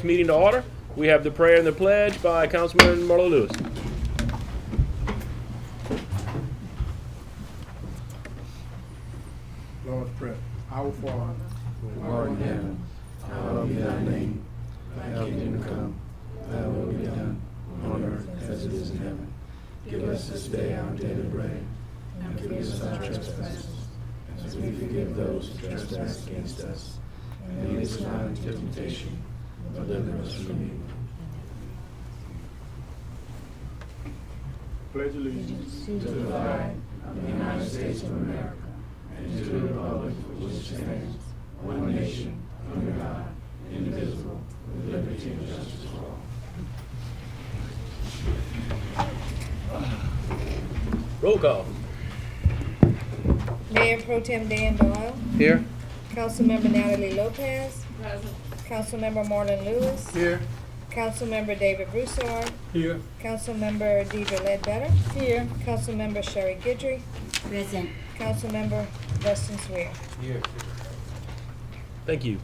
meeting to order. We have the prayer and the pledge by Councilman Marlon Lewis. Lord's Prayer. Our Father, who art in heaven, hallowed be thy name. Thy kingdom come, thy will be done, on earth as it is in heaven. Give us this day our daily bread, and forgive us our trespasses, as we forgive those who trespass against us. And lead us not into temptation, but deliver us from evil. pledge allegiance To the flag of the United States of America, and to the republic for which it stands, one nation, under God, indivisible, with liberty and justice for all. Roll call. Mayor Pro Tem Dan Doyle. Here. Councilmember Natalie Lopez. Present. Councilmember Marlon Lewis. here. Councilmember David Broussard. Here. Councilmember Deidre Ledbetter. Here. Councilmember Sherry Guidry. Present. Councilmember Dustin Swear. Here. Thank you.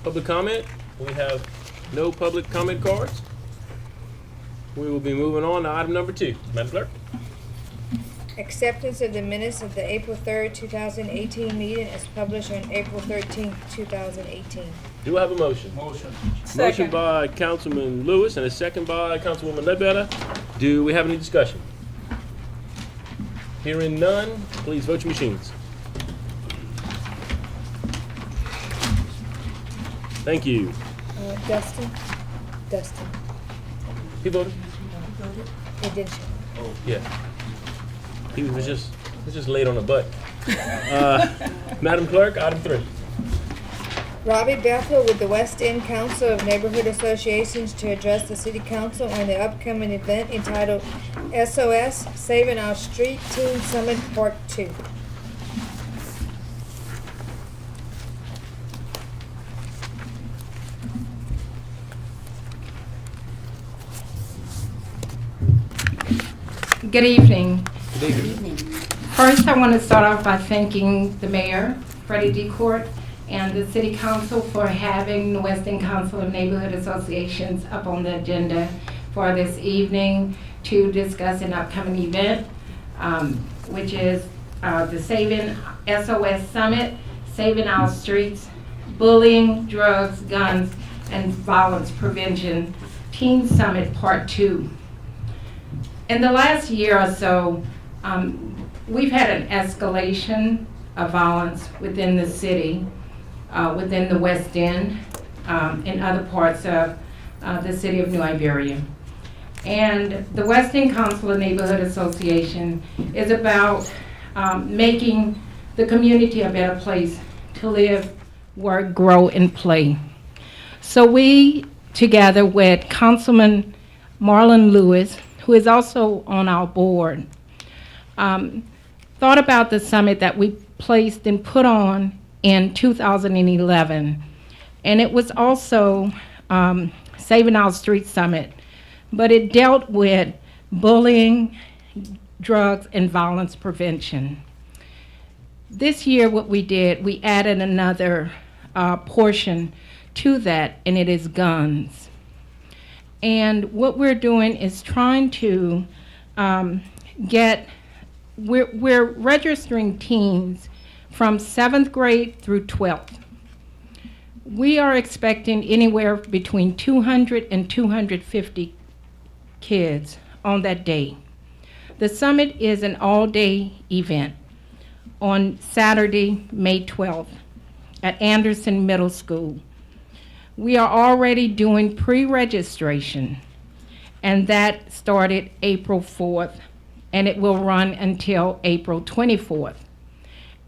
Public comment. We have no public comment cards. We will be moving on to item number 2. Madam Clerk. Acceptance of the minutes of the April 3rd, 2018 meeting as published on April 13th, 2018. Do I have a motion? Motion. Motion by Councilman Lewis and a second by Councilwoman Ledbetter. Do we have any discussion? Hearing none, please vote your machines. Thank you. Dustin? He voted? He did. Yeah. He was just late on the butt. Madam Clerk, item 3. Robbie Bethel with the West End Council of Neighborhood Associations to address the City Council on the upcoming event entitled SOS Saving Our Street Teen Summit Part 2. Good evening. Good evening. First, I want to start off by thanking the mayor, Freddie DeCourt, and the city council for having the West End Council of Neighborhood Associations up on the agenda for this evening to discuss an upcoming event, which is the Saving SOS Summit, Saving Our Streets, Bullying, Drugs, Guns, and Violence Prevention Teen Summit Part 2. In the last year or so, we've had an escalation of violence within the city, within the West End, and other parts of the city of New Iberia. And the West End Council of Neighborhood Association is about making the community a better place to live, work, grow, and play. So we, together with Councilman Marlon Lewis, who is also on our board, thought about the summit that we placed and put on in 2011. And it was also Saving Our Street Summit, but it dealt with bullying, drugs, and violence prevention. This year what we did, we added another portion to that, and it is guns. And what we're doing is trying to we're registering teens from 7th grade through 12th. We are expecting anywhere between 200 and 250 kids on that day. The summit is an all-day event on Saturday, May 12th at Anderson Middle School. We are already doing pre-registration, and that started April 4th, and it will run until April 24th.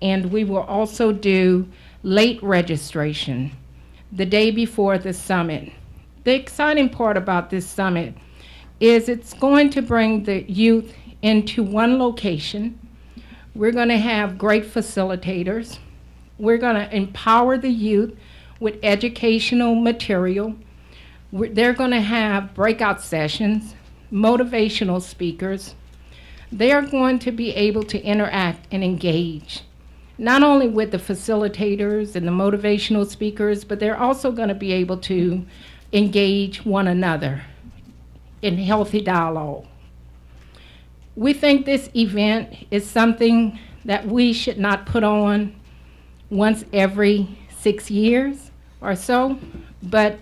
And we will also do late registration the day before the summit. The exciting part about this summit is it's going to bring the youth into one location. We're going to have great facilitators. We're going to empower the youth with educational material. They're going to have breakout sessions, motivational speakers. They are going to be able to interact and engage, not only with the facilitators and the motivational speakers, but they're also going to be able to engage one another in healthy dialogue. We think this event is something that we should not put on once every 6 years or so, but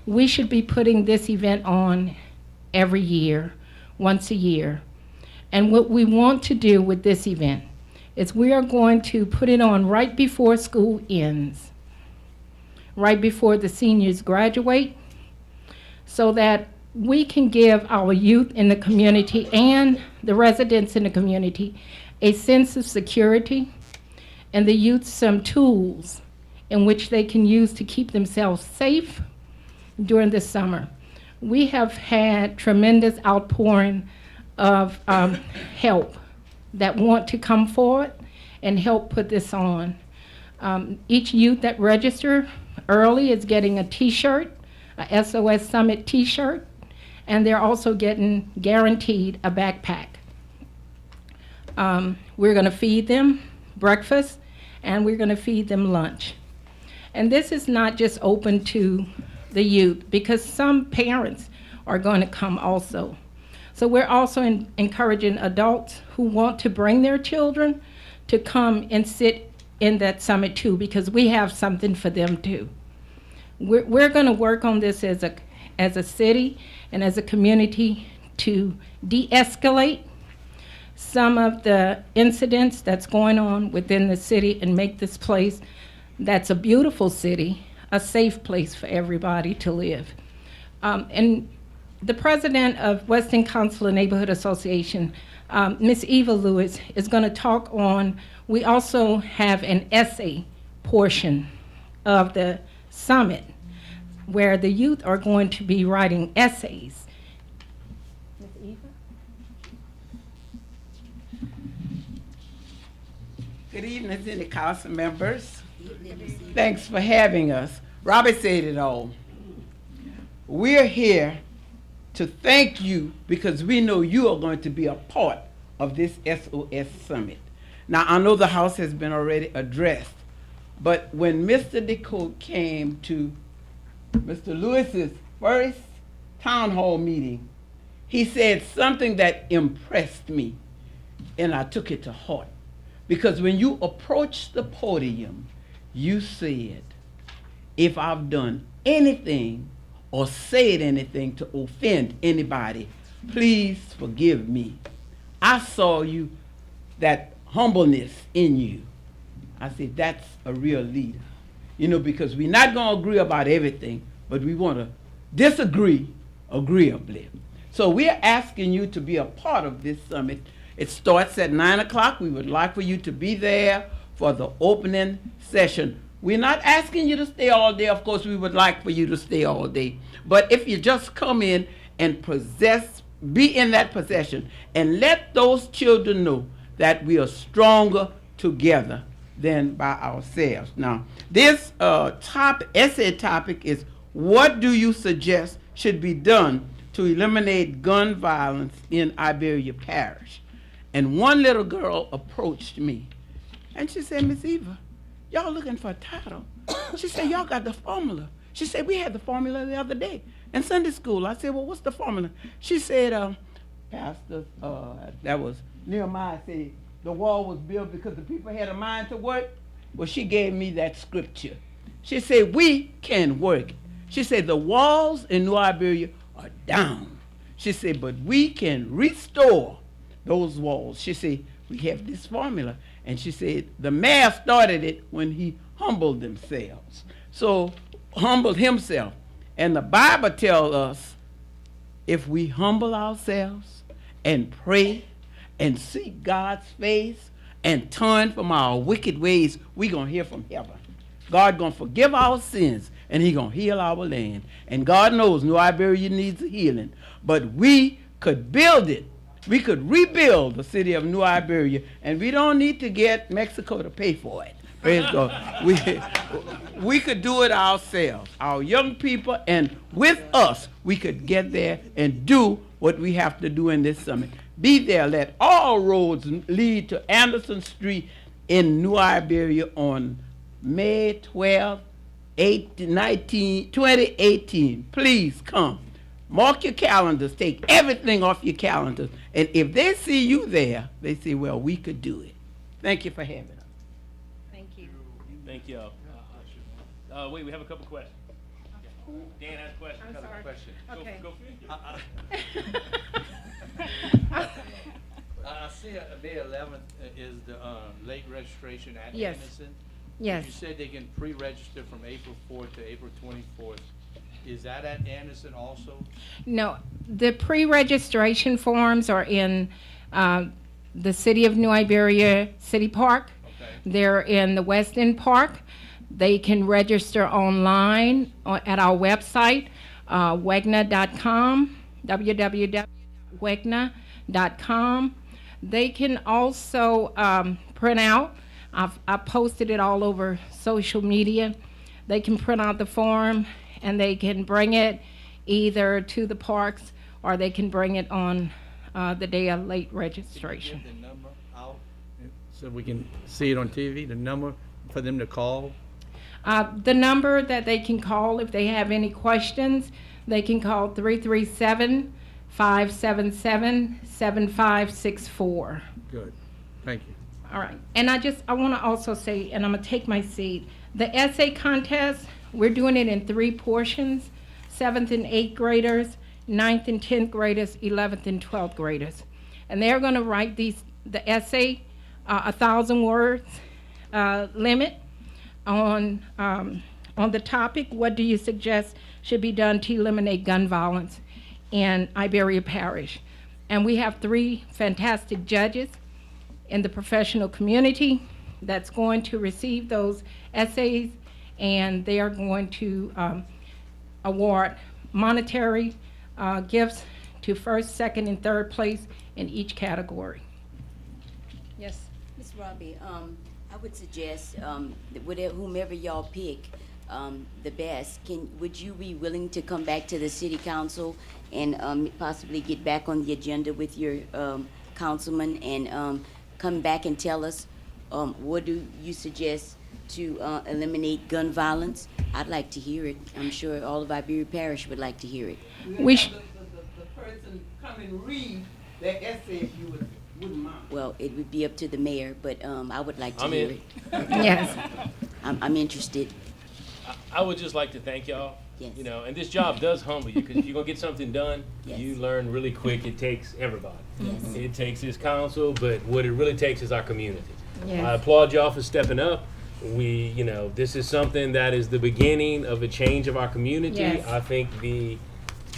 we should be putting this event on every year, once a year. And what we want to do with this event is we are going to put it on right before school ends, right before the seniors graduate, so that we can give our youth in the community and the residents in the community a sense of security, and the youth some tools in which they can use to keep themselves safe during the summer. We have had tremendous outpouring of help that want to come forward and help put this on. Each youth that register early is getting a t-shirt, a SOS Summit t-shirt, and they're also getting guaranteed a backpack. We're gonna feed them breakfast, and we're gonna feed them lunch. And this is not just open to the youth, because some parents are gonna come also. So we're also encouraging adults who want to bring their children to come and sit in that summit too, because we have something for them too. We're gonna work on this as a city and as a community to de-escalate some of the incidents that's going on within the city and make this place, that's a beautiful city, a safe place for everybody to live. And the president of Weston Council and Neighborhood Association, Ms. Eva Lewis, is going to talk on, we also have an essay portion of the summit where the youth are going to be writing essays. Ms. Eva? Good evening, city council members. Thanks for having us. Robbie said it all. We're here to thank you because we know you are going to be a part of this SOS Summit. Now, I know the House has been already addressed, but when Mr. DeCote came to Mr. Lewis's first town hall meeting, he said something that impressed me, and I took it to heart. Because when you approached the podium, you said, if I've done anything or said anything to offend anybody, please forgive me. I saw you, that humbleness in you. I said, that's a real leader. You know, because we're not going to agree about everything, but we want to disagree agreeably. So we're asking you to be a part of this summit. It starts at 9 o'clock. We would like for you to be there for the opening session. We're not asking you to stay all day. Of course, we would like for you to stay all day. But if you just come in and be in that possession, and let those children know that we are stronger together than by ourselves. Now, this essay topic is, what do you suggest should be done to eliminate gun violence in Iberia Parish? And one little girl approached me, and she said, Miss Eva, y'all looking for a title? She said, y'all got the formula. She said, we had the formula the other day in Sunday school. I said, well, what's the formula? She said, Pastor, that was Nehemiah, said the wall was built because the people had a mind to work. Well, she gave me that scripture. She said, we can work. She said, the walls in New Iberia are down. She said, but we can restore those walls. She said, we have this formula. And she said, the mayor started it when he humbled themselves. So, humbled himself. And the Bible tells us, if we humble ourselves and pray and seek God's face and turn from our wicked ways, we're going to hear from heaven. God going to forgive our sins, and he going to heal our land. And God knows New Iberia needs a healing. But we could build it. We could rebuild the city of New Iberia, and we don't need to get Mexico to pay for it. Praise God. We could do it ourselves, our young people, and with us, we could get there and do what we have to do in this summit. Be there. Let all roads lead to Anderson Street in New Iberia on May 12th 2018. Please come. Mark your calendars. Take everything off your calendars. And if they see you there, they say, well, we could do it. Thank you for having us. Thank you. Thank y'all. Wait, we have a couple questions. Dan has a question. I'm sorry. Okay. Go. I see May 11th is the late registration at Yes. Anderson. Yes. You said they can pre-register from April 4th to April 24th. Is that at Anderson also? No, the pre-registration forms are in the City of New Iberia City Park. Okay. They're in the West End Park. They can register online at our website, wegna.com, www.wegna.com. They can also print out. I posted it all over social media. They can print out the form and they can bring it either to the parks or they can bring it on the day of late registration. Give the number out so we can see it on TV, the number for them to call? The number that they can call if they have any questions, they can call 337-577-7564. Good. Thank you. All right, and I want to also say, and I'm going to take my seat, the essay contest, we're doing it in 3 portions, 7th and 8th graders, 9th and 10th graders, 11th and 12th graders. And they're going to write the essay, 1,000 words limit on the topic, what do you suggest should be done to eliminate gun violence in Iberia Parish? And we have 3 fantastic judges in the professional community that's going to receive those essays, and they are going to award monetary gifts to 1st, 2nd, and 3rd place in each category. Yes. Ms. Robbie, I would suggest that whomever y'all pick the best, would you be willing to come back to the city council and possibly get back on the agenda with your councilman and come back and tell us what do you suggest to eliminate gun violence? I'd like to hear it. I'm sure all of Iberia Parish would like to hear it. We The person come and read that essay if you wouldn't mind. Well, it would be up to the mayor, but I would like to I'm hear in. it. Yes. I'm interested. I would just like to thank y'all. Yes. You know, and this job does humble you because if you're gonna get something done, Yes. you learn really quick. It takes everybody. Yes. It takes this council, but what it really takes is our community. Yes. I applaud y'all for stepping up. This is something that is the beginning of a change of our community. Yes. I think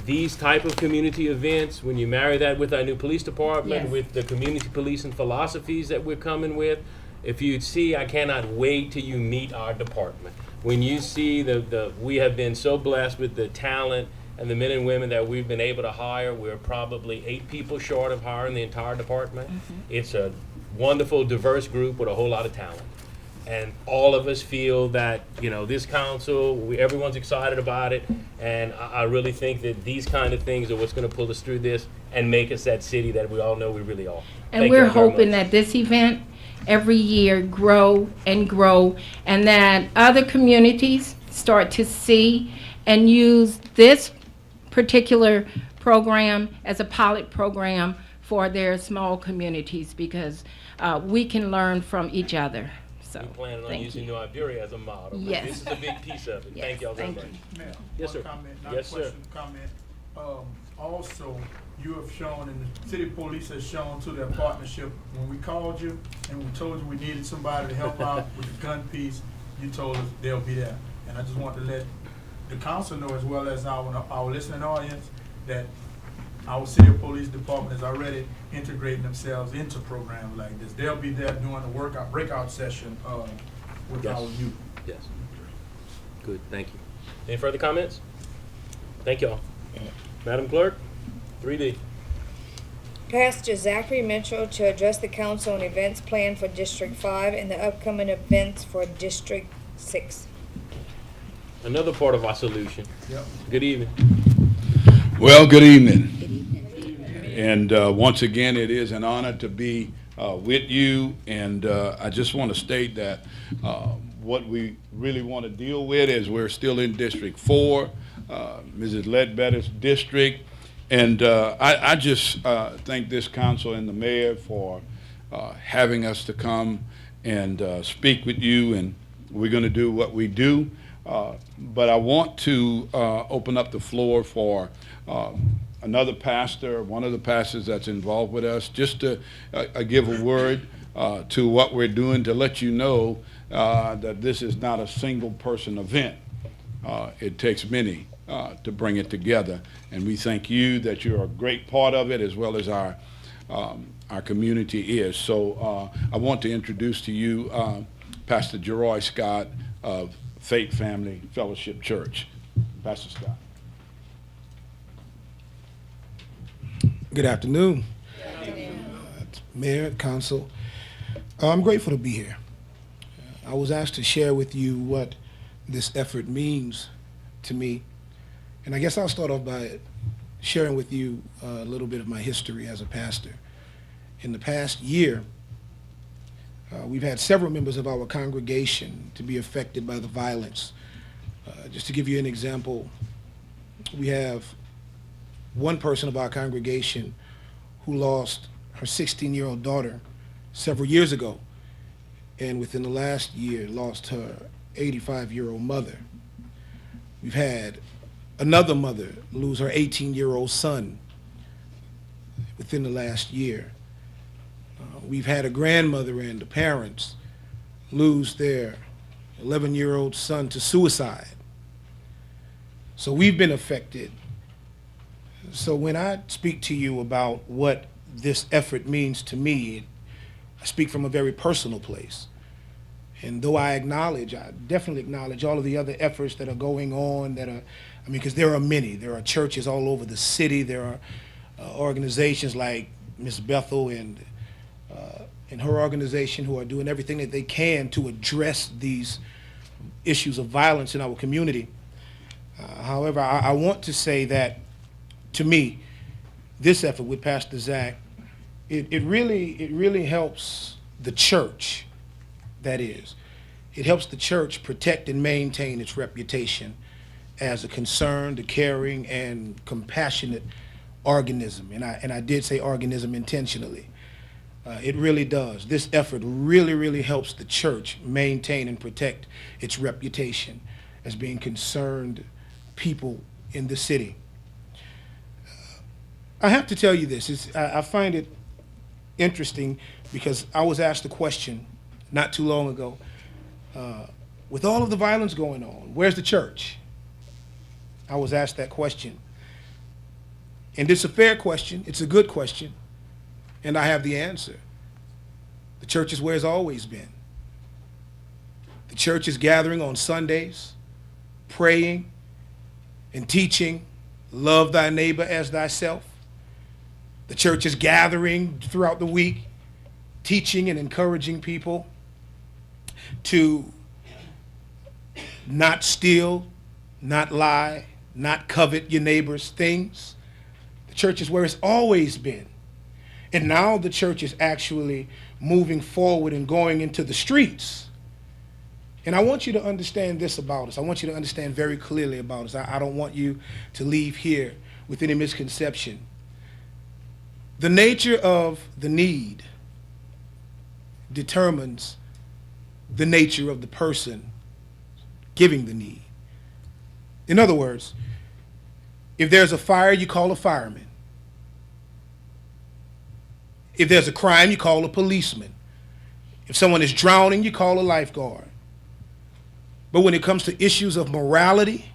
these type of community events, when you marry that with our new police department, Yes. with the community policing philosophies that we're coming with, if you'd see, I cannot wait till you meet our department. When you see we have been so blessed with the talent and the men and women that we've been able to hire. We're probably 8 people short of hiring the entire department. It's a wonderful, diverse group with a whole lot of talent. And all of us feel that, this council, everyone's excited about it. And I really think that these kind of things are what's going to pull us through this and make us that city that we all know we really are. And Thank we're y'all very hoping much. that this event every year grow, and that other communities start to see and use this particular program as a pilot program for their small communities, because we can learn from each other. So, We plan on thank using you. New Iberia as a model. But Yes. this is a big piece of it. Yes, Thank y'all very thank much. you. Mayor, Yes, one sir. comment, not Yes, a sir. question, comment. Also, you have shown, and the city police has shown to their partnership, when we called you and we told you we needed somebody to help out with the gun piece, you told us they'll be there. And I just want to let the council know, as well as our listening audience, that our city police department is already integrating themselves into programs like this. They'll be there doing a breakout session with Yes. our youth. Yes. Good, thank you. Any further comments? Thank y'all. Madam Clerk, 3D. Pastor Zachary Mitchell to address the council on events planned for District 5 and the upcoming events for District 6. Another part of our solution. Yep. Good evening. Well, good evening. Good evening. And once again, it is an honor to be with you. And I just want to state that what we really want to deal with is we're still in District 4, Mrs. Ledbetter's district. And I just thank this council and the mayor for having us to come and speak with you, and we're going to do what we do. But I want to open up the floor for another pastor, one of the pastors that's involved with us, just to give a word to what we're doing, to let you know that this is not a single person event. It takes many to bring it together, and we thank you that you're a great part of it, as well as our community is. So I want to introduce to you Pastor Geroy Scott of Faith Family Fellowship Church. Pastor Scott. Good afternoon. Mayor, Council. I'm grateful to be here. I was asked to share with you what this effort means to me. And I guess I'll start off by sharing with you a little bit of my history as a pastor. In the past year, we've had several members of our congregation to be affected by the violence. Just to give you an example, we have one person of our congregation who lost her 16-year-old daughter several years ago, and within the last year lost her 85-year-old mother. We've had another mother lose her 18-year-old son within the last year. We've had a grandmother and the parents lose their 11-year-old son to suicide. So we've been affected. So when I speak to you about what this effort means to me, I speak from a very personal place. And though I definitely acknowledge all of the other efforts that are going on because there are many. There are churches all over the city. There are organizations like Ms. Bethel and her organization who are doing everything that they can to address these issues of violence in our community. However, I want to say that, to me, this effort with Pastor Zach, it really helps the church, that is. It helps the church protect and maintain its reputation as a concerned, a caring, and compassionate organism. And I did say organism intentionally. It really does. This effort really helps the church maintain and protect its reputation as being concerned people in the city. I have to tell you this. I find it interesting because I was asked a question not too long ago. With all of the violence going on, where's the church? I was asked that question. And it's a fair question. It's a good question. And I have the answer. The church is where it's always been. The church is gathering on Sundays, praying and teaching, love thy neighbor as thyself. The church is gathering throughout the week, teaching and encouraging people to not steal, not lie, not covet your neighbor's things. The church is where it's always been. And now the church is actually moving forward and going into the streets. And I want you to understand this about us. I want you to understand very clearly about us. I don't want you to leave here with any misconception. The nature of the need determines the nature of the person giving the need. In other words, if there's a fire, you call a fireman. If there's a crime, you call a policeman. If someone is drowning, you call a lifeguard. But when it comes to issues of morality,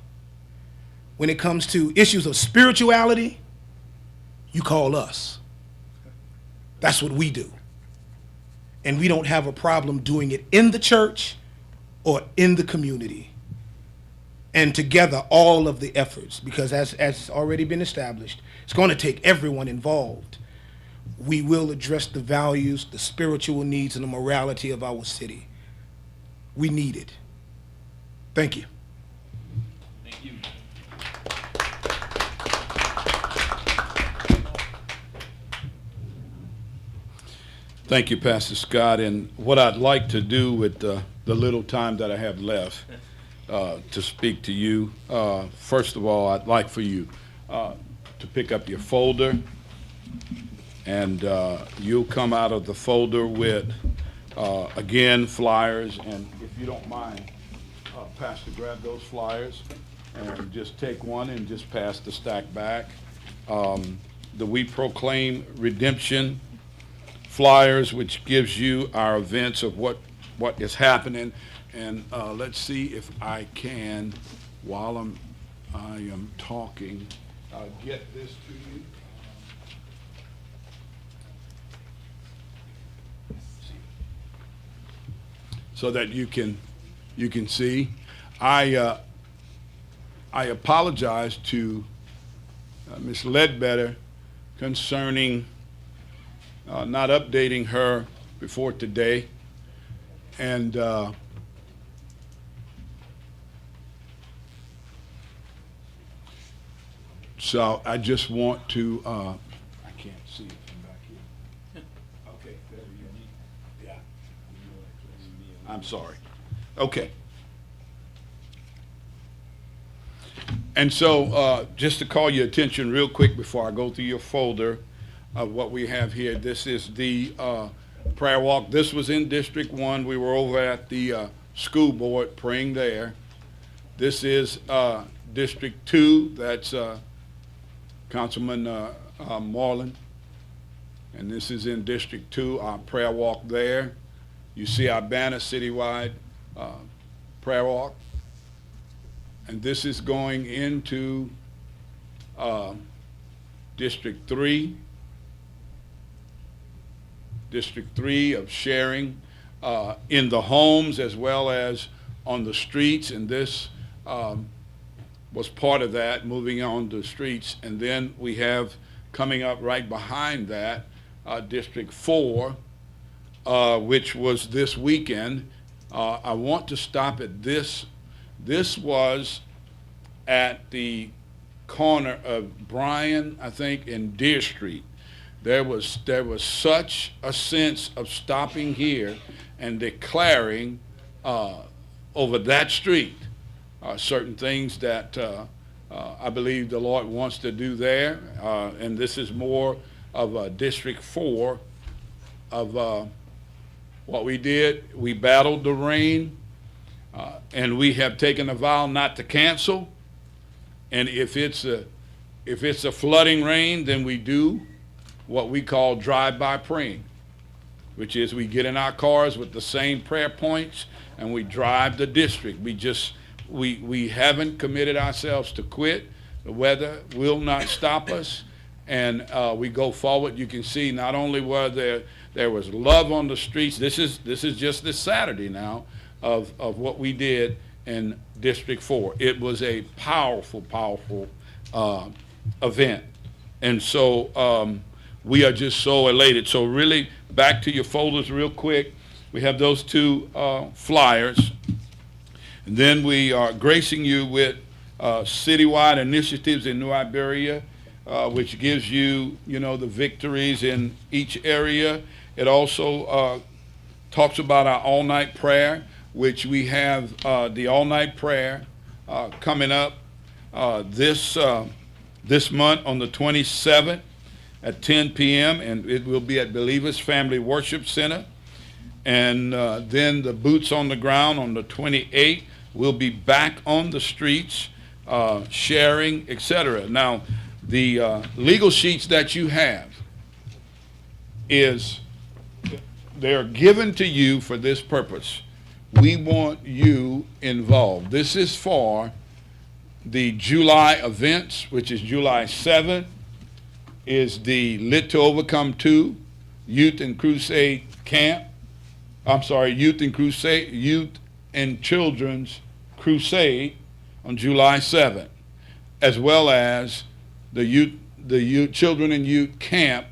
when it comes to issues of spirituality, you call us. That's what we do. And we don't have a problem doing it in the church or in the community. And together, all of the efforts, because as already been established, it's going to take everyone involved. We will address the values, the spiritual needs, and the morality of our city. We need it. Thank you. Thank you. Thank you, Pastor Scott. And what I'd like to do with the little time that I have left to speak to you. First of all, I'd like for you to pick up your folder, and you'll come out of the folder with, again, flyers. And if you don't mind, Pastor, grab those flyers and just take one and just pass the stack back. The We Proclaim Redemption flyers, which gives you our events of what is happening. And let's see if I can, while I am talking, get this to you. So that you can see. I apologize to Ms. Ledbetter concerning not updating her before today. And so I just want to, I can't see it from back here. Okay, there we go. Yeah. I'm sorry. Okay. And so just to call your attention real quick before I go through your folder of what we have here, this is the prayer walk. This was in District 1. We were over at the school board praying there. This is District 2. That's Councilman Marlin. And this is in District 2, our prayer walk there. You see our banner, citywide prayer walk. And this is going into District 3. District 3 of sharing in the homes as well as on the streets. And this was part of that, moving on the streets. And then we have coming up right behind that, District 4, which was this weekend. I want to stop at this. This was at the corner of Bryan, I think, and Deer Street. There was such a sense of stopping here and declaring over that street certain things that I believe the Lord wants to do there. And this is more of a District 4 of what we did. We battled the rain. And we have taken a vow not to cancel. And if it's a flooding rain, then we do what we call drive-by praying, which is we get in our cars with the same prayer points and we drive the district. We haven't committed ourselves to quit. The weather will not stop us, and we go forward. You can see not only were there was love on the streets. This is just this Saturday now. Of what we did in District 4. It was a powerful, powerful event. And so we are just so elated. So really, back to your folders real quick. We have those two flyers. And then we are gracing you with citywide initiatives in New Iberia, which gives you, the victories in each area. It also talks about our all-night prayer, which we have the all-night prayer coming up this month on the 27th at 10 p.m. and it will be at Believers Family Worship Center. And then the boots on the ground on the 28th. We'll be back on the streets, sharing, etc. Now, the legal sheets that you have they're given to you for this purpose. We want you involved. This is for the July events, which is July 7th, is the Lit to Overcome 2 Youth and Crusade Camp. Youth and Children's Crusade on July 7th, as well as the youth Children and Youth Camp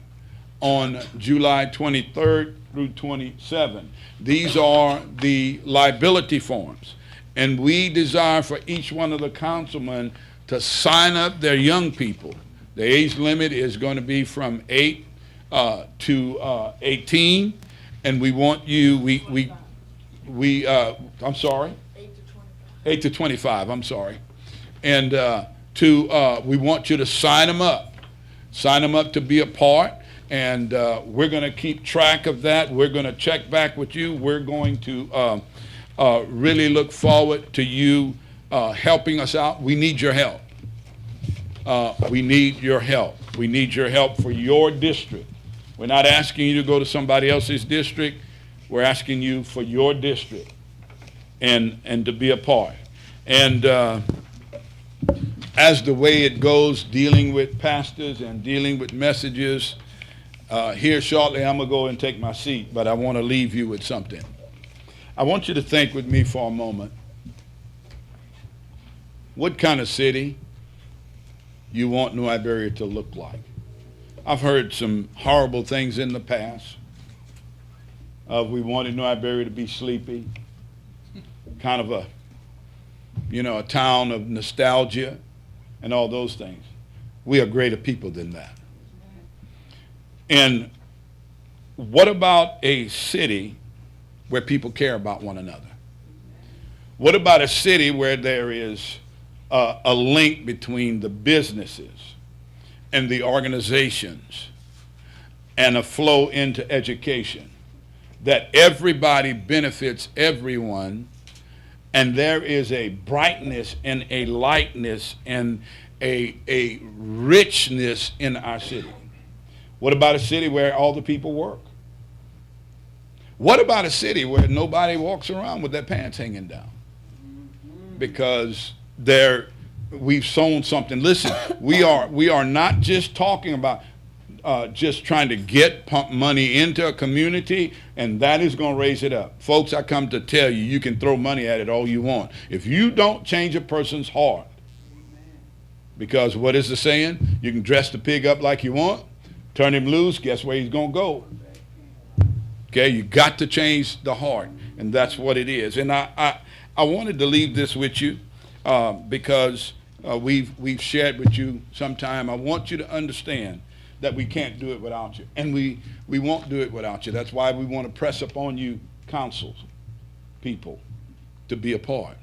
on July 23rd through 27th. These are the liability forms, and we desire for each one of the councilmen to sign up their young people. The age limit is going to be from 8 to 18, and we want you, I'm sorry? 8 to 25, I'm sorry. And we want you to sign them up. Sign them up to be a part. And we're going to keep track of that. We're going to check back with you. We're going to really look forward to you helping us out. We need your help. We need your help. We need your help for your district. We're not asking you to go to somebody else's district. We're asking you for your district and to be a part. And as the way it goes, dealing with pastors and dealing with messages, here shortly I'm going to go and take my seat, but I want to leave you with something. I want you to think with me for a moment. What kind of city you want New Iberia to look like? I've heard some horrible things in the past. We wanted New Iberia to be sleepy, kind of a town of nostalgia and all those things. We are greater people than that. And what about a city where people care about one another? What about a city where there is a link between the businesses and the organizations and a flow into education, that everybody benefits everyone, and there is a brightness and a lightness and a richness in our city? What about a city where all the people work? What about a city where nobody walks around with their pants hanging down? Because we've sown something. Listen, we are not just talking about just trying to pump money into a community, and that is going to raise it up. Folks, I come to tell you, you can throw money at it all you want. If you don't change a person's heart, because what is the saying? You can dress the pig up like you want, turn him loose, guess where he's going to go? Okay, you got to change the heart, and that's what it is. And I wanted to leave this with you because we've shared with you sometime. I want you to understand that we can't do it without you, and we won't do it without you. That's why we want to press upon you, councils, people, to be a part.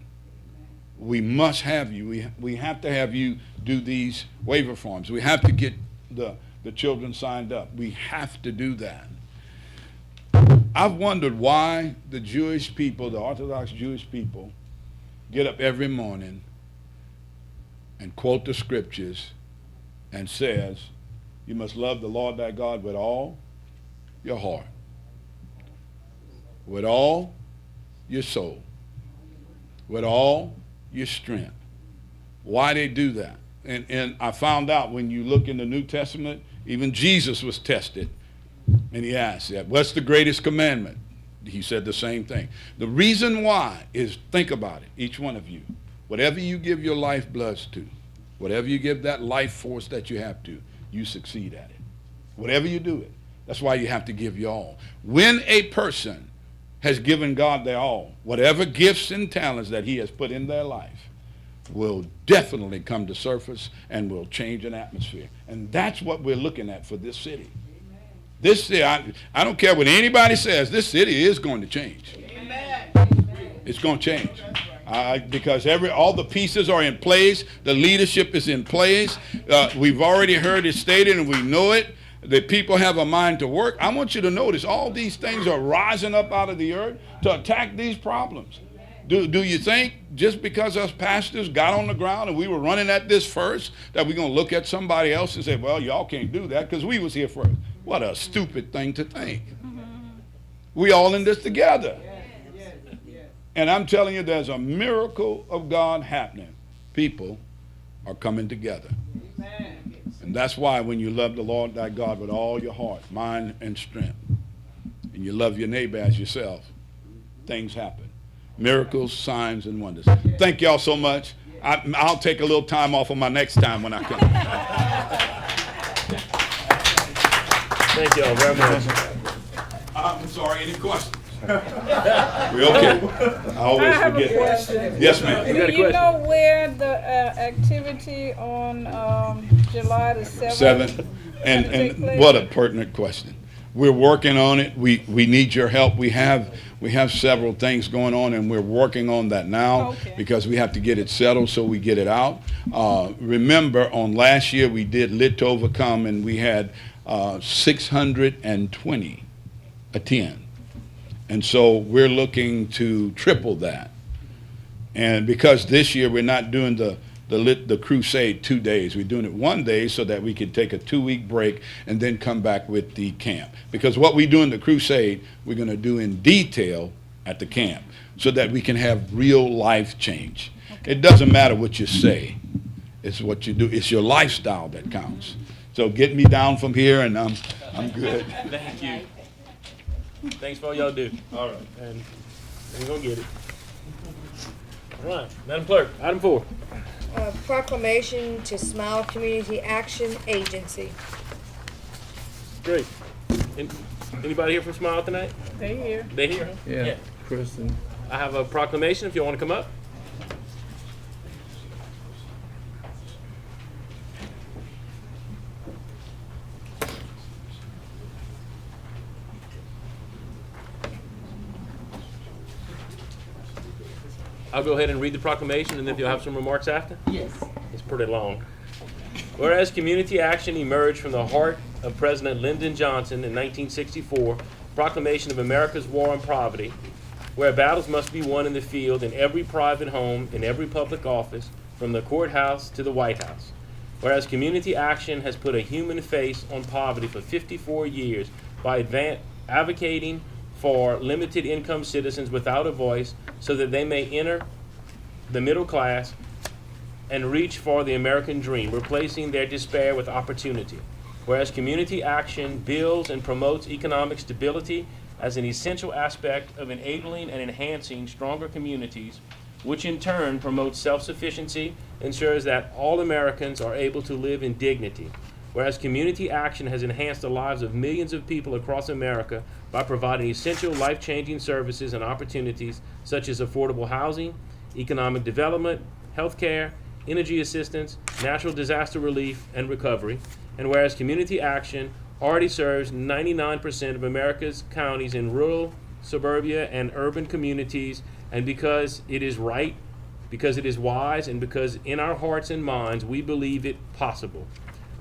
We must have you. We have to have you do these waiver forms. We have to get the children signed up. We have to do that. I've wondered why the Jewish people, the Orthodox Jewish people, get up every morning and quote the scriptures and says, you must love the Lord thy God with all your heart, with all your soul, with all your strength. Why they do that? And I found out when you look in the New Testament, even Jesus was tested. And he asked, what's the greatest commandment? He said the same thing. The reason why is, think about it, each one of you. Whatever you give your lifebloods to, whatever you give that life force that you have to, you succeed at it. Whatever you do it. That's why you have to give your all. When a person has given God their all, whatever gifts and talents that he has put in their life will definitely come to surface and will change an atmosphere. And that's what we're looking at for this city. This city, I don't care what anybody says, this city is going to change. Amen. It's going to change. Because all the pieces are in place, the leadership is in place. We've already heard it stated and we know it. The people have a mind to work. I want you to notice all these things are rising up out of the earth to attack these problems. Do you think just because us pastors got on the ground and we were running at this first that we're going to look at somebody else and say, well, y'all can't do that because we was here first? What a stupid thing to think. We all in this together. And I'm telling you, there's a miracle of God happening. People are coming together. And that's why when you love the Lord thy God with all your heart, mind, and strength, and you love your neighbor as yourself, things happen. Miracles, signs, and wonders. Thank y'all so much. I'll take a little time off on my next time when I come. Thank y'all very much. I'm sorry, any questions? We okay? I always forget. Yes, ma'am. got a Do you question. know where the activity on July the 7th? And what a pertinent question. we're working on it. We need your help. We have several things going on, and we're working on that now because we have to get it settled so we get it out. Remember, on last year we did Lit to Overcome, and we had 620 attend. And so we're looking to triple that. And because this year we're not doing the crusade 2 days, we're doing it 1 day so that we can take a 2-week break and then come back with the camp. Because what we do in the crusade, we're going to do in detail at the camp so that we can have real life change. It doesn't matter what you say. It's what you do. It's your lifestyle that counts. So get me down from here and I'm good. Thank you. Thanks for all y'all do. All right. And we're going to get it. All right. Madam Clerk, item 4. Proclamation to Smile Community Action Agency. Great. Anybody here from Smile tonight? They here. They here? Yeah, Kristen. I have a proclamation if you want to come up. I'll go ahead and read the proclamation, and then if you'll have some remarks after. Yes. It's pretty long. Whereas community action emerged from the heart of President Lyndon Johnson in 1964, proclamation of America's war on poverty, where battles must be won in the field, in every private home, in every public office, from the courthouse to the White House. Whereas community action has put a human face on poverty for 54 years by advocating for limited income citizens without a voice so that they may enter the middle class and reach for the American dream, replacing their despair with opportunity. Whereas community action builds and promotes economic stability as an essential aspect of enabling and enhancing stronger communities, which in turn promotes self-sufficiency, ensures that all Americans are able to live in dignity. Whereas community action has enhanced the lives of millions of people across America by providing essential life-changing services and opportunities such as affordable housing, economic development, health care, energy assistance, natural disaster relief, and recovery. And whereas community action already serves 99% of America's counties in rural, suburbia, and urban communities, and because it is right, because it is wise, and because in our hearts and minds we believe it possible,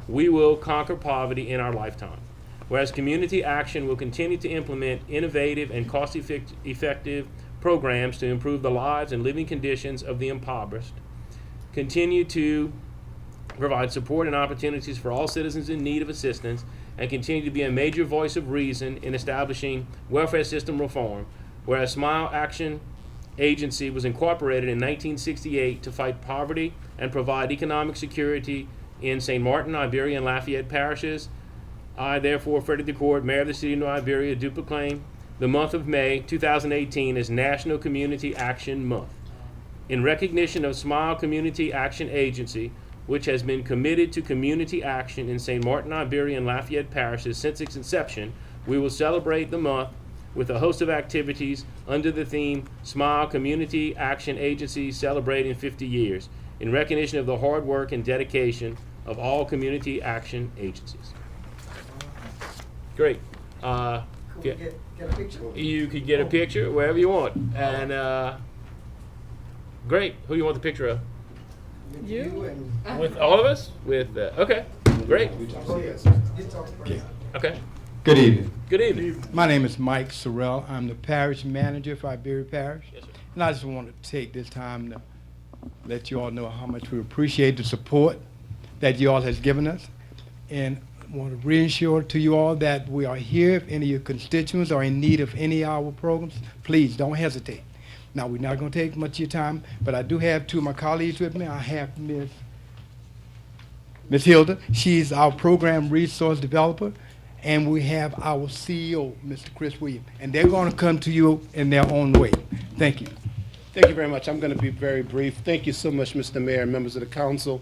we will conquer poverty in our lifetime. Whereas community action will continue to implement innovative and cost-effective programs to improve the lives and living conditions of the impoverished, continue to provide support and opportunities for all citizens in need of assistance, and continue to be a major voice of reason in establishing welfare system reform. Whereas Smile Action Agency was incorporated in 1968 to fight poverty and provide economic security in St. Martin, Iberia, and Lafayette parishes, I therefore, Frederick DeCord, Mayor of the City of New Iberia, do proclaim the month of May 2018 as National Community Action Month. In recognition of Smile Community Action Agency, which has been committed to community action in St. Martin, Iberia, and Lafayette parishes since its inception, we will celebrate the month with a host of activities under the theme Smile Community Action Agency Celebrating 50 Years, in recognition of the hard work and dedication of all community action agencies. Great. Get a picture? You could get a picture wherever you want. And great. Who do you want the picture of? You and With all of us? With okay. Great. Okay. Good evening. Good evening. My name is Mike Sorrell. I'm the parish manager for Iberia Parish. Yes, sir. And I just want to take this time to let you all know how much we appreciate the support that you all has given us. And I want to reassure to you all that we are here. If any of your constituents are in need of any of our programs, please don't hesitate. Now, we're not going to take much of your time, but I do have two of my colleagues with me. I have Miss Hilda. She's our program resource developer. And we have our CEO, Mr. Chris Williams. And they're going to come to you in their own way. Thank you. Thank you very much. I'm going to be very brief. Thank you so much, Mr. Mayor and members of the council.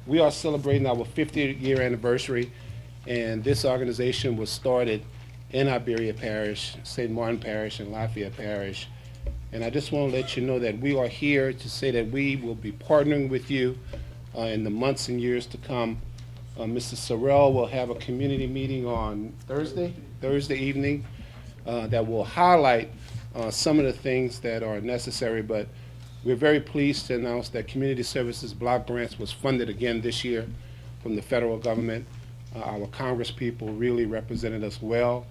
We are celebrating our 50th year anniversary, and this organization was started in Iberia Parish, St. Martin Parish, and Lafayette Parish. And I just want to let you know that we are here to say that we will be partnering with you in the months and years to come Mr. Sorrell will have a community meeting on Thursday evening, that will highlight some of the things that are necessary, but we're very pleased to announce that Community Services Block Grants was funded again this year from the federal government. Our Congress people really represented us well,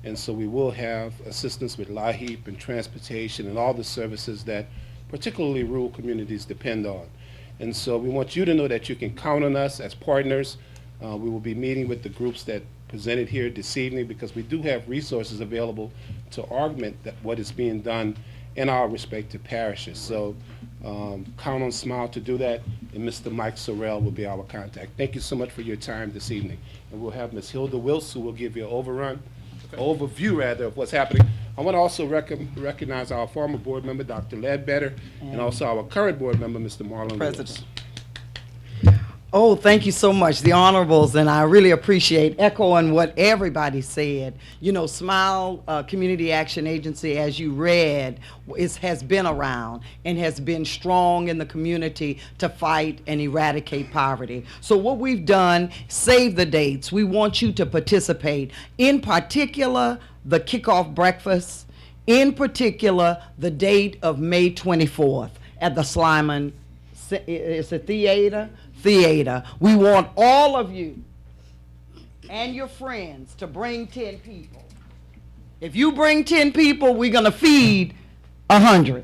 and so we will have assistance with LIHEAP and transportation and all the services that particularly rural communities depend on. And so we want you to know that you can count on us as partners. We will be meeting with the groups that presented here this evening because we do have resources available to augment what is being done in our respective parishes. So count on SMILE to do that, and Mr. Mike Sorrell will be our contact. Thank you so much for your time this evening. And we'll have Ms. Hilda Wills, who will give you an overview of what's happening. I want to also recognize our former board member, Dr. Ledbetter, and also our current board member, Mr. Marlon President. Wills. Oh, thank you so much, the honorables, and I really appreciate echoing what everybody said. You know, SMILE Community Action Agency, as you read, has been around and has been strong in the community to fight and eradicate poverty. So what we've done, save the dates. We want you to participate. In particular, the kickoff breakfast. In particular, the date of May 24th at the Slyman, it's a theater. We want all of you and your friends to bring 10 people. If you bring 10 people, we're going to feed 100.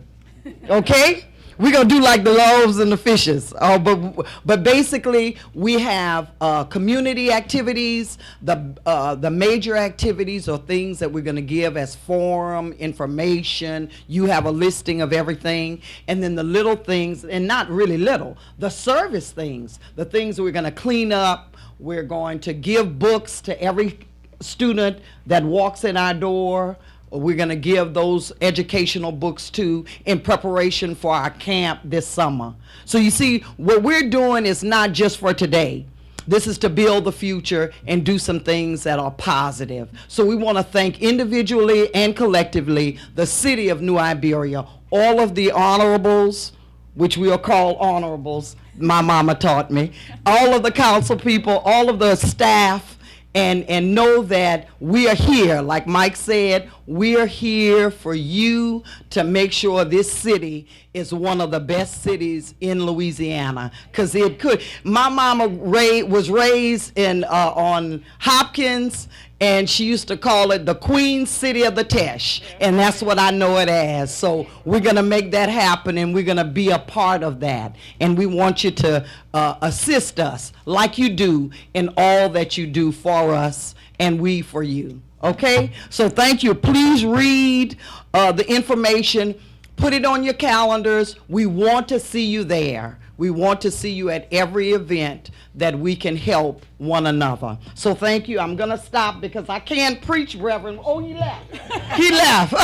Okay? We're going to do like the loaves and the fishes. But basically, we have community activities. The major activities are things that we're going to give as forum, information. You have a listing of everything. And then the little things, and not really little, the service things, the things we're going to clean up. We're going to give books to every student that walks in our door. We're going to give those educational books too in preparation for our camp this summer. So you see, what we're doing is not just for today. This is to build the future and do some things that are positive. So we want to thank individually and collectively the city of New Iberia, all of the honorables, which we'll call honorables, my mama taught me, all of the council people, all of the staff, and know that we are here. Like Mike said, we are here for you to make sure this city is one of the best cities in Louisiana. Because it could. My mama was raised on Hopkins, and she used to call it the Queen City of the Tesh, and that's what I know it as. So we're going to make that happen, and we're going to be a part of that. And we want you to assist us like you do in all that you do for us and we for you. Okay? So thank you. Please read the information. Put it on your calendars. We want to see you there. We want to see you at every event that we can help one another. So thank you. I'm going to stop because I can't preach, Reverend. Oh, he left. He left.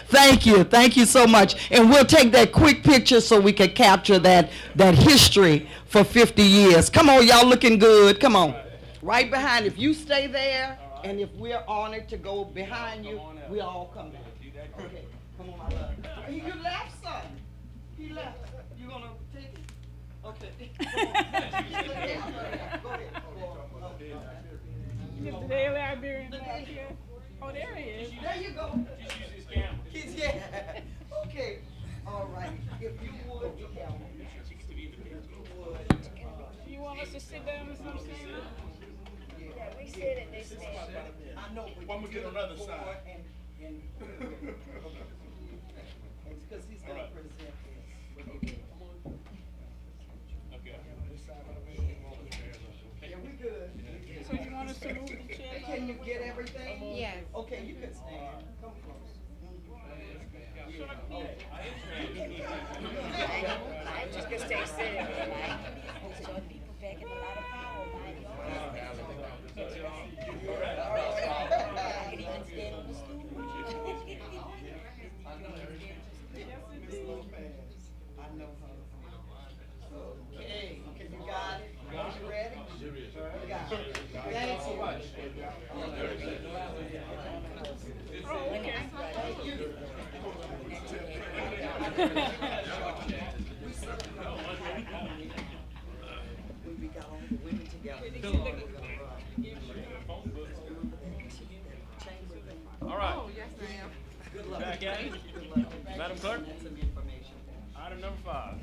Thank you. Thank you so much. And we'll take that quick picture so we can capture that history for 50 years. Come on, y'all looking good. Come on. Right behind. If you stay there, and if we're honored to go behind you, we'll all come back. Okay. Come on, my love. You left, son. He left. You going to take it? Okay. Go ahead. Is the Daily Iberian back here? Oh, there he is. There you go. Yeah. Okay. All right. If you would, you would. Do you want us to sit down or something? Yeah, we sit and they stand. I know. I'm gonna get on the other side. And because he's going to present this. Yeah, we good. So you want us to move the chair? Can you get everything? Yes. Okay, you can stand. Come close. I'm just gonna stay sitting. Okay, you got it? You ready? You got it. Thanks so much. We got all the women together. All right. Back at it. Madam Clerk. Item number 5.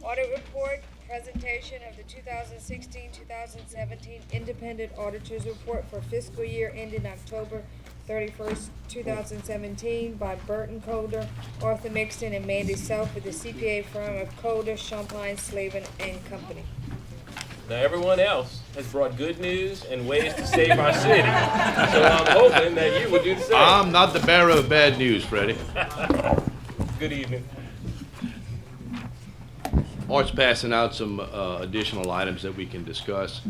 Audit report, presentation of the 2016-2017 Independent Auditor's Report for fiscal year ending October 31st, 2017 by Burton Coulter, Arthur Mixton, and Mandy Self with the CPA firm of Coulter, Champagne, Slavin and Company. Now, everyone else has brought good news and ways to save our city. So I'm hoping that you would do the same. I'm not the bearer of bad news, Freddie. Good evening. Art's passing out some additional items that we can discuss,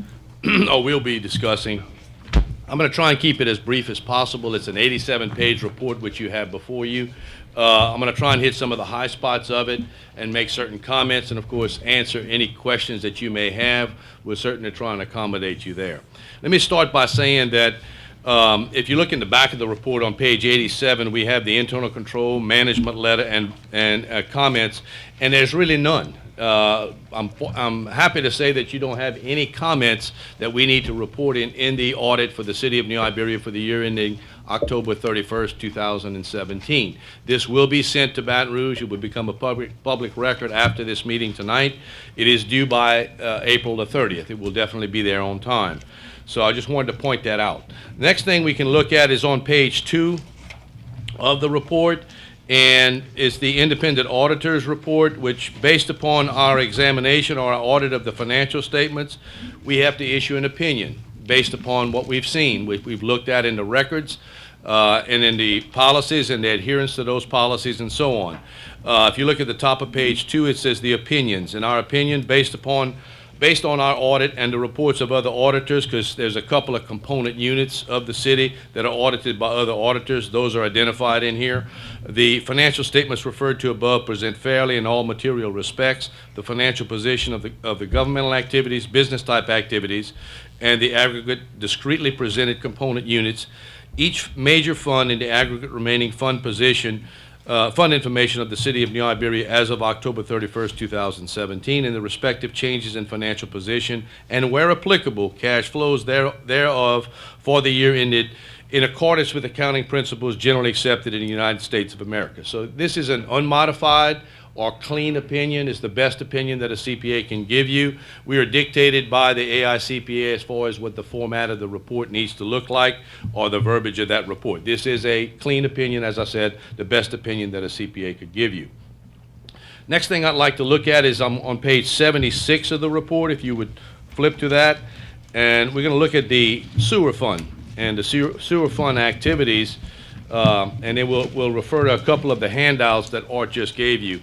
or we'll be discussing. I'm going to try and keep it as brief as possible. It's an 87-page report which you have before you. I'm going to try and hit some of the high spots of it and make certain comments and, of course, answer any questions that you may have. We're certainly trying to accommodate you there. Let me start by saying that if you look in the back of the report on page 87, we have the internal control management letter and comments, and there's really none. I'm happy to say that you don't have any comments that we need to report in the audit for the City of New Iberia for the year ending October 31st, 2017. This will be sent to Baton Rouge. It will become a public record after this meeting tonight. It is due by April the 30th. It will definitely be there on time. So I just wanted to point that out. Next thing we can look at is on page 2 of the report, and it's the independent auditor's report, which, based upon our examination or our audit of the financial statements, we have to issue an opinion based upon what we've seen. We've looked at in the records and in the policies and the adherence to those policies and so on. If you look at the top of page 2, it says the opinions. In our opinion, based on our audit and the reports of other auditors, because there's a couple of component units of the city that are audited by other auditors. Those are identified in here. The financial statements referred to above present fairly in all material respects the financial position of the governmental activities, business type activities, and the aggregate discretely presented component units. Each major fund in the aggregate remaining fund position fund information of the City of New Iberia as of October 31st, 2017, and the respective changes in financial position, and where applicable, cash flows thereof for the year ended in accordance with accounting principles generally accepted in the United States of America. So this is an unmodified or clean opinion. It's the best opinion that a CPA can give you. We are dictated by the AICPA as far as what the format of the report needs to look like or the verbiage of that report. This is a clean opinion, as I said, the best opinion that a CPA could give you. Next thing I'd like to look at is on page 76 of the report, if you would flip to that, and we're going to look at the sewer fund and the sewer fund activities, and then we'll refer to a couple of the handouts that Art just gave you.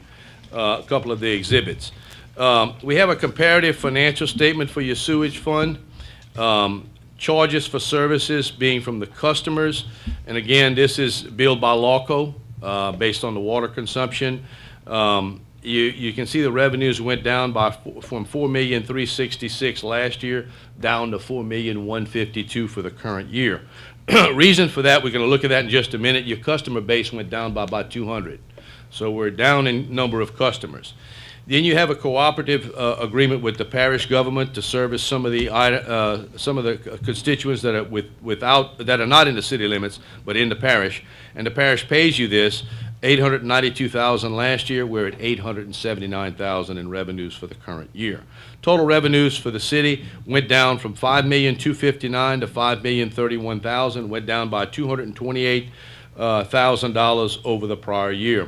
A couple of the exhibits. We have a comparative financial statement for your sewage fund. Charges for services being from the customers. And again, this is billed by LAWCO based on the water consumption. You can see the revenues went down from $4,366,000 last year down to $4,152,000 for the current year. Reason for that, we're going to look at that in just a minute. Your customer base went down by about 200. So we're down in number of customers. Then you have a cooperative agreement with the parish government to service some of the constituents that are not in the city limits, but in the parish. And the parish pays you this $892,000 last year. We're at $879,000 in revenues for the current year. Total revenues for the city went down from $5,259,000 to $5,031,000. Went down by $228,000 over the prior year.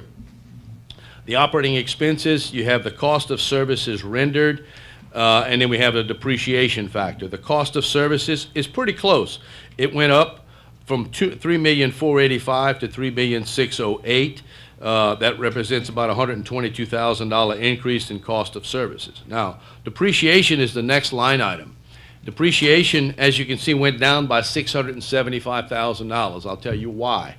The operating expenses, you have the cost of services rendered, and then we have the depreciation factor. The cost of services is pretty close. It went up from $3,485,000 to $3,608,000. That represents about $122,000 increase in cost of services. Now, depreciation is the next line item. Depreciation, as you can see, went down by $675,000. I'll tell you why.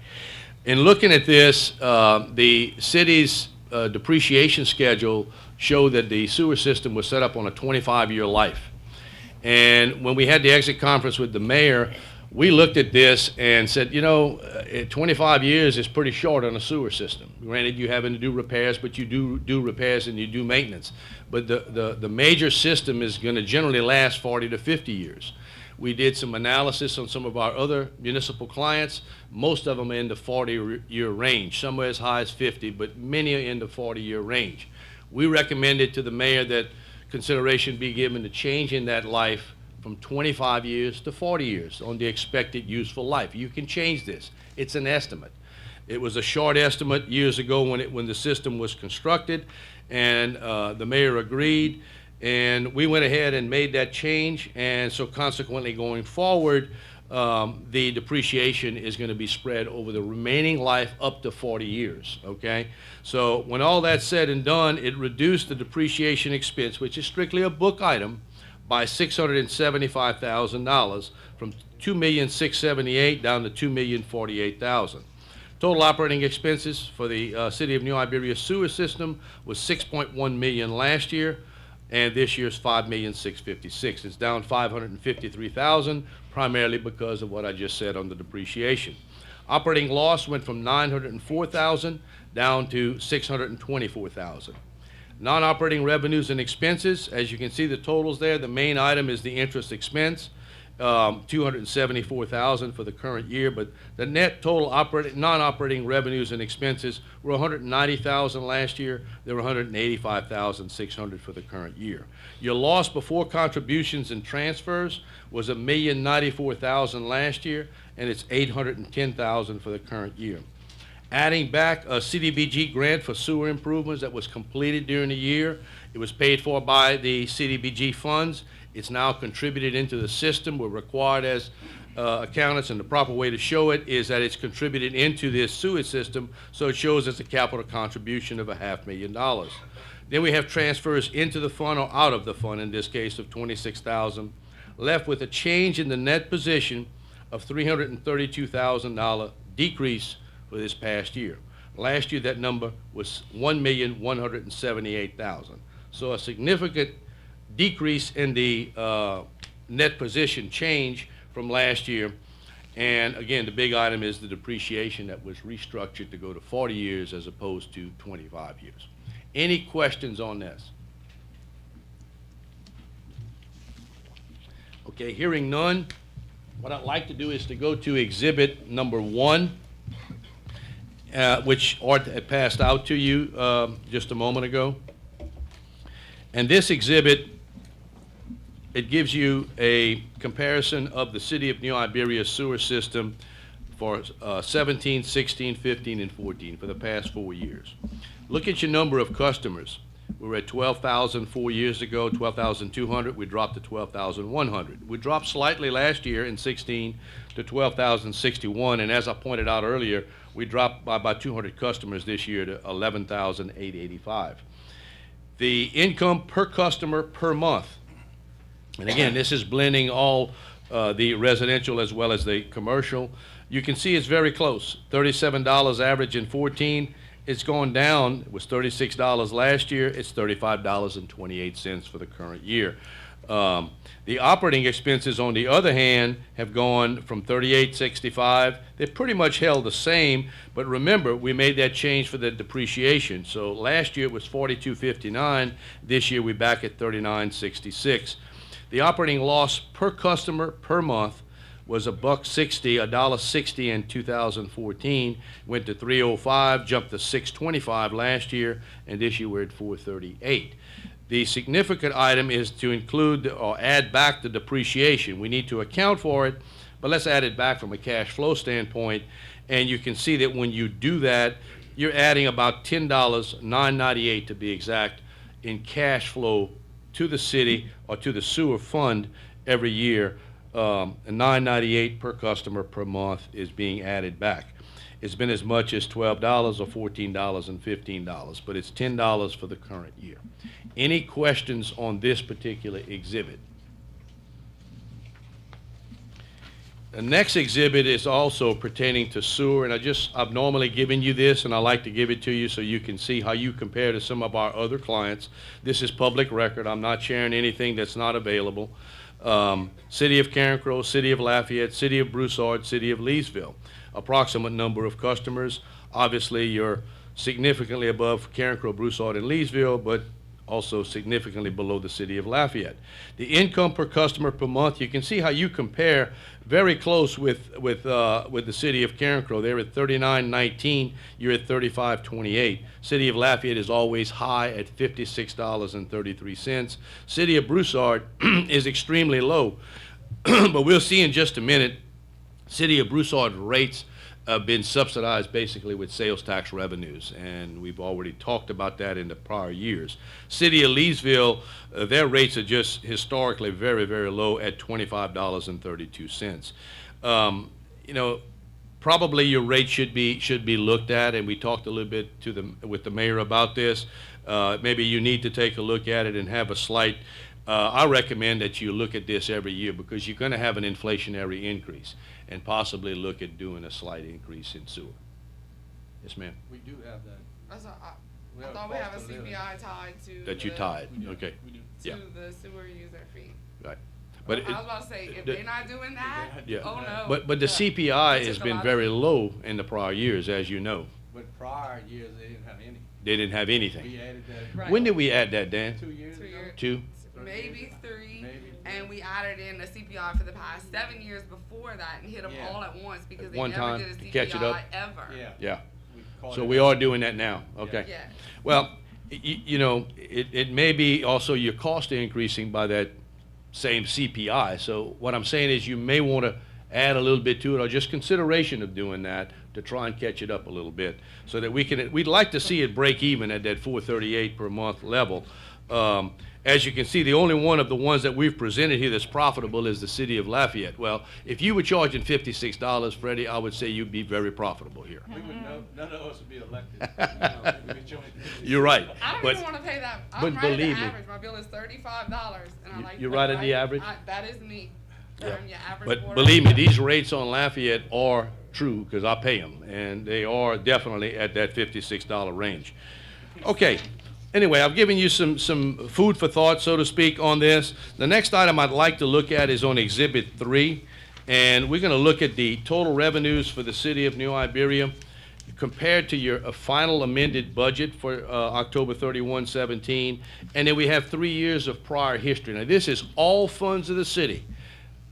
In looking at this, the city's depreciation schedule showed that the sewer system was set up on a 25-year life. And when we had the exit conference with the mayor, we looked at this and said, 25 years is pretty short on a sewer system. Granted, you're having to do repairs, but you do repairs and you do maintenance. But the major system is going to generally last 40 to 50 years. We did some analysis on some of our other municipal clients. Most of them are in the 40-year range, somewhere as high as 50, but many are in the 40-year range. We recommended to the mayor that consideration be given to changing that life from 25 years to 40 years on the expected useful life. You can change this. It's an estimate. It was a short estimate years ago when the system was constructed, and the mayor agreed, and we went ahead and made that change, and so consequently going forward, the depreciation is going to be spread over the remaining life up to 40 years, okay? So when all that's said and done, it reduced the depreciation expense, which is strictly a book item, by $675,000 from $2,678,000 down to $2,048,000. Total operating expenses for the City of New Iberia sewer system was $6.1 million last year, and this year's $5,656,000. It's down $553,000, primarily because of what I just said on the depreciation. Operating loss went from $904,000 down to $624,000. Non-operating revenues and expenses, as you can see the totals there, the main item is the interest expense, $274,000 for the current year, but the net total non-operating revenues and expenses were $190,000 last year. They were $185,600 for the current year. Your loss before contributions and transfers was $1,094,000 last year, and it's $810,000 for the current year. Adding back a CDBG grant for sewer improvements that was completed during the year, it was paid for by the CDBG funds. It's now contributed into the system. We're required as accountants, and the proper way to show it is that it's contributed into this sewage system, so it shows as a capital contribution of $500,000. Then we have transfers into the fund or out of the fund, in this case of $26,000, left with a change in the net position of $332,000 decrease for this past year. Last year, that number was $1,178,000. So a significant decrease in the net position change from last year. And again, the big item is the depreciation that was restructured to go to 40 years as opposed to 25 years. Any questions on this? Okay, hearing none, what I'd like to do is to go to exhibit number 1. Which Art had passed out to you just a moment ago. And this exhibit, it gives you a comparison of the City of New Iberia sewer system for 17, 16, 15, and 14 for the past 4 years. Look at your number of customers. We were at 12,000 4 years ago, 12,200. We dropped to 12,100. We dropped slightly last year in 16 to 12,061, and as I pointed out earlier, we dropped by about 200 customers this year to 11,885. The income per customer per month, and again, this is blending all the residential as well as the commercial. You can see it's very close. $37 average in 14. It's gone down. It was $36 last year. It's $35.28 for the current year. The operating expenses, on the other hand, have gone from $38.65. They've pretty much held the same, but remember, we made that change for the depreciation. So last year it was $42.59. This year we're back at $39.66. The operating loss per customer per month was $1.60 in 2014, went to $3.05, jumped to $6.25 last year, and this year we're at $4.38. The significant item is to include or add back the depreciation. We need to account for it, but let's add it back from a cash flow standpoint, and you can see that when you do that, you're adding about $10, $9.98 to be exact, in cash flow to the city or to the sewer fund every year. And $9.98 per customer per month is being added back. It's been as much as $12 or $14 and $15, but it's $10 for the current year. Any questions on this particular exhibit? The next exhibit is also pertaining to sewer, and I've normally given you this, and I like to give it to you so you can see how you compare to some of our other clients. This is public record. I'm not sharing anything that's not available. City of Carencro, City of Lafayette, City of Broussard, City of Leesville. Approximate number of customers. Obviously, you're significantly above Carencro, Broussard, and Leesville, but also significantly below the City of Lafayette. The income per customer per month, you can see how you compare very close with the City of Carencro. They're at $39.19, you're at $35.28. City of Lafayette is always high at $56.33. City of Broussard is extremely low, but we'll see in just a minute. City of Broussard rates have been subsidized basically with sales tax revenues, and we've already talked about that in the prior years. City of Leesville, their rates are just historically very, very low at $25.32. You know, probably your rate should be looked at, and we talked a little bit with the mayor about this. Maybe you need to take a look at it and have a slight. I recommend that you look at this every year because you're going to have an inflationary increase, and possibly look at doing a slight increase in sewer. Yes, ma'am. We do have that. That's I thought we have a CPI tied to. That you tied, okay. To Yeah, the sewer user fee. right. I But was about to say, if they're not doing that, yeah. oh no. But the Yeah. CPI It has took a been lot very of- low in the prior years, as you know. But prior years, they didn't have any. They didn't have anything. We added that. Right. When did we add that, Dan? 2 years ago. Two? Maybe three, Maybe. and we added in the CPI for the past 7 years before that and hit them Yeah. all at once because At they one never time did a to CPI catch it up? ever. Yeah. Yeah. We called So it we that. are doing that now, okay. Yeah. Well, you know, it may be also your cost increasing by that same CPI. So what I'm saying is you may want to add a little bit to it, or just consideration of doing that to try and catch it up a little bit, so that we'd like to see it break even at that 438 per month level. As you can see, the only one of the ones that we've presented here that's profitable is the City of Lafayette. Well, if you were charging $56, Freddie, I would say you'd be very profitable here. We would none of us would be elected. We'd join- You're right. I don't But even want to pay that. I'm but right at the believe me- average. My bill is $35, and I like. You're right at the average? That is me. Yeah. I'm your average But border. believe me, these rates on Lafayette are true, because I pay them, and they are definitely at that $56 range. Okay, anyway, I've given you some food for thought, so to speak, on this. The next item I'd like to look at is on Exhibit 3, and we're going to look at the total revenues for the city of New Iberia compared to your final amended budget for October 31, 17, and then we have 3 years of prior history. Now, this is all funds of the city.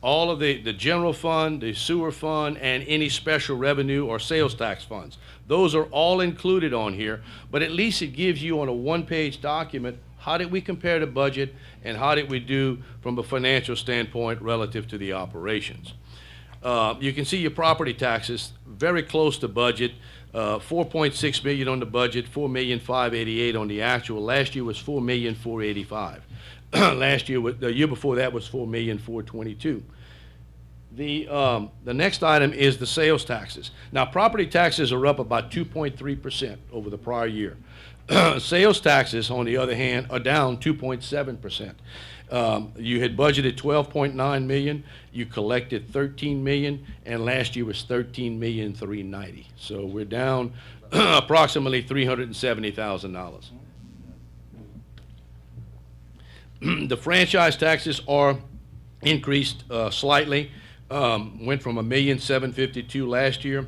All of the general fund, the sewer fund, and any special revenue or sales tax funds. Those are all included on here, but at least it gives you on a one-page document, how did we compare the budget and how did we do from a financial standpoint relative to the operations. You can see your property taxes, very close to budget, 4.6 million on the budget, 4,588,000 on the actual. Last year was 4,485,000. Last year, the year before that was 4,422,000. The next item is the sales taxes. Now, property taxes are up about 2.3% over the prior year. Sales taxes, on the other hand, are down 2.7%. You had budgeted 12.9 million, you collected 13 million, and last year was 13,390,000. So we're down approximately $370,000. The franchise taxes are increased slightly. Went from $1,752,000 last year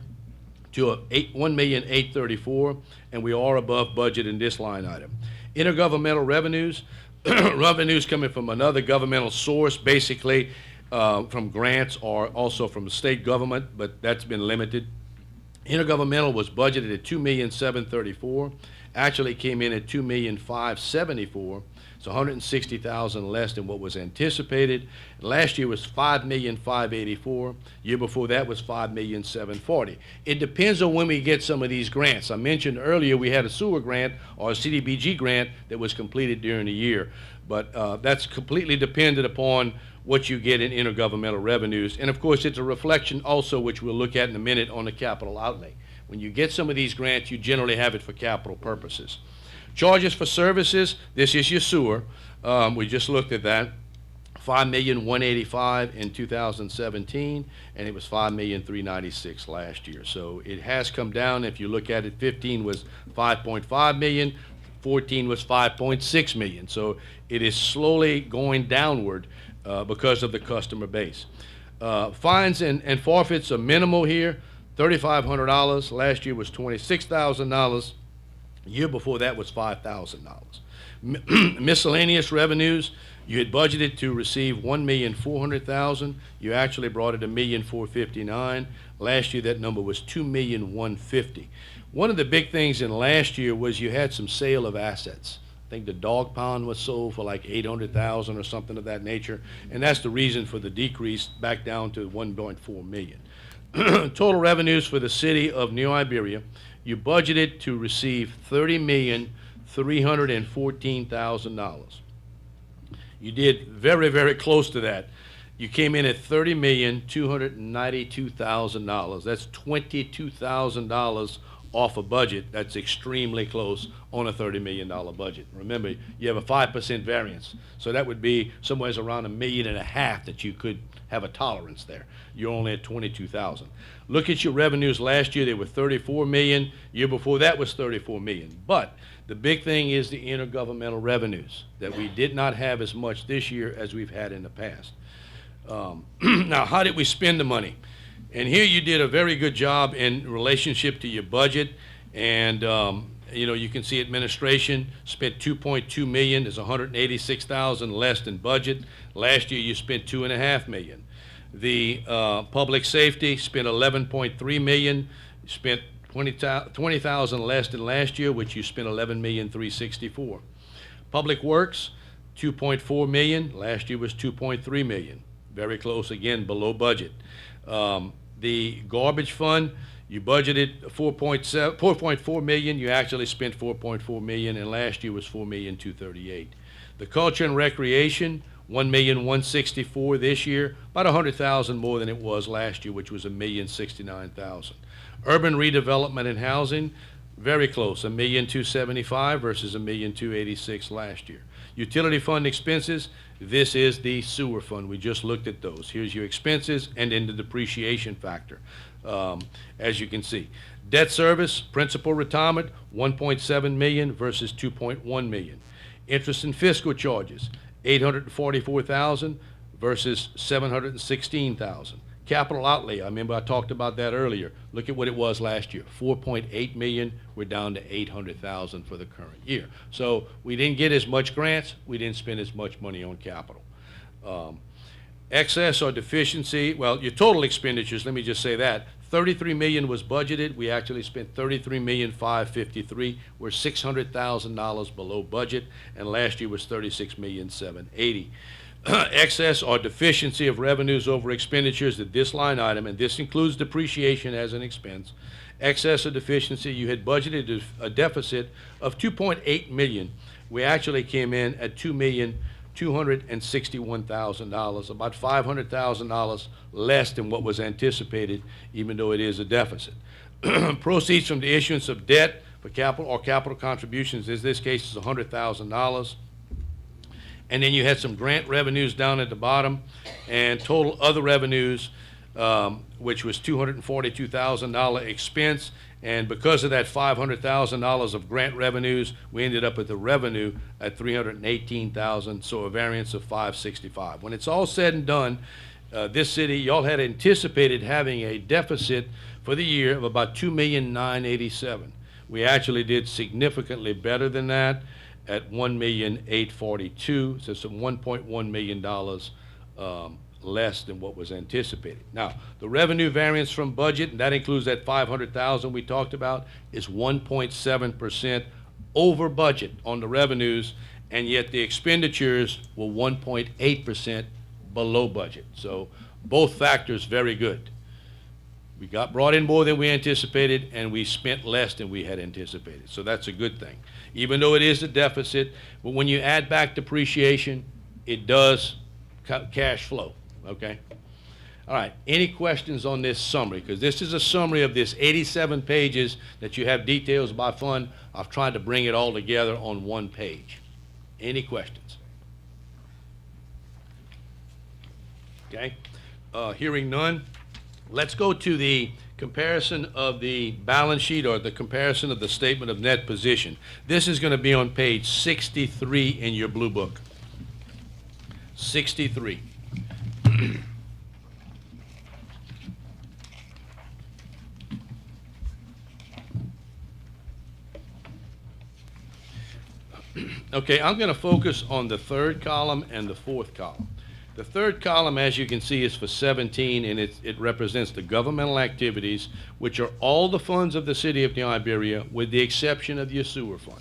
to $1,834,000, and we are above budget in this line item. Intergovernmental revenues, revenues coming from another governmental source, basically from grants or also from the state government, but that's been limited. Intergovernmental was budgeted at $2,734,000. Actually came in at $2,574,000. It's $160,000 less than what was anticipated. Last year was $5,584,000. Year before that was $5,740,000. It depends on when we get some of these grants. I mentioned earlier we had a sewer grant or a CDBG grant that was completed during the year, but that's completely dependent upon what you get in intergovernmental revenues. And of course, it's a reflection also, which we'll look at in a minute, on the capital outlay. When you get some of these grants, you generally have it for capital purposes. Charges for services, this is your sewer. We just looked at that. $5,185,000 in 2017, and it was $5,396,000 last year. So it has come down. If you look at it, 15 was 5.5 million, 14 was 5.6 million. So it is slowly going downward. because of the customer base. Fines and forfeits are minimal here, $3,500. Last year was $26,000. Year before that was $5,000. Miscellaneous revenues, you had budgeted to receive $1,400,000. You actually brought it $1,459,000. Last year that number was $2,150,000. One of the big things in last year was you had some sale of assets. I think the dog pound was sold for like $800,000 or something of that nature, and that's the reason for the decrease back down to $1.4 million. Total revenues for the city of New Iberia, you budgeted to receive $30,314,000. You did very, very close to that. You came in at $30,292,000. That's $22,000 off a budget. That's extremely close on a $30 million budget. Remember, you have a 5% variance, so that would be somewhere around $1.5 million that you could have a tolerance there. You're only at 22,000. Look at your revenues last year. They were 34 million. Year before that was 34 million. But the big thing is the intergovernmental revenues that we did not have as much this year as we've had in the past. Now, how did we spend the money? And here you did a very good job in relationship to your budget. And you know, you can see administration spent 2.2 million. There's 186,000 less than budget. Last year you spent 2.5 million. The public safety spent 11.3 million. You spent 20,000 less than last year, which you spent 11,364,000. Public works 2.4 million. Last year was 2.3 million. Very close again, below budget. The garbage fund, you budgeted 4.4 million. You actually spent 4.4 million, and last year was 4,238,000. The culture and recreation, 1,164,000 this year, about 100,000 more than it was last year, which was 1,069,000. Urban redevelopment and housing, very close, 1,275,000 versus 1,286,000 last year. Utility fund expenses, this is the sewer fund. We just looked at those. Here's your expenses and then the depreciation factor, as you can see. Debt service, principal retirement, 1.7 million versus 2.1 million. Interest and fiscal charges, 844,000 versus 716,000. Capital outlay, I remember I talked about that earlier. Look at what it was last year, 4.8 million. We're down to 800,000 for the current year. So we didn't get as much grants. We didn't spend as much money on capital. Excess or deficiency, well, your total expenditures, let me just say that, 33 million was budgeted. We actually spent 33,553,000. We're $600,000 below budget, and last year was 36,780,000. Excess or deficiency of revenues over expenditures at this line item, and this includes depreciation as an expense. Excess or deficiency, you had budgeted a deficit of 2.8 million. We actually came in at $2,261,000, about $500,000 less than what was anticipated, even though it is a deficit. Proceeds from the issuance of debt for capital or capital contributions, in this case, is $100,000. And then you had some grant revenues down at the bottom, and total other revenues, which was $242,000 expense. And because of that $500,000 of grant revenues, we ended up with the revenue at $318,000, so a variance of $565,000. When it's all said and done, this city, y'all had anticipated having a deficit for the year of about $2,987,000. We actually did significantly better than that at $1,842,000, so some $1.1 million less than what was anticipated. Now, the revenue variance from budget, and that includes that $500,000 we talked about, is 1.7% over budget on the revenues, and yet the expenditures were 1.8% below budget. So both factors very good. We got brought in more than we anticipated, and we spent less than we had anticipated. So that's a good thing, even though it is a deficit. But when you add back depreciation, it does cash flow, okay? All right, any questions on this summary? Because this is a summary of this 87 pages that you have details by fund. I've tried to bring it all together on one page. Any questions? Okay, hearing none. Let's go to the comparison of the balance sheet, or the comparison of the statement of net position. This is going to be on page 63 in your blue book. 63. Okay, I'm going to focus on the third column and the fourth column. The third column, as you can see, is for 17, and it represents the governmental activities, which are all the funds of the city of New Iberia, with the exception of your sewer fund.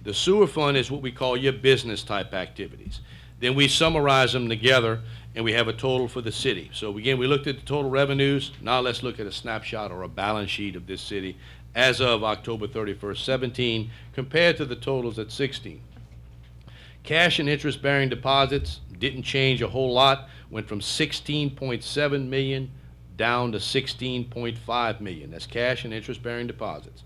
The sewer fund is what we call your business-type activities. Then we summarize them together, and we have a total for the city. So again, we looked at the total revenues. Now let's look at a snapshot or a balance sheet of this city as of October 31st, 17, compared to the totals at 16. Cash and interest-bearing deposits didn't change a whole lot, went from 16.7 million down to 16.5 million. That's cash and interest-bearing deposits.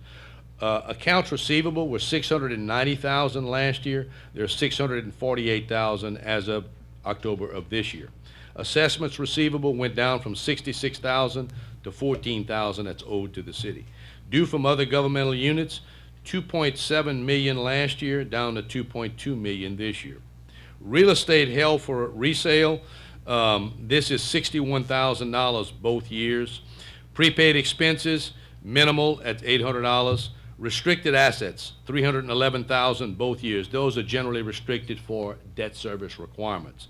Accounts receivable were 690,000 last year. They're 648,000 as of October of this year. Assessments receivable went down from 66,000 to 14,000 that's owed to the city. Due from other governmental units, 2.7 million last year, down to 2.2 million this year. Real estate held for resale, this is $61,000 both years. Prepaid expenses, minimal at $800. Restricted assets, $311,000 both years. Those are generally restricted for debt service requirements.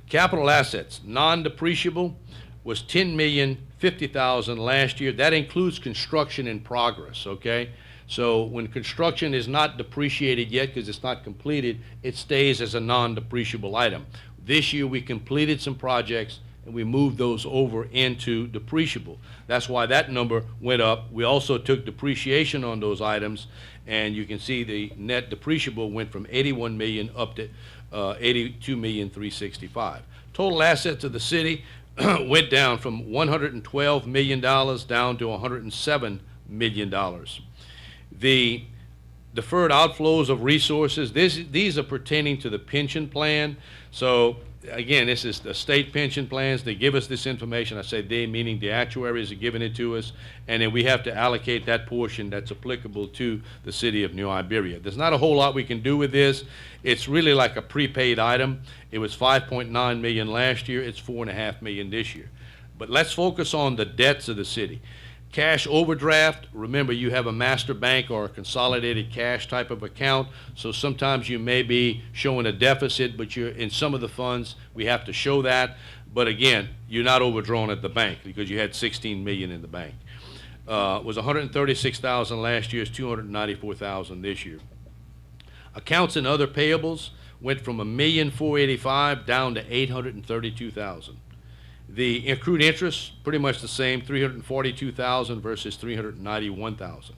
Capital assets, non-depreciable, was $10,050,000 last year. That includes construction in progress, okay? So when construction is not depreciated yet because it's not completed, it stays as a non-depreciable item. This year we completed some projects and we moved those over into depreciable. That's why that number went up. We also took depreciation on those items, and you can see the net depreciable went from 81 million up to 82,365,000. Total assets of the city went down from $112 million down to $107 million. The deferred outflows of resources, these are pertaining to the pension plan. So again, this is the state pension plans. They give us this information. I say they, meaning the actuaries are giving it to us, and then we have to allocate that portion that's applicable to the city of New Iberia. There's not a whole lot we can do with this. It's really like a prepaid item. It was 5.9 million last year. It's 4.5 million this year. But let's focus on the debts of the city. Cash overdraft, remember you have a master bank or a consolidated cash type of account, so sometimes you may be showing a deficit, but you're in some of the funds, we have to show that. But again, you're not overdrawn at the bank because you had 16 million in the bank. Was 136,000 last year, it's 294,000 this year. Accounts and other payables went from 1,485,000 down to 832,000. The accrued interest, pretty much the same, 342,000 versus 391,000.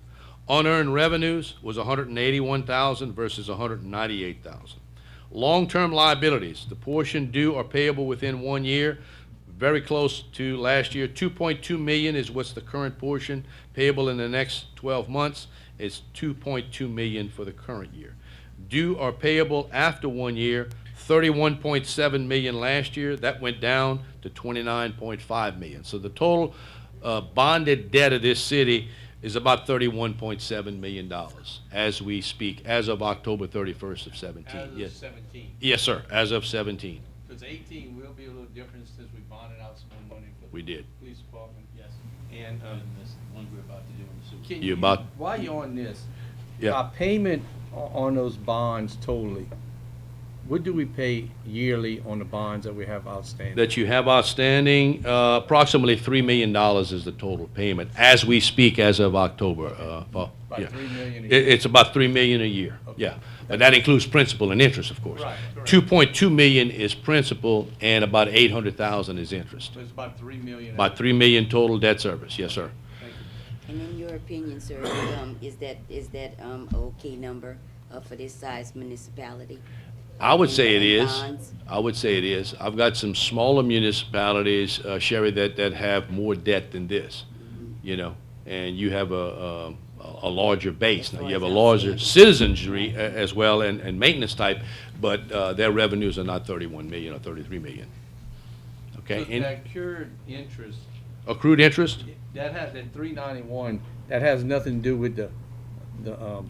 Unearned revenues was 181,000 versus 198,000. Long-term liabilities, the portion due or payable within 1 year, very close to last year. 2.2 million is what's the current portion. Payable in the next 12 months is 2.2 million for the current year. Due or payable after 1 year, 31.7 million last year. That went down to 29.5 million. So the total bonded debt of this city is about $31.7 million as we speak, as of October 31st of 17. As of Yes. 17. Yes, sir, as of 17. Because 18 will be a little different since we bonded out some more money for the We did. police department. Yes. And this one we're about to do in the sewer. Can You about- while you're on this, Yeah. our payment on those bonds totally, what do we pay yearly on the bonds that we have outstanding? That you have outstanding, approximately $3 million is the total payment as we speak as of October. About Yeah. $3 million a It's about $3 million a year, yeah. But that includes principal and interest, of course. Right, correct. 2.2 million is principal and about 800,000 is interest. So it's about 3 million. About 3 million total debt service, yes, sir. And in your opinion, sir, is that okay number for this size municipality? I would say it is. Bonds? I would say it is. I've got some smaller municipalities, Sherry, that have more debt than this, you know, and you have a larger base. Now, you have a larger citizenry as well and maintenance type, but their revenues are not 31 million or 33 million. Okay? So And that accrued interest, accrued interest? that has, that 391, that has nothing to do with the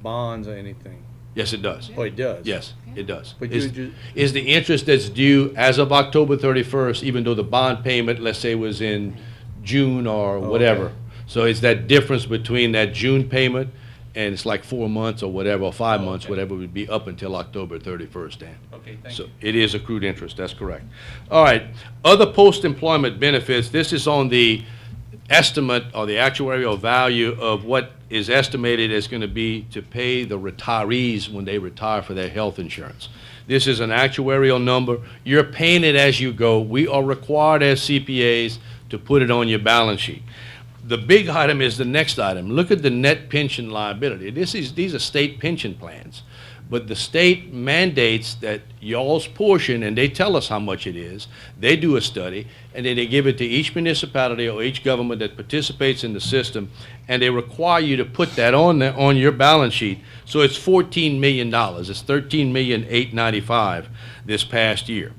bonds or anything. Yes, it does. Oh, it does? Yes, it does. But Is the interest that's due as of October 31st, even though the bond payment, let's say, was in June or whatever. okay. So it's that difference between that June payment and it's like 4 months or whatever, or 5 months, whatever, would be up until October 31st, Dan. Okay, thank So you. it is accrued interest, that's correct. All right, other post-employment benefits, this is on the estimate or the actuarial value of what is estimated is going to be to pay the retirees when they retire for their health insurance. This is an actuarial number. You're paying it as you go. We are required as CPAs to put it on your balance sheet. The big item is the next item. Look at the net pension liability. These are state pension plans. But the state mandates that y'all's portion, and they tell us how much it is. They do a study, and then they give it to each municipality or each government that participates in the system, and they require you to put that on your balance sheet. So it's $14 million. It's $13,895,000 this past year.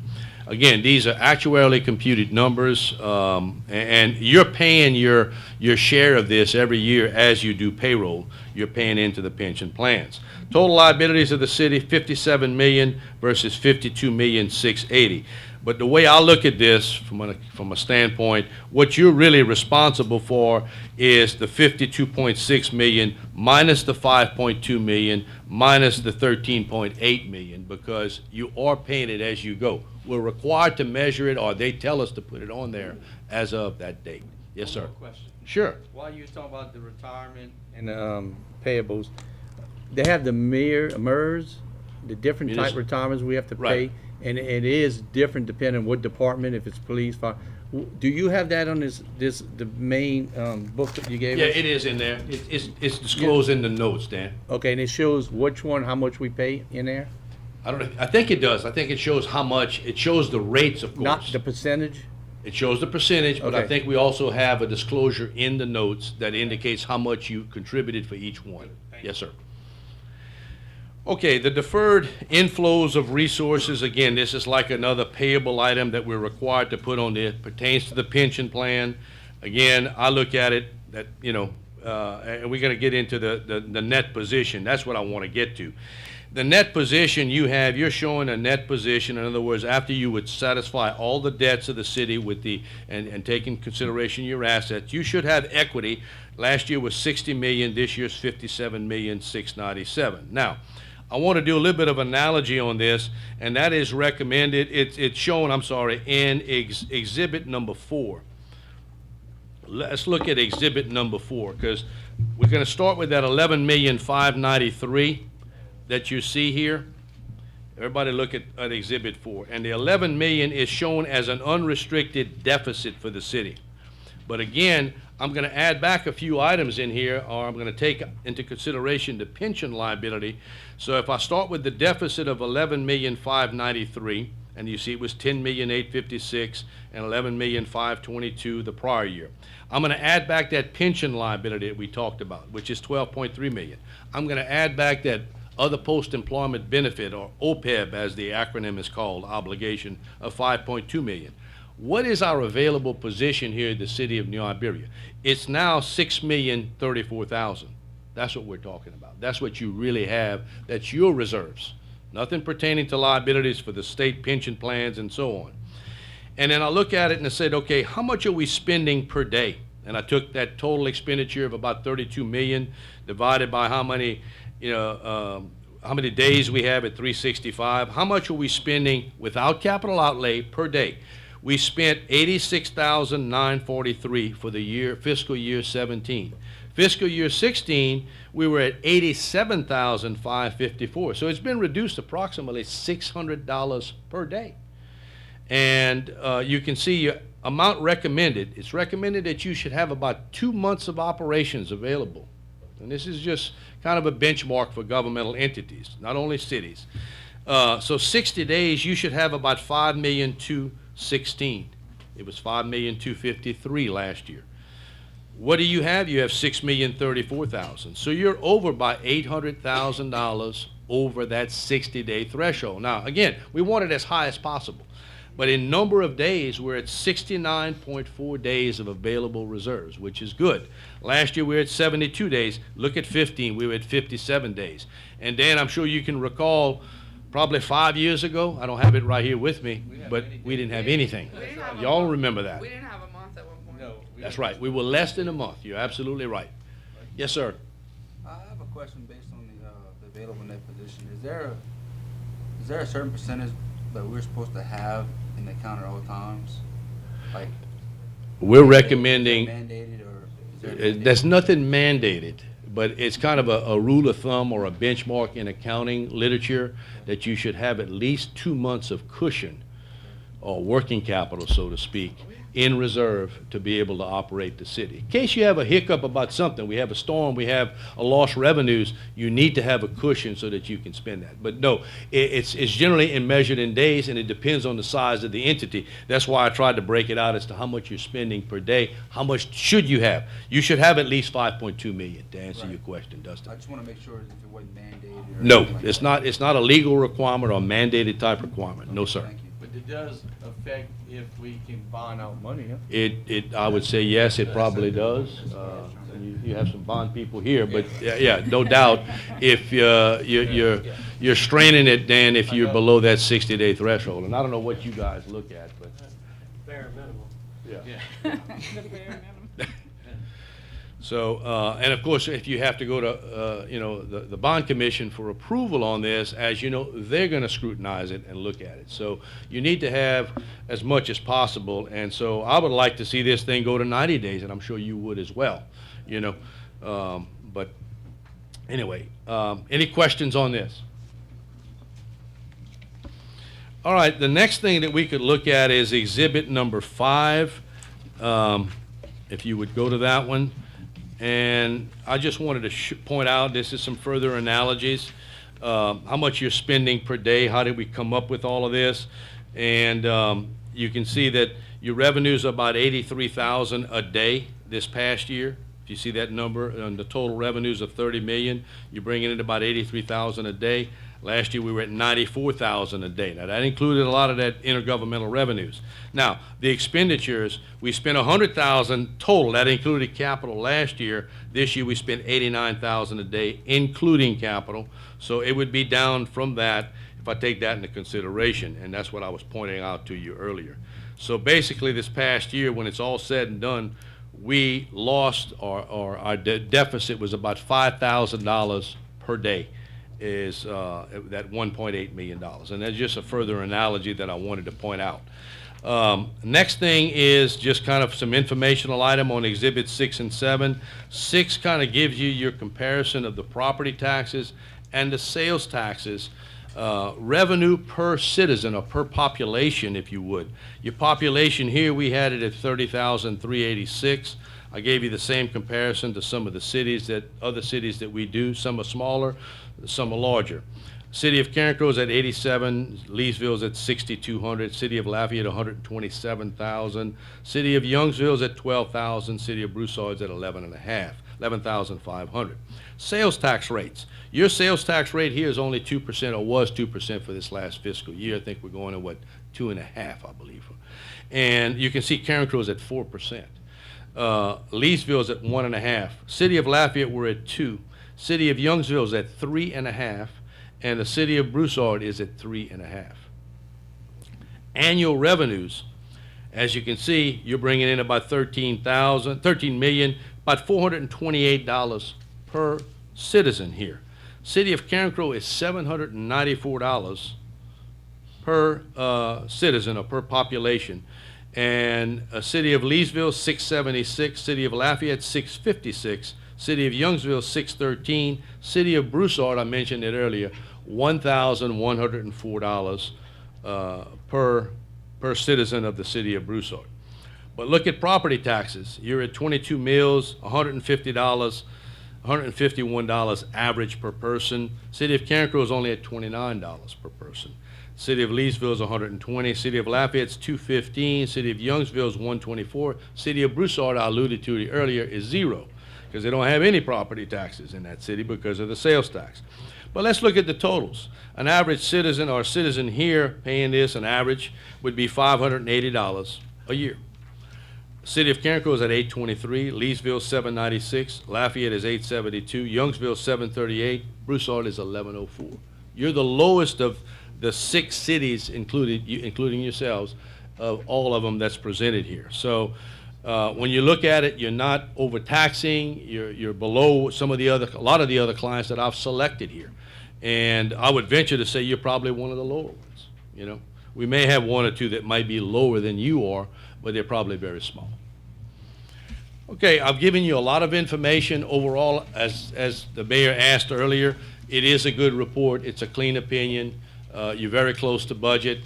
Again, these are actuarially computed numbers, and you're paying your share of this every year as you do payroll. You're paying into the pension plans. Total liabilities of the city, $57 million versus $52,680,000. But the way I look at this from a standpoint, what you're really responsible for is the $52.6 million minus the $5.2 million minus the $13.8 million, because you are paying it as you go. We're required to measure it, or they tell us to put it on there as of that date. Yes, sir. One more question. Sure. While you talk about the retirement and payables, they have the MERS, the different type Municipal. retirements we have to Right. pay, and it is different depending on what department, if it's police, fire. Do you have that on the main book that you gave Yeah, us? it is in there. It's disclosed in the notes, Dan. Okay, and it shows which one, how much we pay in there? I don't know. I think it does. I think it shows how much. It shows the rates, of course. Not the percentage? It shows the percentage, but I Okay. think we also have a disclosure in the notes that indicates how much you contributed for each one. Yes, sir. Okay, the deferred inflows of resources, again, this is like another payable item that we're required to put on there. It pertains to the pension plan. Again, I look at it that, and we're gonna get into the net position. That's what I wanna get to. The net position you're showing a net position. In other words, after you would satisfy all the debts of the city and take in consideration your assets, you should have equity. Last year was 60 million, this year's 57,697,000. Now, I want to do a little bit of analogy on this, and that is recommended, it's shown, in exhibit number 4. Let's look at exhibit number 4, because we're going to start with that 11,593,000 that you see here. Everybody look at exhibit 4. And the 11 million is shown as an unrestricted deficit for the city. But again, I'm going to add back a few items in here, or I'm going to take into consideration the pension liability. So if I start with the deficit of 11,593,000, and you see it was 10,856,000 and 11,522,000 the prior year. I'm going to add back that pension liability that we talked about, which is 12.3 million. I'm going to add back that other post-employment benefit, or OPEB as the acronym is called, obligation of 5.2 million. What is our available position here in the city of New Iberia? It's now 6,034,000. That's what we're talking about. That's what you really have. That's your reserves. Nothing pertaining to liabilities for the state pension plans and so on. And then I look at it and I said, okay, how much are we spending per day? And I took that total expenditure of about 32 million divided by how many days we have at 365. How much are we spending without capital outlay per day? We spent 86,943 for the year, fiscal year 17. Fiscal year 16, we were at 87,554. So it's been reduced approximately $600 per day. And you can see your amount recommended. It's recommended that you should have about 2 months of operations available. And this is just kind of a benchmark for governmental entities, not only cities. So 60 days, you should have about 5,216,000. It was 5,253,000 last year. What do you have? You have 6,034,000. So you're over by $800,000 over that 60-day threshold. Now, again, we want it as high as possible. But in number of days, we're at 69.4 days of available reserves, which is good. Last year, we were at 72 days. Look at 15, we were at 57 days. And Dan, I'm sure you can recall, probably 5 years ago, I don't have it right here with me, but we didn't have anything. Y'all remember that? We didn't have a month at one point. No. That's right. We were less than a month. You're absolutely right. Yes, sir. I have a question based on the available net position. Is there a certain percentage that we're supposed to have in the account at all times? Like, We're is recommending, that mandated or is there? there's nothing mandated, but it's kind of a rule of thumb or a benchmark in accounting literature that you should have at least 2 months of cushion or working capital, so to speak, in reserve to be able to operate the city. In case you have a hiccup about something, we have a storm, we have a lost revenues, you need to have a cushion so that you can spend that. But no, it's generally measured in days, and it depends on the size of the entity. That's why I tried to break it out as to how much you're spending per day. How much should you have? You should have at least 5.2 million, to answer your question, Dustin. I just want to make sure if it wasn't mandated or No, anything like it's not a legal requirement or mandated type requirement. No, sir. Thank you. But it does affect if we can bond out money, huh? I would say yes, it probably does. You have some bond people here, but yeah, no doubt, if you're straining it, Dan, if you're below that 60-day threshold. And I don't know what you guys look at, but. Bare minimum. Yeah. The bare minimum. So, and of course, if you have to go to, the bond commission for approval on this, as you know, they're going to scrutinize it and look at it. So you need to have as much as possible. And so I would like to see this thing go to 90 days, and I'm sure you would as well, But anyway, any questions on this? All right, the next thing that we could look at is exhibit number 5. If you would go to that one. And I just wanted to point out, this is some further analogies, how much you're spending per day, how did we come up with all of this? And you can see that your revenues are about $83,000 a day this past year. If you see that number, and the total revenues of $30 million, you're bringing in about $83,000 a day. Last year, we were at $94,000 a day. Now, that included a lot of that intergovernmental revenues. Now, the expenditures, we spent $100,000 total. That included capital last year. This year, we spent $89,000 a day, including capital. So it would be down from that if I take that into consideration, and that's what I was pointing out to you earlier. So basically, this past year, when it's all said and done, we lost, or our deficit was about $5,000 per day. Is that $1.8 million. And that's just a further analogy that I wanted to point out. Next thing is just kind of some informational item on Exhibit 6 and 7. 6 kind of gives you your comparison of the property taxes and the sales taxes, revenue per citizen or per population, if you would. Your population here, we had it at 30,386. I gave you the same comparison to some of the other cities that we do. Some are smaller, some are larger. City of Carencro is at 87, Leesville is at 6,200, City of Lafayette 127,000, City of Youngsville is at 12,000, City of Broussard is at 11,500. Sales tax rates. Your sales tax rate here is only 2% or was 2% for this last fiscal year. I think we're going to 2.5, I believe. And you can see Carencro is at 4%. Leesville is at 1.5. City of Lafayette, we're at 2. City of Youngsville is at 3.5, and the City of Broussard is at 3.5. Annual revenues, as you can see, you're bringing in about $13 million, about $428 per citizen here. City of Carencro is $794 per citizen or per population. And City of Leesville, $676, City of Lafayette, $656, City of Youngsville, $613, City of Broussard, I mentioned it earlier, $1,104 per citizen of the City of Broussard. But look at property taxes. You're at 22 mills, $151 average per person. City of Carencro is only at $29 per person. City of Leesville is 120. City of Lafayette's 215. City of Youngsville is 124. City of Broussard, I alluded to it earlier, is 0. because they don't have any property taxes in that city because of the sales tax. But let's look at the totals. An average citizen or citizen here paying this, an average, would be $580 a year. City of Carencro is at $823, Leesville $796, Lafayette is $872, Youngsville $738, Broussard is $1104. You're the lowest of the 6 cities, including yourselves, of all of them that's presented here. So when you look at it, you're not overtaxing. You're below some of a lot of the other clients that I've selected here. And I would venture to say you're probably one of the lower ones. You know, we may have 1 or 2 that might be lower than you are, but they're probably very small. Okay, I've given you a lot of information overall, as the mayor asked earlier. It is a good report. It's a clean opinion. You're very close to budget.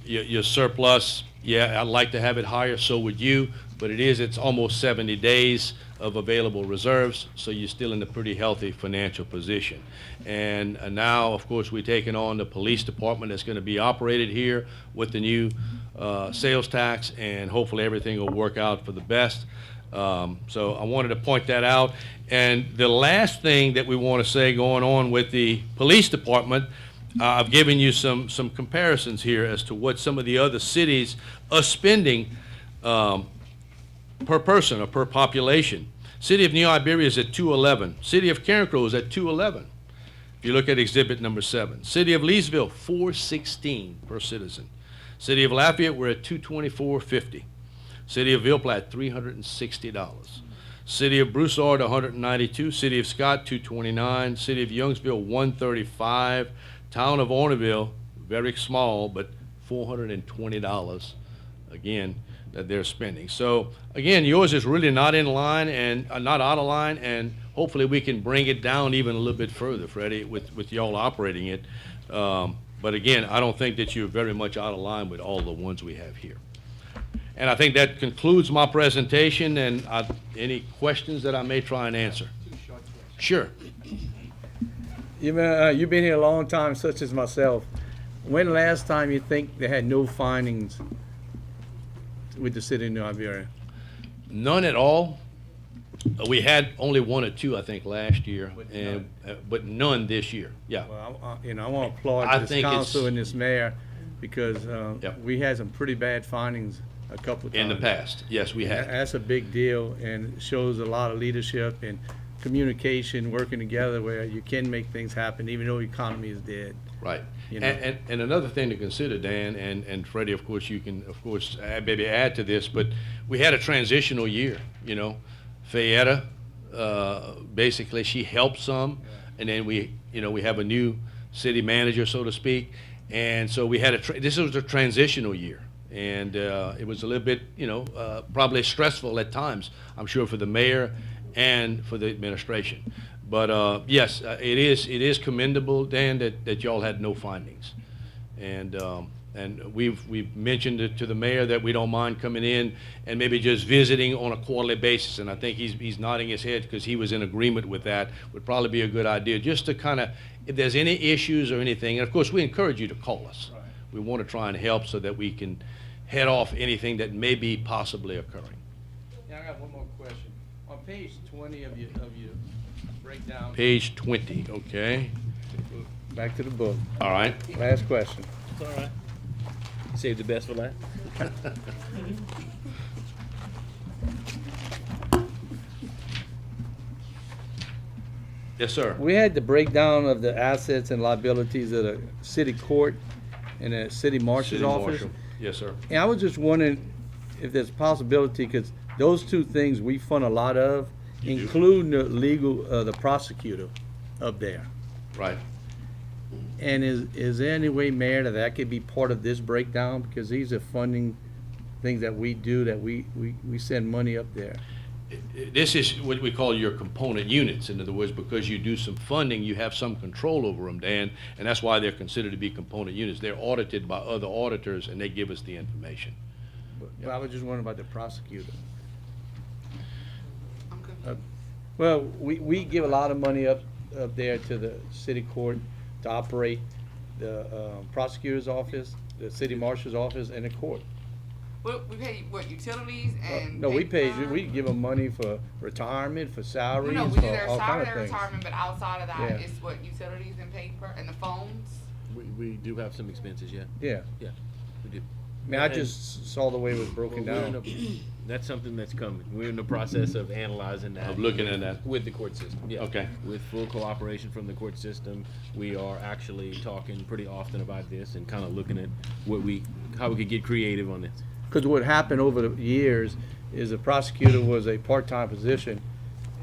Your surplus, yeah, I'd like to have it higher, so would you, but it's almost 70 days of available reserves, so you're still in a pretty healthy financial position. And now, of course, we're taking on the police department that's going to be operated here with the new sales tax, and hopefully everything will work out for the best. So I wanted to point that out. And the last thing that we want to say going on with the police department, I've given you some comparisons here as to what some of the other cities are spending per person or per population. City of New Iberia is at 211. City of Carencro is at 211. If you look at exhibit number 7. City of Leesville, 416 per citizen. City of Lafayette, we're at 224.50. City of Ville Platte, $360. City of Broussard, 192. City of Scott, 229. City of Youngsville, 135. Town of Orneville, very small, but $420, again, that they're spending. So, again, yours is really not in line and not out of line, and hopefully we can bring it down even a little bit further, Freddie, with y'all operating it. But again, I don't think that you're very much out of line with all the ones we have here. And I think that concludes my presentation, and any questions that I may try and answer? Sure. You've been here a long time, such as myself. When last time you think they had no findings with the city of New Iberia? None at all. We had only 1 or 2, I think, last year, but none this year. Yeah. Well, I want to applaud this council and this mayor, because we had some pretty bad findings a couple of times. In the past, yes, we have. That's a big deal, and it shows a lot of leadership and communication, working together where you can make things happen, even though the economy is dead. Right. You know? And another thing to consider, Dan, and Freddie, of course, you can, of course, maybe add to this, but we had a transitional year, you know. Fayetta, basically, she helped some, and then we have a new city manager, so to speak, and so we had this was a transitional year. And it was a little bit, probably stressful at times, I'm sure, for the mayor and for the administration. But yes, it is commendable, Dan, that y'all had no findings. And we've mentioned it to the mayor that we don't mind coming in and maybe just visiting on a quarterly basis. And I think he's nodding his head because he was in agreement with that. Would probably be a good idea, just to kind of, if there's any issues or anything. And of course, we encourage you to call us. Right. We want to try and help so that we can head off anything that may be possibly occurring. Yeah, I got one more question. On page 20 of your breakdown. Page 20, okay. Back to the book. All right. Last question. It's all right. Save the best for last. Yes, sir. We had the breakdown of the assets and liabilities of the city court and the city marshal's office. Yes, sir. And I was just wondering if there's a possibility, because those 2 things we fund a lot of, including the legal, the prosecutor up there. Right. And is there any way, Mayor, that could be part of this breakdown? Because these are funding things that we do, that we send money up there. This is what we call your component units. In other words, because you do some funding, you have some control over them, Dan, and that's why they're considered to be component units. They're audited by other auditors, and they give us the information. But I was just wondering about the prosecutor. Well, we give a lot of money up there to the city court to operate the prosecutor's office, the city marshal's office, and the court. We pay what, utilities and? No, we pay, paper? we give them money for retirement, for salaries, No, we do for their all kind salary, of their things. retirement, but outside of that, Yeah. it's what, utilities and paper and the phones? We do have some expenses, yeah. Yeah. Yeah, we do. I mean, I And- just saw the way it was broken Well, we're in down. That's something that's coming. We're in the process of analyzing that. Of looking at that. With the court system, yeah. Okay. With full cooperation from the court system, we are actually talking pretty often about this and kind of looking at how we could get creative on this. Because what happened over the years is the prosecutor was a part-time position,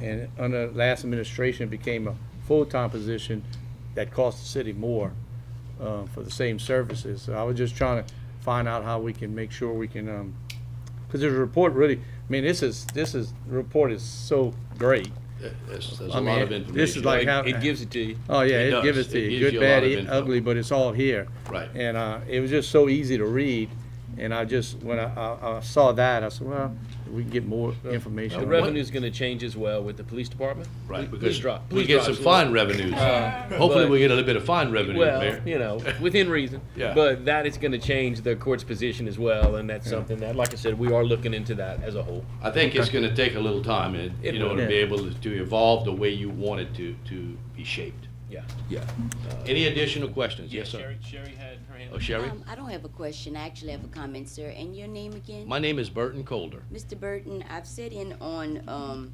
and under last administration, it became a full-time position that cost the city more for the same services. So I was just trying to find out how we can make sure we can, because there's a report really, I mean, the report is so great. There's I a lot mean, of information. This is like how. It gives it to you. Oh, yeah, It it gives does. it to It you, gives good, you a bad, lot of info. ugly, but it's all here. Right. And it was just so easy to read, and I just, when I saw that, I said, well, we can get more information. The on revenue's gonna change as well with the police department. Right, Police because drop- we police get some drops fine low. revenues. Hopefully but- we get a little bit of fine revenue, Well, Mayor. you know, within reason. Yeah. But that is gonna change the court's position as well, and that's something that, like I said, we are looking into that as a whole. I think it's gonna take a little time, and, It you know, will. to be able to evolve the way you want it to be shaped. Yeah, yeah. Any additional questions? Yes, sir. Sherry had her hand Oh, Sherry? I don't have a question. I actually have a comment, sir. And your name again? My name is Burton Colder. Mr. Burton, I've sat in on,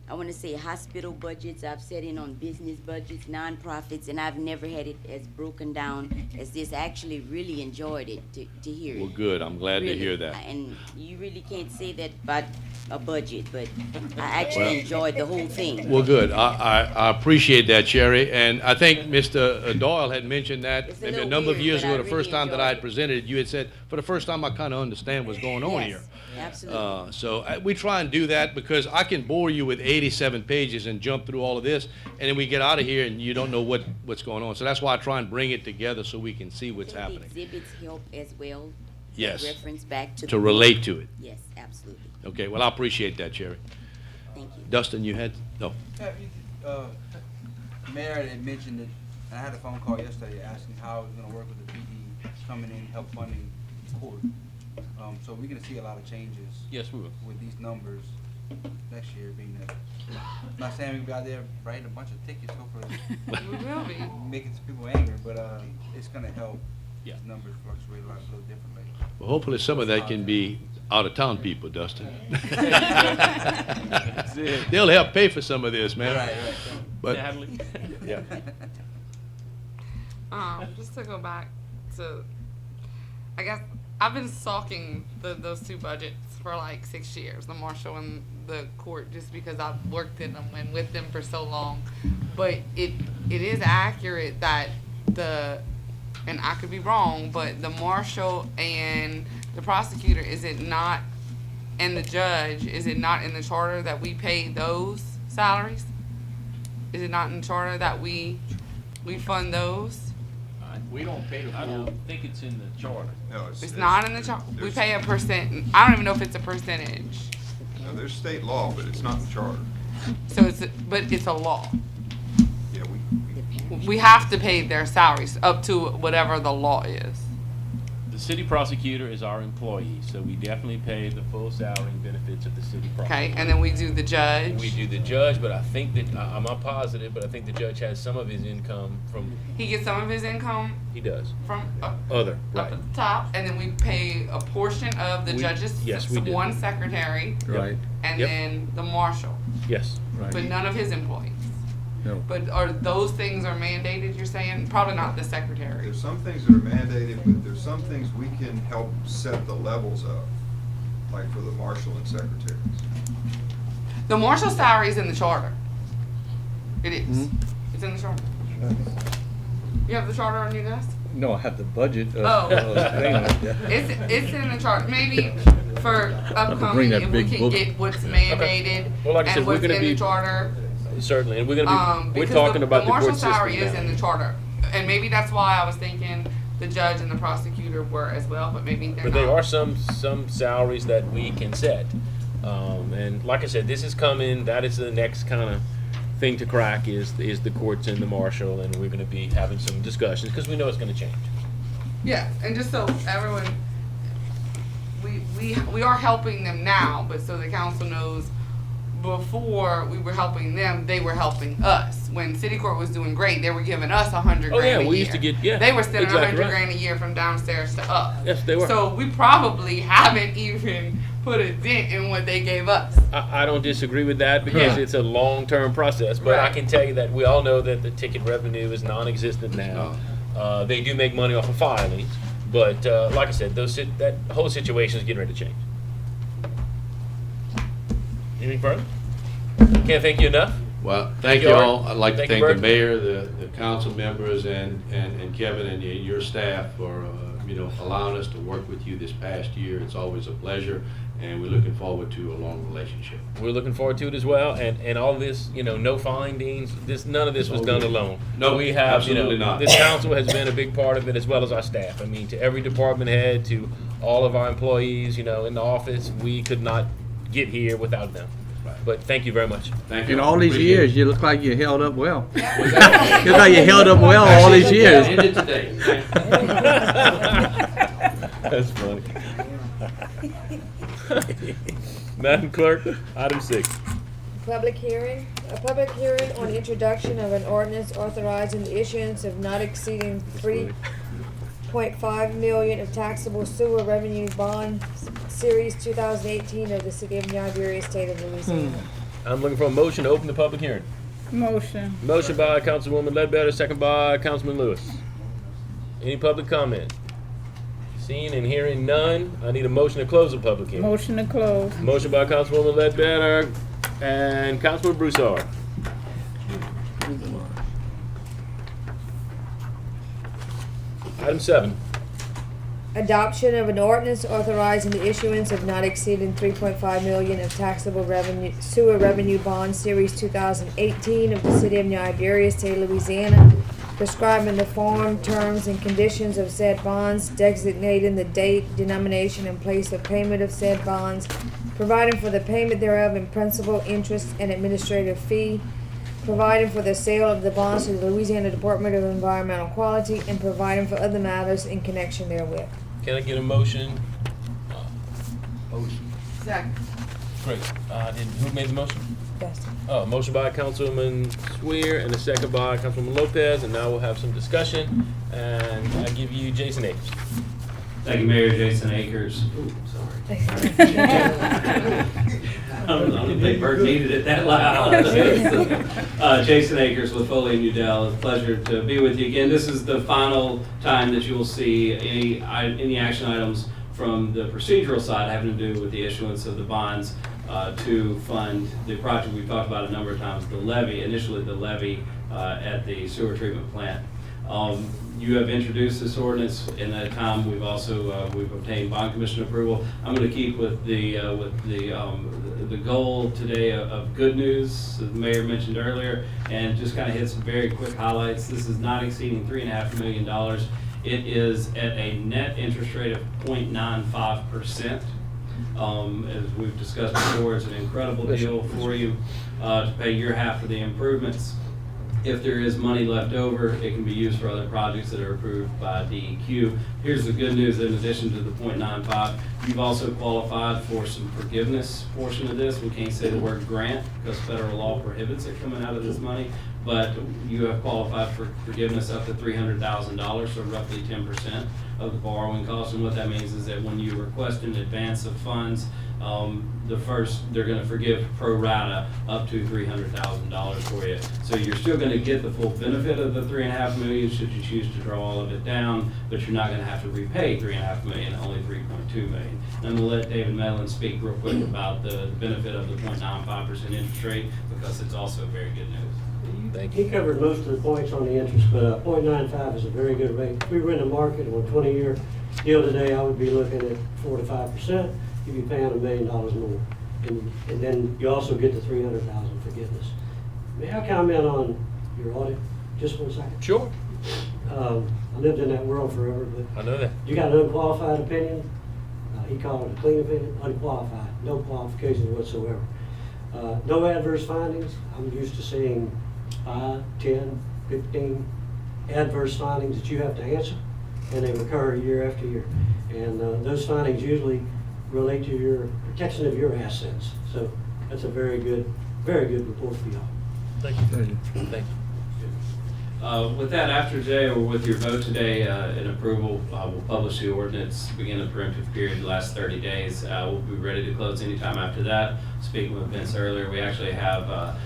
I want to say hospital budgets. I've sat in on business budgets, nonprofits, and I've never had it as broken down as this. I actually really enjoyed it to hear it. Well, good. I'm glad to Really. hear that. And you really can't say that about a budget, but I actually enjoyed the whole thing. Well, good. I appreciate that, Sherry. And I think Mr. Doyle had mentioned that It's a maybe a little number of weird, years but ago, I the first really time that I had enjoyed it. presented it, you had said, for the first time, I kind of understand what's going on here. Absolutely. So we try and do that because I can bore you with 87 pages and jump through all of this, and then we get out of here and you don't know what's going on. So that's why I try and bring it together so we can see what's Can happening. the exhibits help as well? Yes. Reference back to. To relate to it. Yes, absolutely. Okay, well, I appreciate that, Sherry. Thank you. Dustin, you had, no. Mayor had mentioned it, and I had a phone call yesterday asking how it's gonna work with the PD coming in, help funding court. So we're gonna see a lot of changes. Yes, we will. With these numbers next year being that, I'm not saying we'll be out there writing a bunch of tickets, hopefully. We will be. Making some people angry, but, it's gonna help. Yeah. These numbers fluctuate a little differently. Well, hopefully some of that can be out-of-town people, Dustin. They'll help pay for some of this, man. Right. But, Natalie? yeah. Just to go back to, I guess, I've been stalking those two budgets for like 6 years, the Marshall and the court, just because I've worked in them and with them for so long. But it is accurate that and I could be wrong, but the Marshal and the prosecutor, is it not, and the judge, is it not in the charter that we pay those salaries? Is it not in the charter that we fund those? We don't pay the I don't think it's in the charter. No, It's not in the charter. We there's- pay a percent. I don't even know if it's a percentage. No, there's state law, but it's not in the charter. So but it's a law. Yeah, We have to pay their salaries up to whatever the law is. The city prosecutor is our employee, so we definitely pay the full salary and benefits of the city prosecutor. Okay, and then we do the judge. We do the judge, but I think that, I'm not positive, but I think the judge has some of his income from, He gets some of his income he does, from other, up right. at the top, and then we pay a portion of the We- judge's yes, we do. one secretary, Right. and Yep. then the marshal, Yes. but none of his employees. No. But are those things are mandated, you're saying? Probably not the secretary. there's some things that are mandated, but there's some things we can help set the levels of, like for the marshal and secretaries. The marshal salary is in the charter. It is. Mm-hmm. It's in the charter. You have the charter on your desk? No, I have the budget. Oh. Thing like that. It's in the chart. Maybe for bring upcoming, that if we big can book. get what's mandated Well, like I said, and we're what's gonna in be- the charter. Certainly, and we're gonna be, we're Because talking about the court marshal system salary is now. in the charter, and maybe that's why I was thinking the judge and the prosecutor were as well, but maybe they're But not. there are some salaries that we can set. And like I said, this is coming, that is the next kind of thing to crack is the courts and the marshal, and we're gonna be having some discussions, because we know it's gonna change. Yeah, and just so everyone, we we are helping them now, but so the council knows, before we were helping them, they were helping us. When City Court was doing great, they were giving us $100 Oh, yeah, grand a we year. used to get- yeah, They were sending exactly $100 right. grand a year from downstairs to up. Yes, they were. So we probably haven't even put a dent in what they gave us. I don't disagree with that because it's a long-term process, but I Right. can tell you that we all know that the ticket revenue is non-existent now. They do make money off of filings, but like I said, that whole situation is getting ready to change. Anything further? Can't thank you enough. Well, thank you Art. all. I'd like to Thank you, thank the Bert. mayor, the council members, and Kevin and your staff for, allowing us to work with you this past year. It's always a pleasure, and we're looking forward to a long relationship. We're looking forward to it as well, and all this, no findings. None of this was done alone. No, we have, absolutely not. This council has been a big part of it as well as our staff. I mean, to every department head, to all of our employees, in the office, we could not get here without them. But thank you very much. Thank you. In all these Appreciate years, you look like you held up well. You look like you held up well all these years. Ended today. That's funny. Madam Clerk, item 6. Public hearing. A public hearing on introduction of an ordinance authorizing the issuance of not exceeding 3.5 million of taxable sewer revenue bond series 2018 of the city of Iberia, state of Louisiana. I'm looking for a motion to open the public hearing. Motion. Motion by Councilwoman Ledbetter, second by Councilman Lewis. Any public comment? Seeing and hearing none, I need a motion to close the public hearing. Motion to close. Motion by Councilwoman Ledbetter and Councilman Broussard. Item 7. Adoption of an ordinance authorizing the issuance of not exceeding 3.5 million of taxable revenue, sewer revenue bond series 2018 of the city of New Iberia, state of Louisiana, prescribing the form, terms, and conditions of said bonds, designating the date, denomination, and place of payment of said bonds, providing for the payment thereof in principal, interest, and administrative fee, providing for the sale of the bonds to the Louisiana Department of Environmental Quality, and providing for other matters in connection therewith. Can I get a motion? Second. Great. Who made the motion? Dustin. Motion by Councilman Swear and a second by Councilman Lopez, and now we'll have some discussion. And I give you Jason Akers. Thank you, Mayor. Jason Akers. Ooh, sorry. I don't think Bert needed it that loud. Jason Akers with Foley and Udell. It's a pleasure to be with you again. This is the final time that you will see any action items from the procedural side having to do with the issuance of the bonds to fund the project we've talked about a number of times, the levy, initially the levy at the sewer treatment plant. You have introduced this ordinance. In that time, we've also we've obtained bond commission approval. I'm going to keep with the goal today of good news, as the mayor mentioned earlier, and just kind of hit some very quick highlights. This is not exceeding $3.5 million. It is at a net interest rate of 0.95%. As we've discussed before, it's an incredible deal for you to pay your half of the improvements. If there is money left over, it can be used for other projects that are approved by DEQ. Here's the good news: in addition to the 0.95, you've also qualified for some forgiveness portion of this. We can't say the word grant because federal law prohibits it coming out of this money, but you have qualified for forgiveness up to $300,000, so roughly 10% of the borrowing cost. And what that means is that when you request an advance of funds, they're going to forgive pro rata up to $300,000 for you. So you're still going to get the full benefit of the $3.5 million should you choose to draw all of it down, but you're not going to have to repay $3.5 million, only $3.2 million. And I'm going to let David Mellon speak real quick about the benefit of the 0.95% interest rate, because it's also very good news. Thank you. He covered most of the points on the interest, but 0.95 is a very good rate. If we were in the market on a 20-year deal today, I would be looking at 4 to 5%. You'd be paying $1 million more. And then you also get the $300,000 forgiveness. May I comment on your audit just 1 second? Sure. I lived in that world forever, but I know that. you got an unqualified opinion. He called it a clean opinion, unqualified, no qualifications whatsoever. No adverse findings. I'm used to seeing 5, 10, 15 adverse findings that you have to answer, and they recur year after year. And those findings usually relate to your protection of your assets. So that's a very good report for y'all. Thank you. Thank you. With that, after today, or with your vote today, in approval, we'll publish the ordinance, begin the preemptive period, the last 30 days. We'll be ready to close anytime after that. Speaking with Vince earlier, we actually have a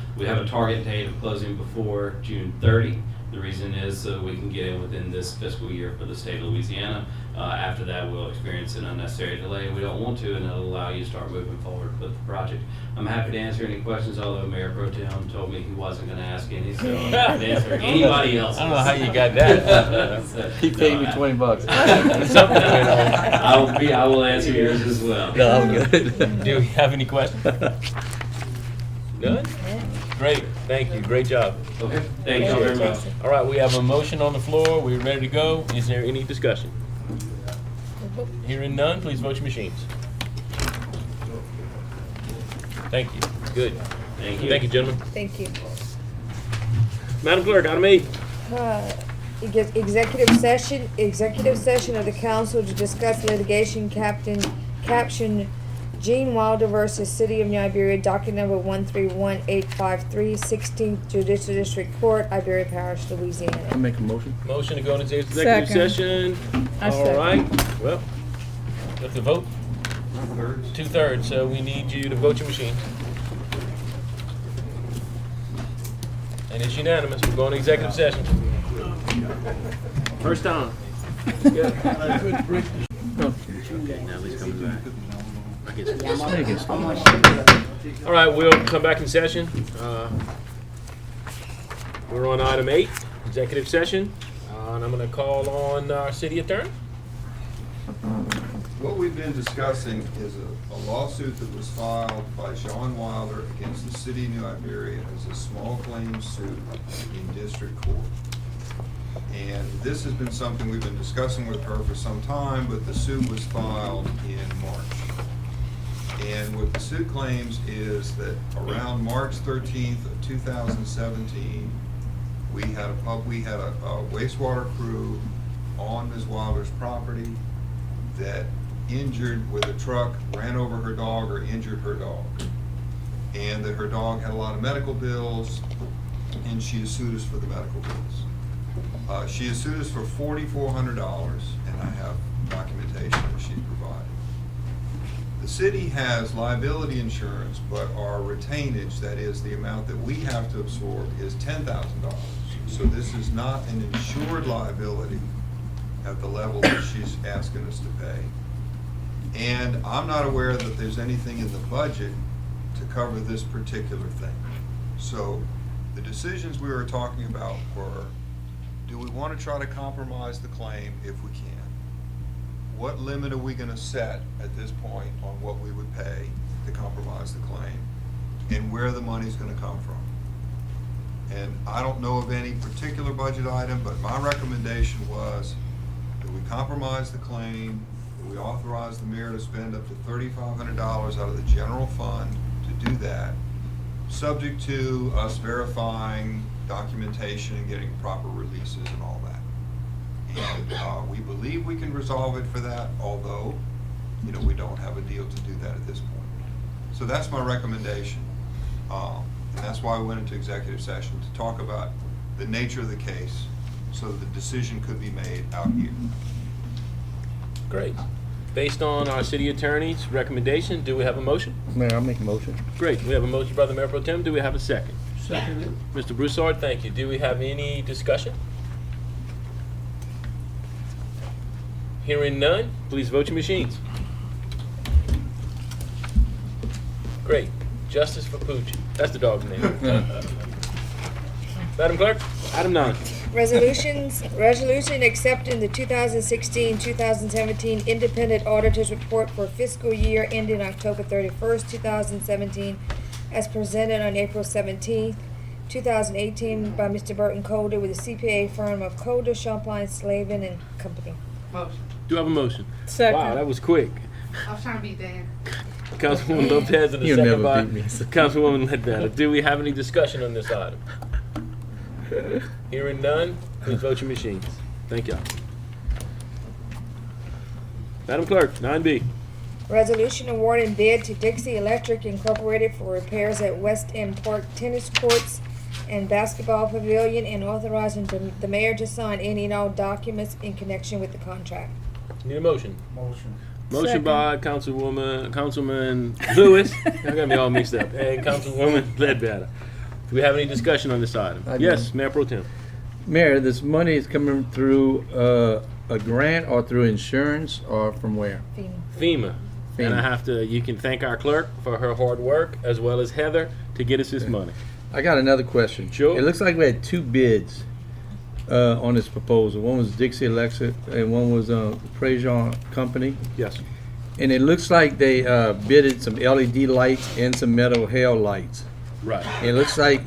target date of closing before June 30. The reason is so we can get in within this fiscal year for the state of Louisiana. After that, we'll experience an unnecessary delay. We don't want to, and it'll allow you to start moving forward with the project. I'm happy to answer any questions, although Mayor Pro Tem told me he wasn't going to ask any, so I'm happy to answer anybody else. I don't know how you got that. He paid me $20. Something went on. I will answer yours as well. No, I'm good. Do we have any questions? None? Great, thank you, great job. Okay, thank you very much. All right, we have a motion on the floor, we're ready to go. Is there any discussion? Hearing none, please vote your machines. Thank you, good. Thank you. Thank you, gentlemen. Thank you. Madam Clerk, item 8. Executive session of the council to discuss litigation caption Gene Wilder versus City of New Iberia, docket number 131853, 16th Judicial District Court, Iberia Parish, Louisiana. I make a motion. Motion to go into executive session. All right, well, we have to vote. 2/3, so we need you to vote your machines. And it's unanimous, we're going to executive session. First time. Good. Now he's coming back. All right, we'll come back in session. We're on item 8, executive session, and I'm going to call on our city attorney. What we've been discussing is a lawsuit that was filed by John Wilder against the city of New Iberia as a small claims suit in district court. And this has been something we've been discussing with her for some time, but the suit was filed in March. And what the suit claims is that around March 13th of 2017, we had a wastewater crew on Ms. Wilder's property that injured with a truck, ran over her dog or injured her dog. And that her dog had a lot of medical bills, and she has sued us for the medical bills. She has sued us for $4,400, and I have documentation that she provided. The city has liability insurance, but our retainage, that is the amount that we have to absorb, is $10,000. So this is not an insured liability at the level that she's asking us to pay. And I'm not aware that there's anything in the budget to cover this particular thing. So the decisions we were talking about were, do we want to try to compromise the claim if we can? What limit are we going to set at this point on what we would pay to compromise the claim, and where the money's going to come from? And I don't know of any particular budget item, but my recommendation was that we compromise the claim, that we authorize the mayor to spend up to $3,500 out of the general fund to do that, subject to us verifying documentation and getting proper releases and all that. And we believe we can resolve it for that, although, we don't have a deal to do that at this point. So that's my recommendation. And that's why I went into executive session, to talk about the nature of the case so that the decision could be made out here. Great. Based on our city attorney's recommendation, do we have a motion? Mayor, I'll make a motion. Great. We have a motion by the Mayor Pro Tem. Do we have a second? Second. Mr. Broussard, thank you. Do we have any discussion? Hearing none, please vote your machines. Great. Justice for Pooch. That's the dog's name. Madam Clerk, item 9. Resolution accepting the 2016-2017 Independent Auditor's Report for fiscal year ending October 31st, 2017, as presented on April 17th, 2018 by Mr. Burton Colder with the CPA firm of Colder, Champagne, Slavin and Company. Motion. Do I have a motion? Second. Wow, that was quick. I was trying to beat Dan. Councilwoman Lopez and the You'll second never by beat me. Councilwoman Ledbetter. Do we have any discussion on this item? Hearing none, please vote your machines. Thank y'all. Madam Clerk, 9B. Resolution awarding bid to Dixie Electric Incorporated for repairs at West End Park tennis courts and basketball pavilion, and authorizing the mayor to sign any and all documents in connection with the contract. Need a motion? Motion. Motion by Councilman Lewis. I got me all mixed up. And Councilwoman Ledbetter. Do we have any discussion on this item? I do. Yes, Mayor Pro Tem. Mayor, this money is coming through a grant or through insurance or from where? FEMA. And I have to, you can thank our clerk for her hard work, as well as Heather, to get us this money. I got another question. Sure. It looks like we had two bids on this proposal. One was Dixie Electric and one was Prejean Company. Yes. And it looks like they bidded some LED lights and some metal hale lights. Right. It looks like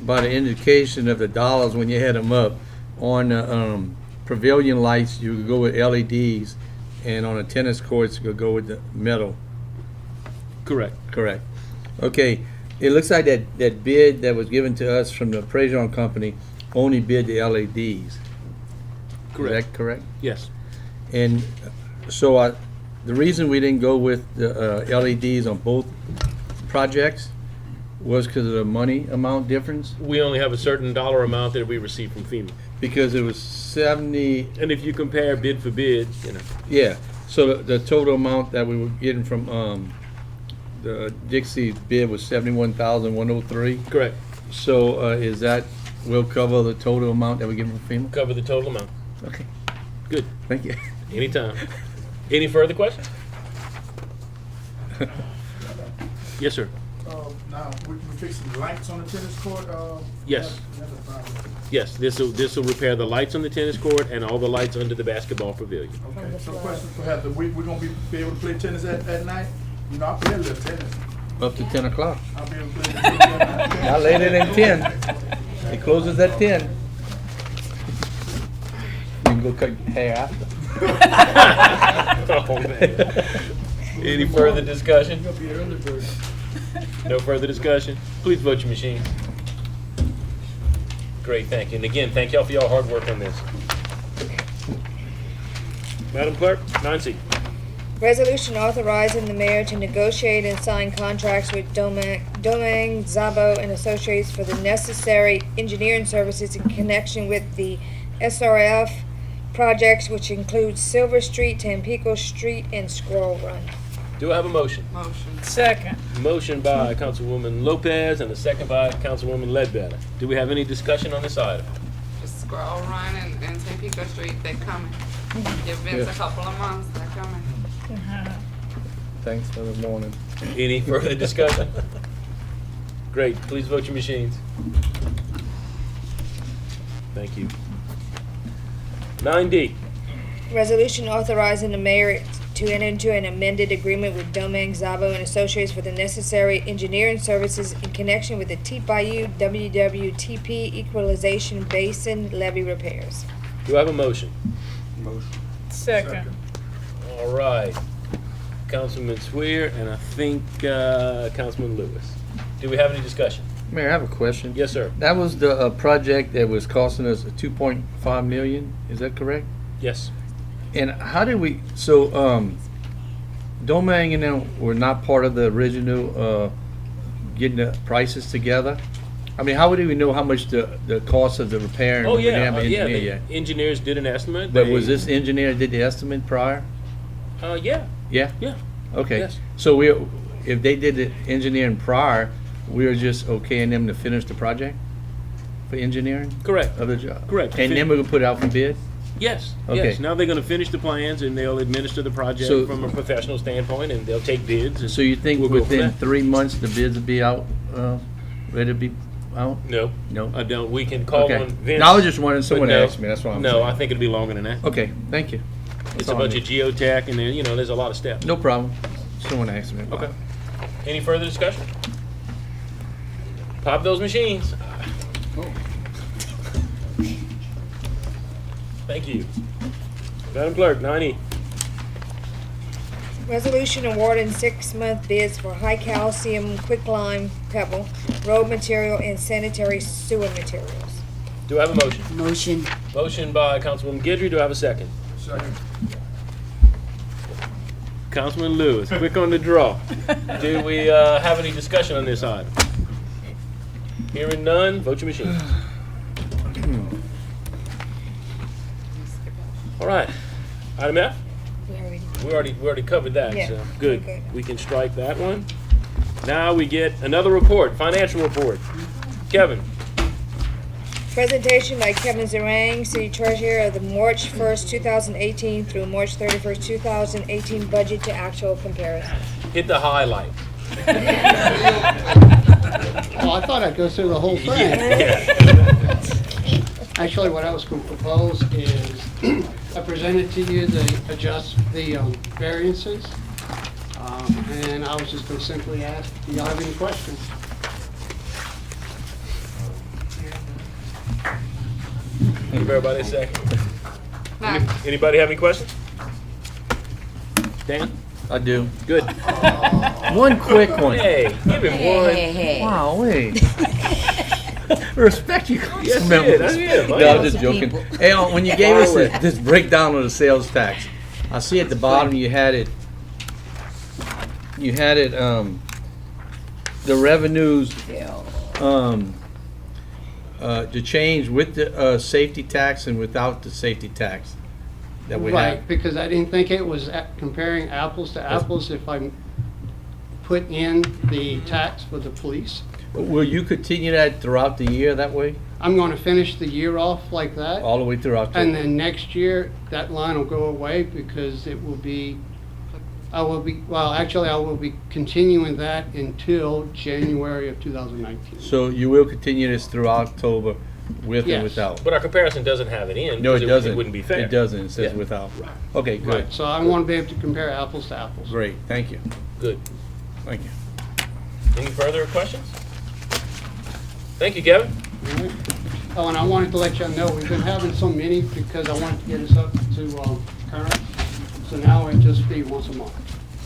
by the indication of the dollars when you had them up, on the pavilion lights you could go with LEDs, and on the tennis courts you could go with the metal. Correct. Correct. Okay. It looks like that bid that was given to us from the Prejean Company only bid the LEDs. Correct. Is that correct? Yes. And so the reason we didn't go with the LEDs on both projects was because of the money amount difference? We only have a certain dollar amount that we receive from FEMA. Because it was 70. And if you compare bid for bid, you know. Yeah. So the total amount that we were getting from the Dixie bid was $71,103. Correct. So is that will cover the total amount that we get from FEMA? Cover the total amount. Okay. Good. Thank you. Anytime. Any further questions? Yes, sir. Now, we're fixing the lights on the tennis court. Yes. That's a problem. Yes, this will repair the lights on the tennis court and all the lights under the basketball pavilion. Okay, so question for Heather, we're gonna be able to play tennis at night? You know, I play a little tennis. Up to 10 o'clock. I'll be able to play tennis at night. Not later than 10. It closes at 10. You can go cut your hair after. Oh, man. Any further discussion? You'll be the early bird. No further discussion? Please vote your machines. Great, thank you. And again, thank y'all for your hard work on this. Madam Clerk, 9C. Resolution authorizing the mayor to negotiate and sign contracts with Domang, Szabo, and Associates for the necessary engineering services in connection with the SRF projects, which includes Silver Street, Tampico Street, and Squirrel Run. Do I have a motion? Motion. Second. Motion by Councilwoman Lopez and a second by Councilwoman Ledbetter. Do we have any discussion on this item? Just Squirrel Run and Tampico Street, they're coming. Give Vince a couple of months, they're coming. Thanks for the morning. Any further discussion? Great, please vote your machines. Thank you. 9D. Resolution authorizing the mayor to enter into an amended agreement with Domang, Szabo, and Associates for the necessary engineering services in connection with the Bayou WWTP Equalization Basin levee repairs. Do I have a motion? Motion. Second. All right. Councilman Swear and I think Councilman Lewis. Do we have any discussion? Mayor, I have a question. Yes, sir. That was the project that was costing us $2.5 million. Is that correct? Yes. And how did we? So, Domang and them were not part of the original getting the prices together. I mean, how would we know how much the cost of the repair? And Oh, we didn't yeah. have an Yeah, engineer the yet. engineers did an estimate. But They- was this engineer did the estimate prior? Yeah. Yeah. Yeah. Okay. Yes. So if they did the engineering prior, we were just okaying them to finish the project for engineering Correct. of the job. Correct. And then we could put it out for bid. Yes. Okay. Yes. Now they're going to finish the plans and they'll administer the project So- from a professional standpoint, and they'll take bids. And So you think we'll go from within there. 3 months the bids will be out, ready to be out? No. No. I don't. We can call Okay. on Vince. No, I was just wondering. but Someone no. asked me. That's why I'm No, saying. I think it'll be longer than that. Okay. Thank you. It's a bunch of geotech, and then there's a lot of steps. No problem. Someone asked me. Okay. Any further discussion? Pop those machines. Thank you. Madam Clerk, 9E. Resolution awarding 6-month bids for high calcium quicklime pebble, road material, and sanitary sewer materials. Do I have a motion? Motion. Motion by Councilwoman Guidry. Do I have a second? Second. Councilman Lewis, quick on the draw. Do we have any discussion on this item? Hearing none, vote your machine. All right, item F? We already covered that, Yeah, so we're good. good. We can strike that one. Now we get another report, financial report. Kevin? Presentation by Kevin Zarang, City Treasurer, of the March 1st, 2018 through March 31st, 2018 budget to actual comparison. Hit the highlight. Well, I thought I'd go through the whole thing. Actually, what I was going to propose is I presented to you the variances, and I was just going to simply ask, do y'all have any questions? Give everybody a second. No. Anybody have any questions? Dan? I do. Good. One quick one. Hey, give him one. Hey. Wow, wait. Respect you, Yes, council members. I did. No, I'm just joking. Hey, when you gave us this breakdown of the sales tax, I see at the bottom you had it, the revenues, to change with the safety tax and without the safety tax that we Right, have. because I didn't think it was comparing apples to apples if I put in the tax for the police. Will you continue that throughout the year that way? I'm going to finish the year off like that. All the way through October? And then next year, that line will go away because it will be, I will be continuing that until January of 2019. So you will continue this through October with Yes. and without? But our comparison doesn't have it in. No, it because doesn't. It wouldn't be fair. It doesn't. It says Yeah. without. Okay, good. Right, so I want to be able to compare apples to apples. Great, thank you. Good. Thank you. Any further questions? Thank you, Kevin. Oh, and I wanted to let you know, we've been having so many because I wanted to get us up to current. So now it'll just be once a month.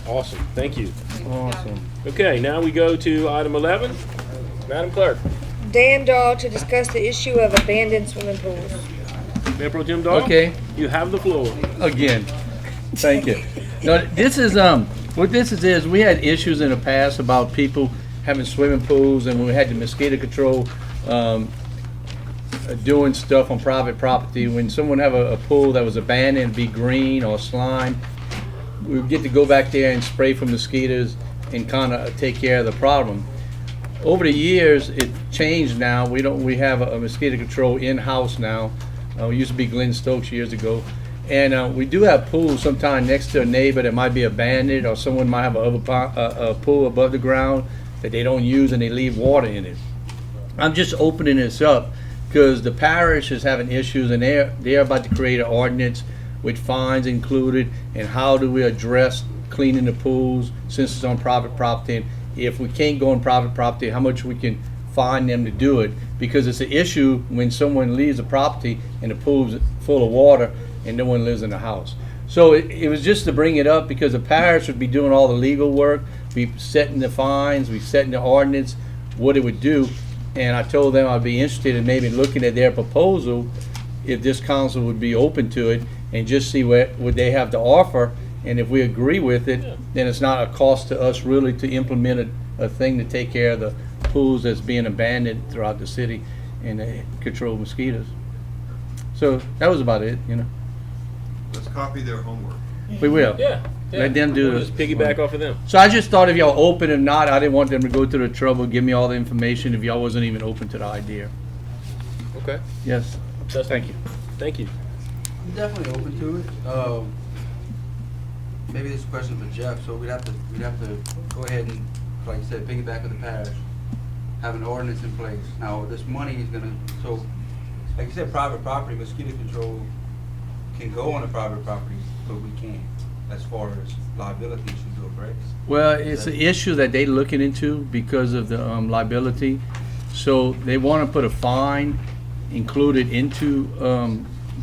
Awesome, thank you. Awesome. Okay, now we go to item 11. Madam Clerk. Dan Dahl to discuss the issue of abandoned swimming pools. Mayor Pro Tem Dahl? Okay. You have the floor. Again, thank you. No, this is, what this is we had issues in the past about people having swimming pools, and we had the mosquito control, doing stuff on private property. When someone have a pool that was abandoned, be green or slime, we would get to go back there and spray for mosquitoes and kind of take care of the problem. Over the years, it changed now. We have a mosquito control in-house now. It used to be Glenn Stokes years ago. And we do have pools sometime next to a neighbor that might be abandoned, or someone might have a pool above the ground that they don't use and they leave water in it. I'm just opening this up because the parish is having issues, and they're about to create an ordinance with fines included, and how do we address cleaning the pools since it's on private property, and if we can't go on private property, how much we can fine them to do it, because it's an issue when someone leaves a property and the pool's full of water and no one lives in the house. So it was just to bring it up because the parish would be doing all the legal work, be setting the fines, be setting the ordinance, what it would do. And I told them I'd be interested in maybe looking at their proposal, if this council would be open to it, and just see what they have to offer. And if we agree with it, then it's not a cost to us really to implement a thing to take care of the pools that's being abandoned throughout the city and control mosquitoes. So that was about it, Let's copy their homework. We will. Yeah. Let them do We'll it. just piggyback off of them. So I just thought if y'all open and not, I didn't want them to go through the trouble, give me all the information if y'all wasn't even open to the idea. Okay. Yes. Thank you. Thank you. I'm definitely open to it. Maybe this is a question for Jeff, so we'd have to go ahead and, like you said, piggyback with the parish, have an ordinance in place. Now, this money is gonna, so, like you said, private property, mosquito control can go on a private property, but we can't, as far as liability issues go, correct? Well, it's an issue that they're looking into because of the liability. So they want to put a fine included into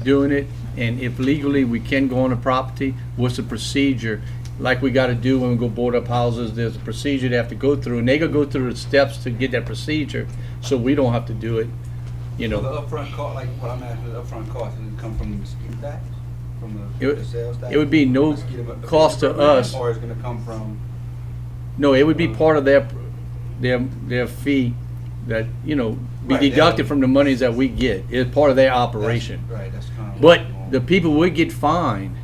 doing it. And if legally we can go on the property, what's the procedure? Like we got to do when we go board up houses, there's a procedure they have to go through. And they gotta go through the steps to get that procedure, so we don't have to do it, So the upfront cost, like what I'm asking, the upfront cost, does it come from the mosquito tax? from It the sales tax? it would be no Mosquito cost to program, us. Or it's gonna come from? No, it would be part of their fee that, you know, be Right, they- deducted from the monies that we get. It's part of their operation. Right, that's kind of. But the people would get fined,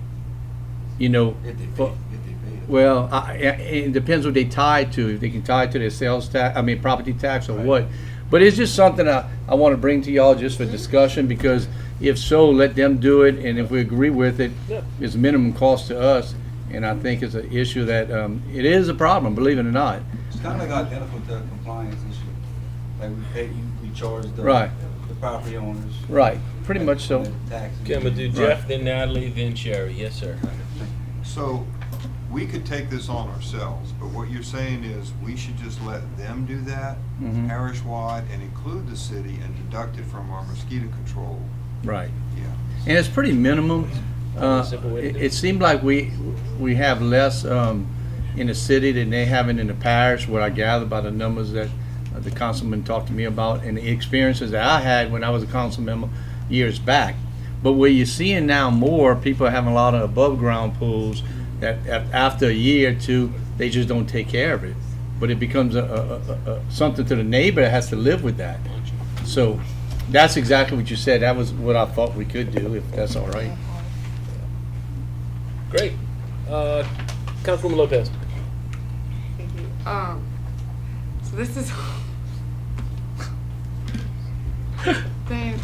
you know. If they for- pay, if they pay it. Well, it depends what they tie it to. If they can tie it to their sales tax, I mean, property tax or what. But it's just something I want to bring to y'all just for discussion, because if so, let them do it, and if we agree with it, it's minimum cost to us. And I think it's an issue that, it is a problem, believe it or not. It's kind of like identical to a compliance issue. Like we charge Right. the property owners. Right, pretty much so. the taxes. Okay, I'm gonna do Jeff, then Natalie, then Sherry. Yes, sir. So, we could take this on ourselves, but what you're saying is we should just let them do that Mhm. parish-wide and include the city and deduct it from our mosquito control. Right. Yeah. And it's pretty minimum. It seemed like we have less in the city than they have in the parish, what I gather by the numbers that the councilman talked to me about and the experiences that I had when I was a council member years back. But where you're seeing now more, people are having a lot of above-ground pools that after a year or two, they just don't take care of it. But it becomes something to the neighbor that has to live with that. So that's exactly what you said. That was what I thought we could do, if that's all right. Great. Councilwoman Lopez. So this is. Dang.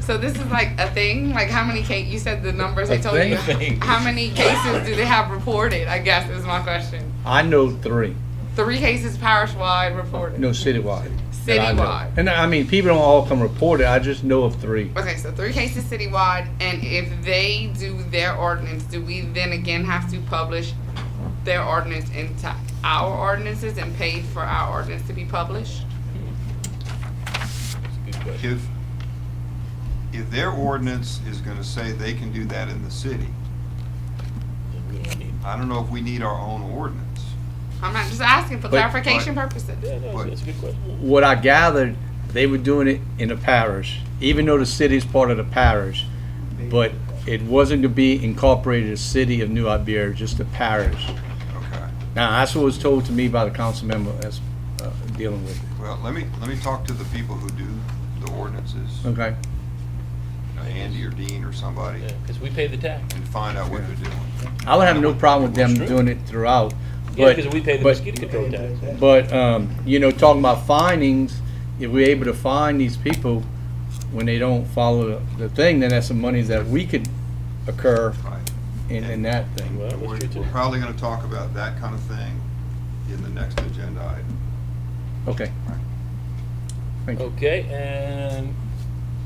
So this is like a thing. Like how many you said the numbers I told you. thing. How many cases do they have reported? I guess is my question. I know 3. 3 cases parish-wide reported. No, citywide. that I know. Citywide. And I mean, people don't all come report it. I just know of 3. Okay, so 3 cases citywide, and if they do their ordinance, do we then again have to publish their ordinance into our ordinances and pay for our ordinance to be published? If their ordinance is gonna say they can do that in the city, I don't know if we need our own ordinance. I'm not just asking for But- clarification purposes. That's a good question. What I gathered, they were doing it in the parish, even though the city is part of the parish. But it wasn't to be incorporated as city of New Iberia, just the parish. Okay. Now, that's what was told to me by the council member that's dealing with it. Well, let me talk to the people who do the ordinances. Okay. Andy or Dean or somebody. Yeah, because we pay the tax. And find out what they're doing. I would have no problem with them doing it throughout. Yeah, but- because we pay the but- mosquito control tax. But, you know, talking about findings, if we're able to find these people when they don't follow the thing, then that's some monies that we could occur in that thing. Well, We're that's true too. probably gonna talk about that kind of thing in the next agenda item. Okay. Thank you. Okay, and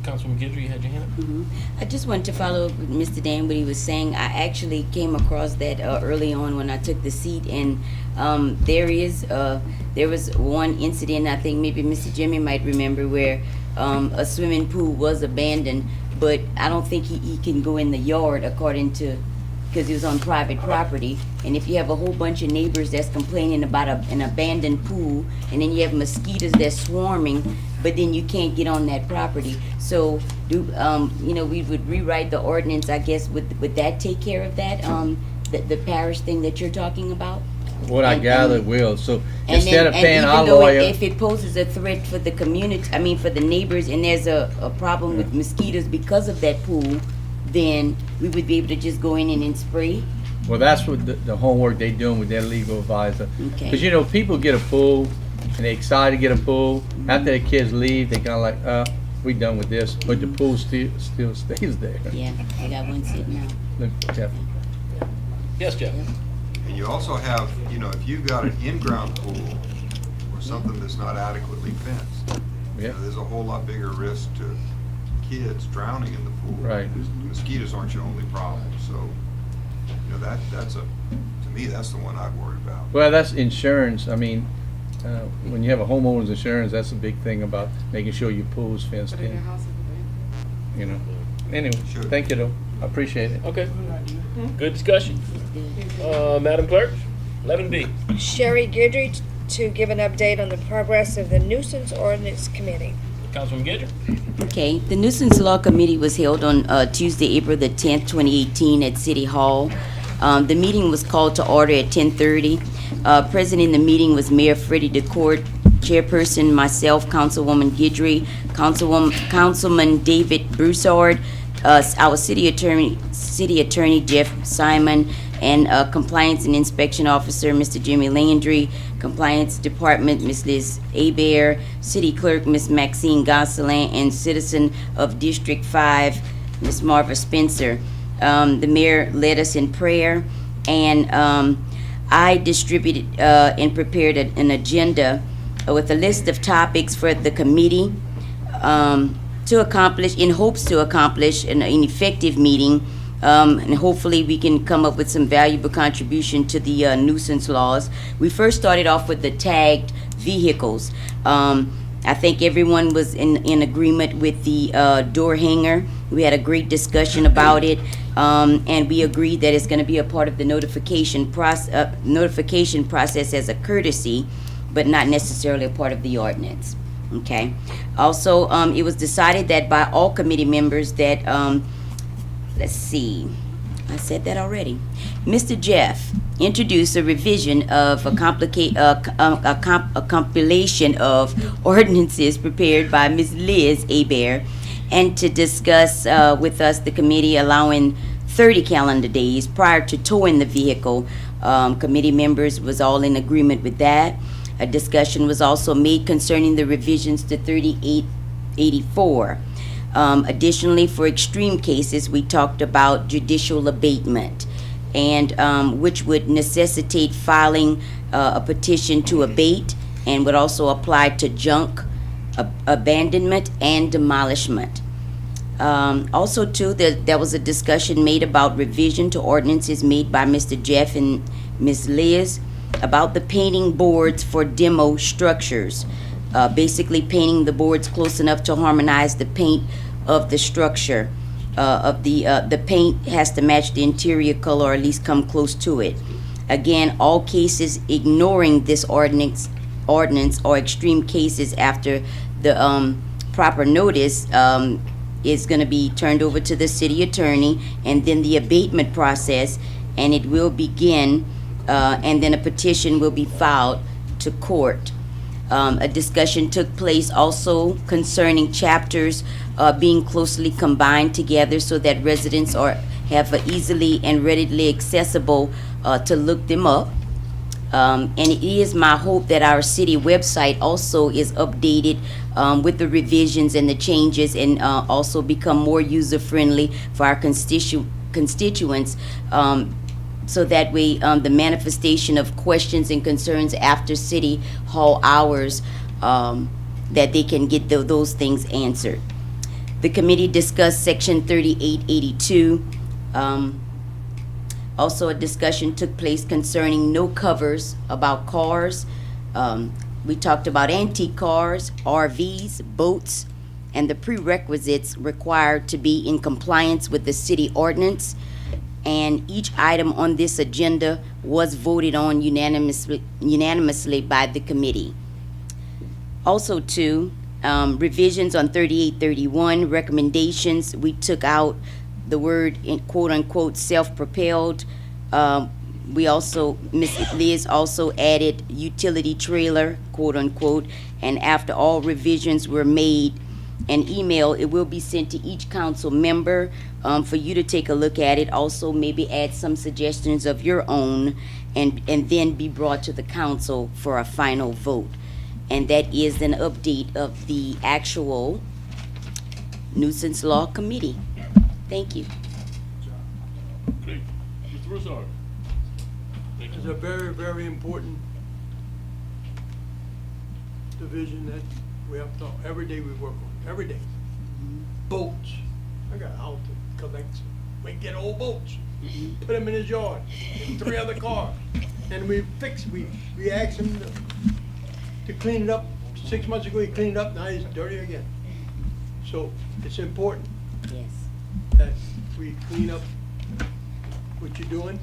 Councilwoman Guidry, you had your hand up? I just wanted to follow up with Mr. Dan, what he was saying. I actually came across that early on when I took the seat, and there was one incident, I think maybe Mr. Jimmy might remember, where a swimming pool was abandoned, but I don't think he can go in the yard according to, because it was on private property. And if you have a whole bunch of neighbors that's complaining about an abandoned pool, and then you have mosquitoes that's swarming, but then you can't get on that property. So, we would rewrite the ordinance, I guess, would that take care of that, the parish thing that you're talking about? What I gather will, so And instead then, of paying and our even though lawyer. if it poses a threat for the community, I mean, for the neighbors, and there's a problem with mosquitoes because of that pool, then we would be able to just go in and spray? Well, that's what the homework they doing with their legal advisor. Okay. Because, you know, people get a pool, and they're excited to get a pool. After their kids leave, they kind of like, we done with this, but the pool still stays there. Yeah, I got one sitting now. Look, Jeff. Yes, Jeff? And you also have, if you've got an in-ground pool or something that's not adequately fenced, there's a whole lot bigger risk to kids drowning in the pool. Right. Mosquitoes aren't your only problem, so, to me, that's the one I'd worry about. Well, that's insurance. I mean, when you have a homeowner's insurance, that's a big thing about making sure your pool's fenced But in your in. house is You know. Anyway, thank you though. I appreciate it. Okay. Good discussion. Madam Clerk, 11B. Sherry Guidry to give an update on the progress of the nuisance ordinance committee. Councilwoman Guidry. Okay, the nuisance law committee was held on Tuesday, April the 10th, 2018 at City Hall. The meeting was called to order at 10:30. Present in the meeting was Mayor Freddie DeCourt, Chairperson myself, Councilwoman Guidry, Councilman David Broussard, our city attorney Jeff Simon, and Compliance and Inspection Officer, Mr. Jimmy Landry, Compliance Department, Ms. Liz Abear, City Clerk, Ms. Maxine Gosselin, and Citizen of District 5, Ms. Marva Spencer. The mayor led us in prayer, and I distributed and prepared an agenda with a list of topics for the committee to accomplish, in hopes to accomplish an effective meeting, and hopefully we can come up with some valuable contribution to the nuisance laws. We first started off with the tagged vehicles. I think everyone was in agreement with the door hanger. We had a great discussion about it, and we agreed that it's going to be a part of the notification process as a courtesy, but not necessarily a part of the ordinance. Okay. Also, it was decided that by all committee members that, let's see, I said that already. Mr. Jeff introduced a revision of a compilation of ordinances prepared by Ms. Liz Abear, and to discuss with us the committee allowing 30 calendar days prior to towing the vehicle. Committee members was all in agreement with that. A discussion was also made concerning the revisions to 3884. Additionally, for extreme cases, we talked about judicial abatement, and which would necessitate filing a petition to abate, and would also apply to junk, abandonment, and demolishment. Also, too, there was a discussion made about revision to ordinances made by Mr. Jeff and Ms. Liz about the painting boards for demo structures. Basically painting the boards close enough to harmonize the paint of the structure. The paint has to match the interior color, or at least come close to it. Again, all cases ignoring this ordinance or extreme cases after the proper notice is going to be turned over to the city attorney, and then the abatement process, and it will begin, and then a petition will be filed to court. A discussion took place also concerning chapters being closely combined together so that residents have a easily and readily accessible to look them up. And it is my hope that our city website also is updated with the revisions and the changes, and also become more user-friendly for our constituents, so that way the manifestation of questions and concerns after City Hall hours, that they can get those things answered. The committee discussed Section 3882. Also, a discussion took place concerning no covers about cars. We talked about antique cars, RVs, boats, and the prerequisites required to be in compliance with the city ordinance. And each item on this agenda was voted on unanimously by the committee. Also, too, revisions on 3831, recommendations, we took out the word in quote-unquote self-propelled. We also, Ms. Liz also added utility trailer, quote-unquote, and after all revisions were made, an email, it will be sent to each council member for you to take a look at it. Also, maybe add some suggestions of your own, and then be brought to the council for a final vote. And that is an update of the actual nuisance law committee. Thank you. Mr. Broussard. It's a very, very important division that we have to, every day we work on, every day. Boats. I got a house that collects, we get old boats, put them in his yard, and 3 other cars. And we asked him to clean it up. 6 months ago he cleaned it up, now he's dirty again. So it's important. Yes. That we clean up what you're doing.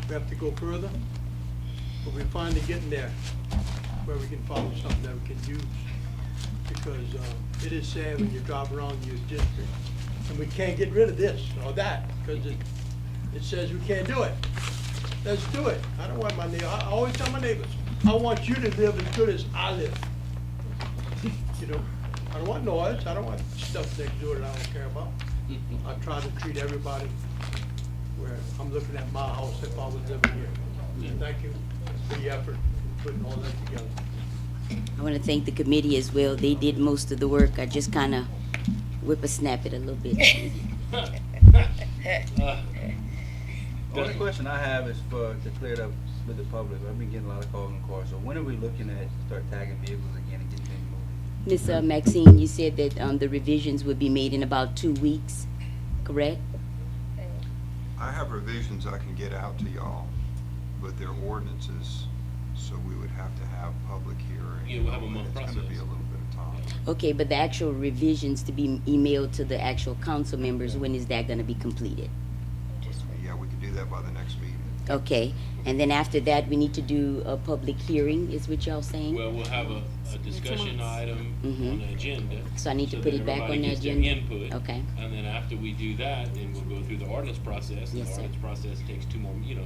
We have to go further, but we're finally getting there where we can follow something that we can use to because it is sad when you drive around your district. And we can't get rid of this or that, because it says we can't do it. Let's do it. I don't want my neighbor, I always tell my neighbors, I want you to live as good as I live. You know, I don't want noise, I don't want stuff next door that I don't care about. I try to treat everybody where I'm looking at my house if I was living here. And thank you for the effort in putting all that together. I want to thank the committee as well. They did most of the work. I just kind of whippersnap it a little bit. The only question I have is to clear it up with the public. I've been getting a lot of calls on cars. So when are we looking at start tagging vehicles again and getting things moving? Ms. Maxine, you said that the revisions would be made in about 2 weeks, correct? I have revisions I can get out to y'all, but they're ordinances, so we would have to have public hearing. Yeah, we'll have a month It's process. gonna be a little bit of time. Okay, but the actual revisions to be emailed to the actual council members, when is that going to be completed? Yeah, we can do that by the next meeting. Okay, and then after that, we need to do a public hearing, is what y'all saying? Well, we'll have a discussion item Mhm. on the agenda. So I need to so put that it back everybody on the gets their agenda? Input. Okay. And then after we do that, then we'll go through the ordinance process. And Yes, the sir. ordinance process takes 2 meetings.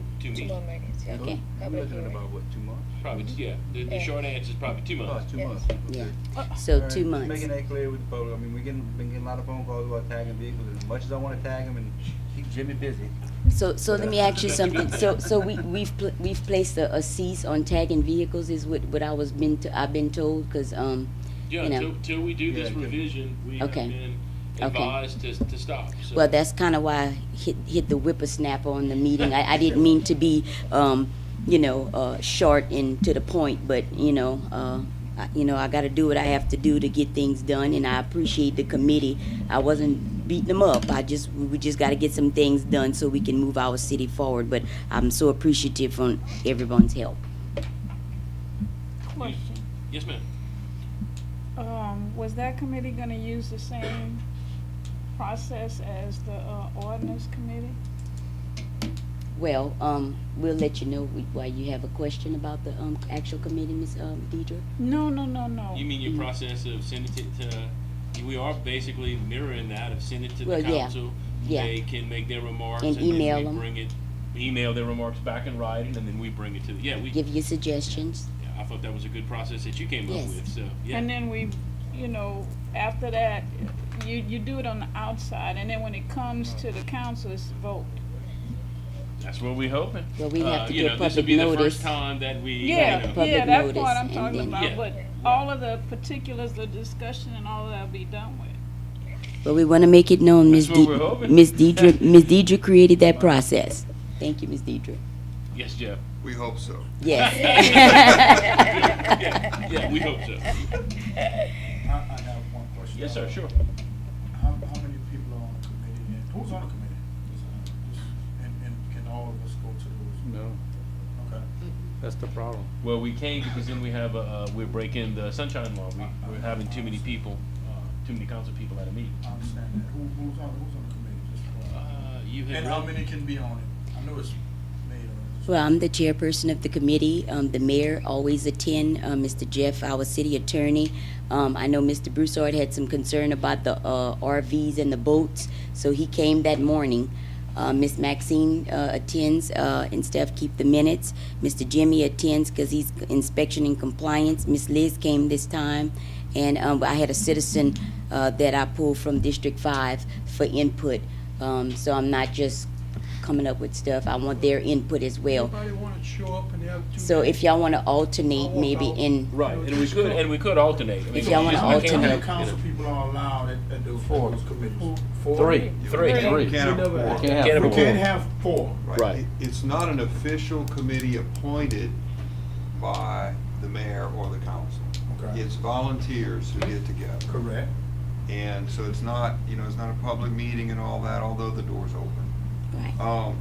Okay. I'm looking at about, what, 2 months? Probably, yeah. The short answer is probably 2 months. Oh, 2 months. Yeah. Okay. So All right, 2 just months. Making that clear with the public. I mean, been getting a lot of phone calls about tagging vehicles. As much as I want to tag them and keep Jimmy busy. So let me ask you something. So we've placed a cease on tagging vehicles is what I've been told, because Yeah, you know. till we do this revision, we have Okay. been Okay. advised to stop. So. Well, that's kind of why I hit the whippersnapper on the meeting. I didn't mean to be short and to the point, but I got to do what I have to do to get things done, and I appreciate the committee. I wasn't beating them up. We just got to get some things done so we can move our city forward. But I'm so appreciative from everyone's help. Question. Yes, ma'am. Was that committee gonna use the same process as the ordinance committee? Well, we'll let you know why you have a question about the actual committee, Ms. Deidre. No. You mean your process of sending it to, we are basically mirroring that of sending it to Well, the yeah. council. Yeah. They can make their remarks. And email then them. we bring it, email their remarks back in writing, and then we bring it to, Give you suggestions. I thought that was a good process that you came Yes. up with, so, yeah. And then after that, you do it on the outside, and then when it comes to the council, it's vote. That's what we're hoping. Well, we have to You get know, this will public be the notice. first time that we, Yeah, you know. yeah, that notice, part I'm and talking then- about, Yeah. but all of the particulars, the discussion and all of that will be done with. But we want to make it known, That's what we're hoping. Ms. Deidre created that process. Thank you, Ms. Deidre. Yes, Jeff. We hope so. Yes. Yeah, we hope so. I have one question. Yes, sir, sure. How many people are on the committee, and who's on the committee? And can all of us go to those? No, Okay. that's the problem. Well, we can't because then we have we're breaking the sunshine law. We're having too many people, too many council people at a meeting. I understand that. Who's on the committee? Just for, You had and how read- many can be on it? I know it's made of. Well, I'm the chairperson of the committee. The mayor always attend, Mr. Jeff, our city attorney. I know Mr. Broussard had some concern about the RVs and the boats, so he came that morning. Miss Maxine attends and Steph keep the minutes. Mr. Jimmy attends because he's inspection and compliance. Miss Liz came this time. And I had a citizen that I pulled from District 5 for input. So I'm not just coming up with stuff. I want their input as well. Everybody want to show up and have two. So if y'all want to alternate, maybe in Right, and we could alternate. I mean, If y'all wanna I can't alternate. have, How many council people are allowed at those committees? Three. Three. We can't have four. Can't have We four. can't have four. Right. It's not an official committee appointed by the mayor or the council. Okay. It's volunteers who get together. Correct. And so it's not, it's not a public meeting and all that, although the door's open. Right.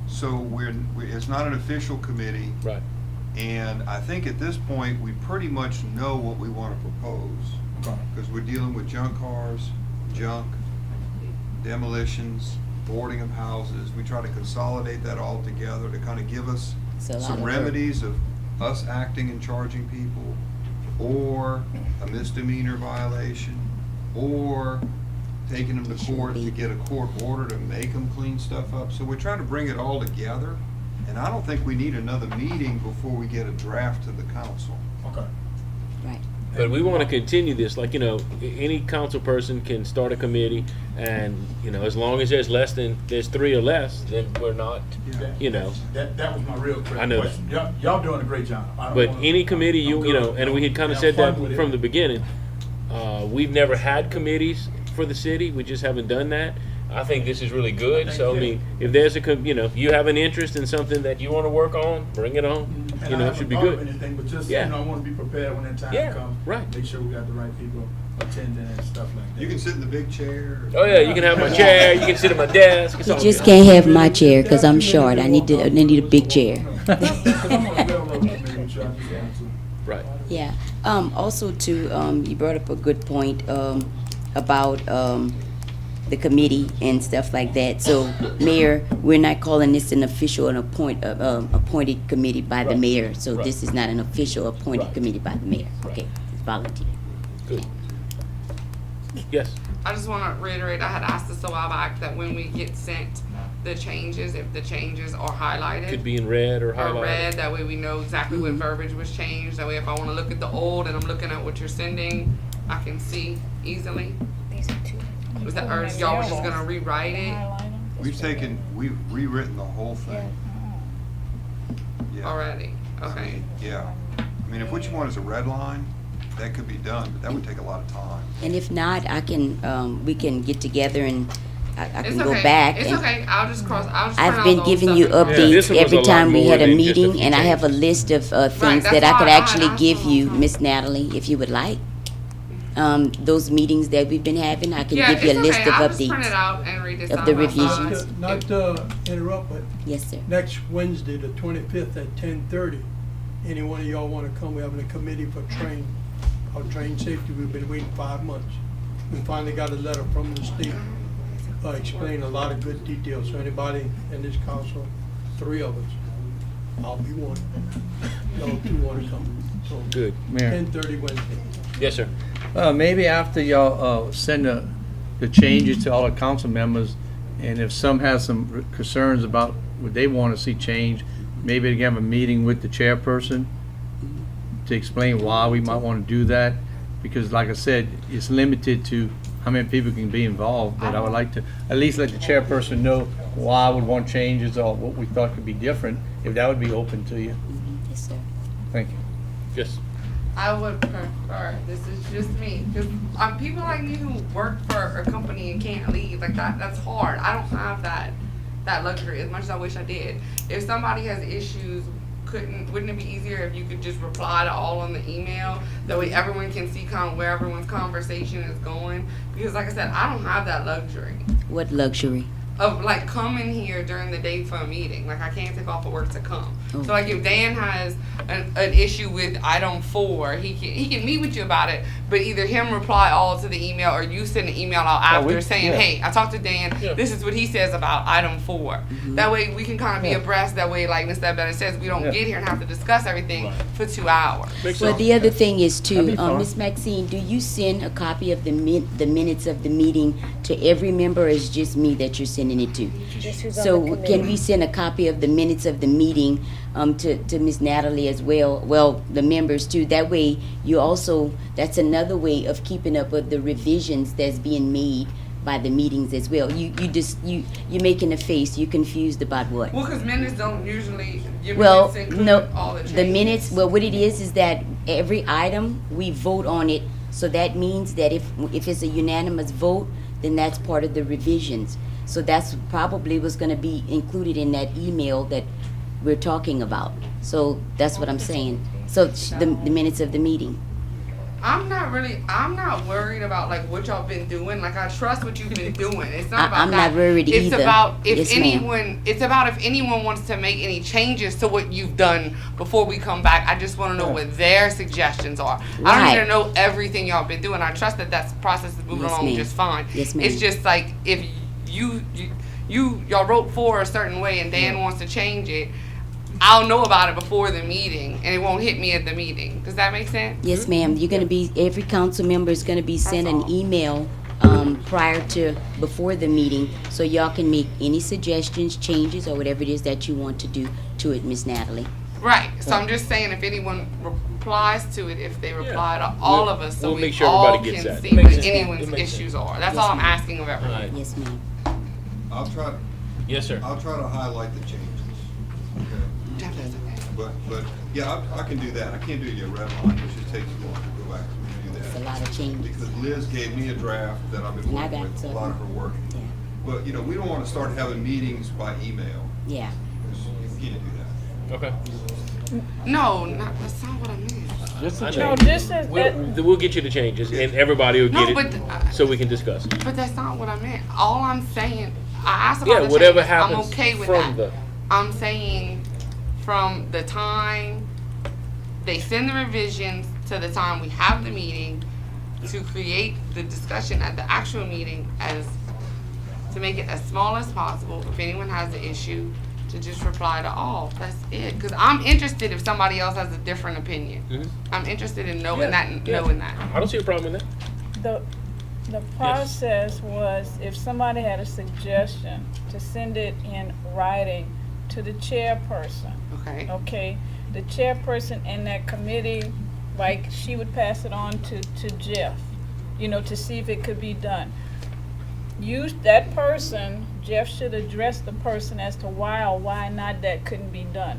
So it's not an official committee. Right. And I think at this point, we pretty much know what we want to propose. Okay. Because we're dealing with junk cars, junk, demolitions, boarding of houses. We try to consolidate that all together to kind of give us It's a lot some of work. remedies of us acting and charging people. or a misdemeanor violation, or taking them to court to get a court order to make them clean stuff up. So we're trying to bring it all together, and I don't think we need another meeting before we get a draft to the council. Okay. Right. But we want to continue this, like, any council person can start a committee, and, as long as there's 3 or less, then we're not, That was my real I know. question. Y'all doing a great job. I don't But wanna- any committee, I'm good. and we had kind of Have said that fun with it. from the beginning, we've never had committees for the city, we just haven't done that. I think this is really good, so, I mean, if there's if you have an interest in something that you want to work on, bring it on, And I it should be haven't thought of good. anything, but just, Yeah. I want to be prepared when that time Yeah, comes. right. Make sure we got the right people attending and stuff like that. You can sit in the big chair. Oh, yeah, you can have my chair, you can sit at my desk, it's You all just good. can't have my chair because I'm short. I need a big chair. Right. Yeah. Also too, you brought up a good point, about, the committee and stuff like that. So, Mayor, we're not calling this an official and appointed committee by the mayor. So Right. this is not an official appointed Right. committee by the mayor. Okay, it's volunteer. Good. Yes. I just want to reiterate, I had asked this a while back that when we get sent the changes, if the changes are highlighted. Could be in red or Or highlighted. red, that way we know exactly what verbiage was changed. That way if I want to look at the old and I'm looking at what you're sending, I can see easily. Was that, or y'all was just gonna rewrite it We've rewritten the whole thing. Yeah. already? Okay. Yeah. I mean, if what you want is a red line, that could be done, but that would take a lot of time. And if not, we can get together and I It's can go okay. back. It's and okay. I'll just print I've out been the old giving stuff you and cross it. Yeah, this updates one was every a lot time we more had a than just a meeting, few and I have a changes. list of things that's that I why could I had actually asked give for you, them. Miss Natalie, if you would like. Those meetings that we've been having, I can Yeah, give you a it's list okay. of I'll just print it updates. out and read this of out the myself. revisions. Not to interrupt, but Yes, sir. next Wednesday, the 25th at 10:30, any one of y'all want to come, we're having a committee for our train safety. We've been waiting 5 months. We finally got a letter from the state explaining a lot of good details. So anybody in this council, 3 of us, I'll be one. Y'all 2 want to come. So Good. Mayor. 10:30 Wednesday. Yes, sir. Maybe after y'all send the changes to all the council members, and if some have some concerns about what they want to see changed, maybe they can have a meeting with the chairperson to explain why we might want to do that. Because like I said, it's limited to how many people can be involved, but I would like to at least let the chairperson know why I would want changes or what we thought could be different, if that would be open to you. Yes, sir. Thank you. Yes. I would prefer, this is just me, because people like me who work for a company and can't leave, like that's hard. I don't have that luxury as much as I wish I did. If somebody has issues, wouldn't it be easier if you could just reply to all on the email? That way everyone can see kind of where everyone's conversation is going. Because like I said, I don't have that luxury What luxury? of like coming here during the day for a meeting. Like I can't take off of work to come. Oh. So like if Dan has an issue with item 4, he can meet with you about it, but either him reply all to the email or you send an email out after saying, hey, I talked to Dan, this is what he says about item 4. That way we can kind of be abreast. That way, like Ms. Ledbetter says, we don't get here and have to discuss everything for 2 hours. Well, the other thing is That'd too, be fine. Ms. Maxine, do you send a copy of the minutes of the meeting to every member, or is just me that you're sending it to? Just who's on So the can committee. we send a copy of the minutes of the meeting to Ms. Natalie as well? Well, the members too. That way, that's another way of keeping up with the revisions that's being made by the meetings as well. You're making a face. You're confused about what? Well, because minutes don't usually, your Well, minutes include no, all the changes. the minutes, well, what it is that every item, we vote on it. So that means that if it's a unanimous vote, then that's part of the revisions. So that's probably what's gonna be included in that email that we're talking about. So that's what I'm saying. So the minutes of the meeting. I'm not worried about like what y'all been doing. Like I trust what you've been doing. It's not about I'm that. not worried it's either. about if Yes, ma'am. anyone wants to make any changes to what you've done before we come back. I just want to know what their suggestions are. I don't need Right. to know everything y'all been doing. I trust that process is moving Yes, along ma'am. just fine. Yes, ma'am. It's just like if y'all wrote 4 a certain way and Dan wants to change it. I'll know about it before the meeting, and it won't hit me at the meeting. Does that make sense? Yes, ma'am. You're gonna be, every council member is gonna be sent an email prior to, before the meeting, so y'all can make any suggestions, changes, or whatever it is that you want to do to it, Miss Natalie. Right. So I'm just saying, if anyone replies to it, if they reply to all of us, so we'll we make sure all everybody gets can that. see It what makes sense. It anyone's makes issues sense. are. That's Yes, all I'm ma'am. asking of everyone. Right. Yes, ma'am. I'll try, Yes, sir. I'll try to highlight the changes. Okay. But, yeah, I can do that. I can't do your red line, which just takes too long to go back and do that. It's a lot of changes. Because Liz gave me a draft that I've been And I working got with, a some. lot of her work. Yeah. But, you know, we don't want to start having meetings by email. Yeah. You can't do that. Okay. No, that's not what I meant. Just the No, changes. this is, We'll get you the changes, and everybody will No, get but, it, so we can discuss it. But that's not what I meant. All I'm saying, I asked about Yeah, the whatever changes. I'm happens okay with from that. I'm saying from the time they send the revisions to the time we have the meeting, to create the discussion at the actual meeting, as to make it as small as possible. If anyone has an issue, to just reply to all. That's it. Because I'm interested if somebody else has a different opinion. I'm interested in knowing that and knowing that. I don't see a problem with that. the process was, if somebody had a suggestion, to send it in writing to the chairperson. Okay. Okay, the chairperson in that committee, like, she would pass it on to Jeff, to see if it could be done. Use that person, Jeff should address the person as to why or why not that couldn't be done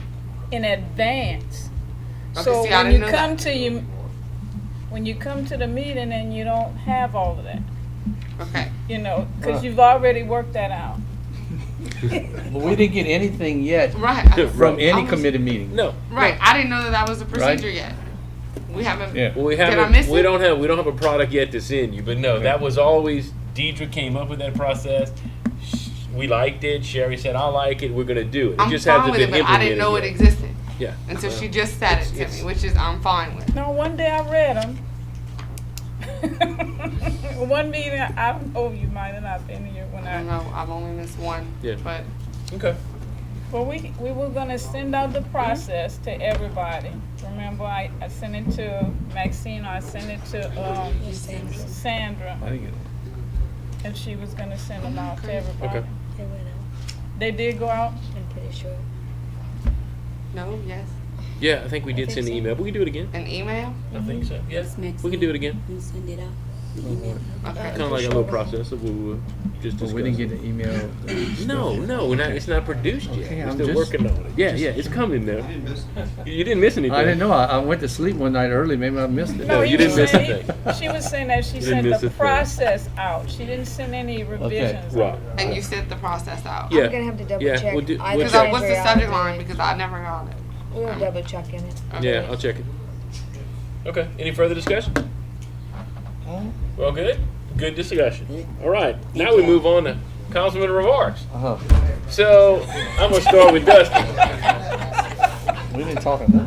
in advance. Okay, So see, I when didn't you know come that. to you, when you come to the meeting and you don't have all of that, Okay. because you've already worked that out. But we didn't get anything yet Right. from I any was- committee meeting. No. Right. I didn't know that was a procedure Right. yet. We haven't. Yeah. Well, we Did I haven't. miss We it? don't have a product yet to send you, but no, that was always Deidre came up with that process. We liked it. Sherry said, "I like it. We're gonna do it." It I'm just fine hasn't with been it, but I implemented didn't know yet. it existed Yeah. until Well, she just said it to me, which is I'm fine with. No, one day I read them. One meeting, I don't know, you might have not been here when I don't know. I've only missed one. Yeah. But Okay. Well, we were gonna send out the process to everybody. Remember, I sent it to Maxine, I sent it to Sandra, I think it, and she was gonna send them out to everybody. Okay. They went out, They did go out? I'm pretty sure. no, yes, Yeah, I think we did think send an so. email, but we can do it again. an email. I think so. Yeah. Miss Maxine, We can do it again. you send it out? The email? Okay. Kind of like a little process of what we were just but we didn't discussing. get an email. No, we're not. It's not produced yet. Okay, We're I'm still just- working on it. Yeah, yeah, it's coming now. You didn't miss anything. I didn't know. I went to sleep one night early. Maybe I missed it. No, he you was didn't miss saying- a thing. She was saying that she You didn't sent miss a the thing. process out. She didn't send any revisions. Right. And you sent the process out. Yeah. I'm gonna have to double Yeah, check. we'll do- either we'll Because check. what's the Sandra or subject I line? did. Because I never got it. We'll double check in it. Yeah, I'll check it. Okay. Any further discussion? Well, good. Good discussion. All right. Now we move on to Councilman remarks. So I'm gonna start with Dusty. We didn't talk about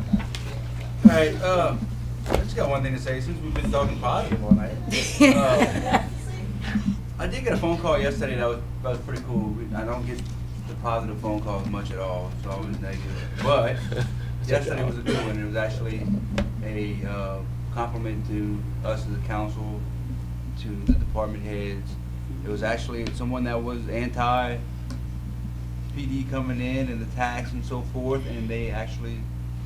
All right, I just got one thing to say, since we've been talking positive all night. I did get a phone call yesterday that was pretty cool. I don't get the positive phone calls much at all, it's always negative. But yesterday was a good one. It was actually a compliment to us as a council, to the department heads. It was actually someone that was anti PD coming in and the tax and so forth, and they actually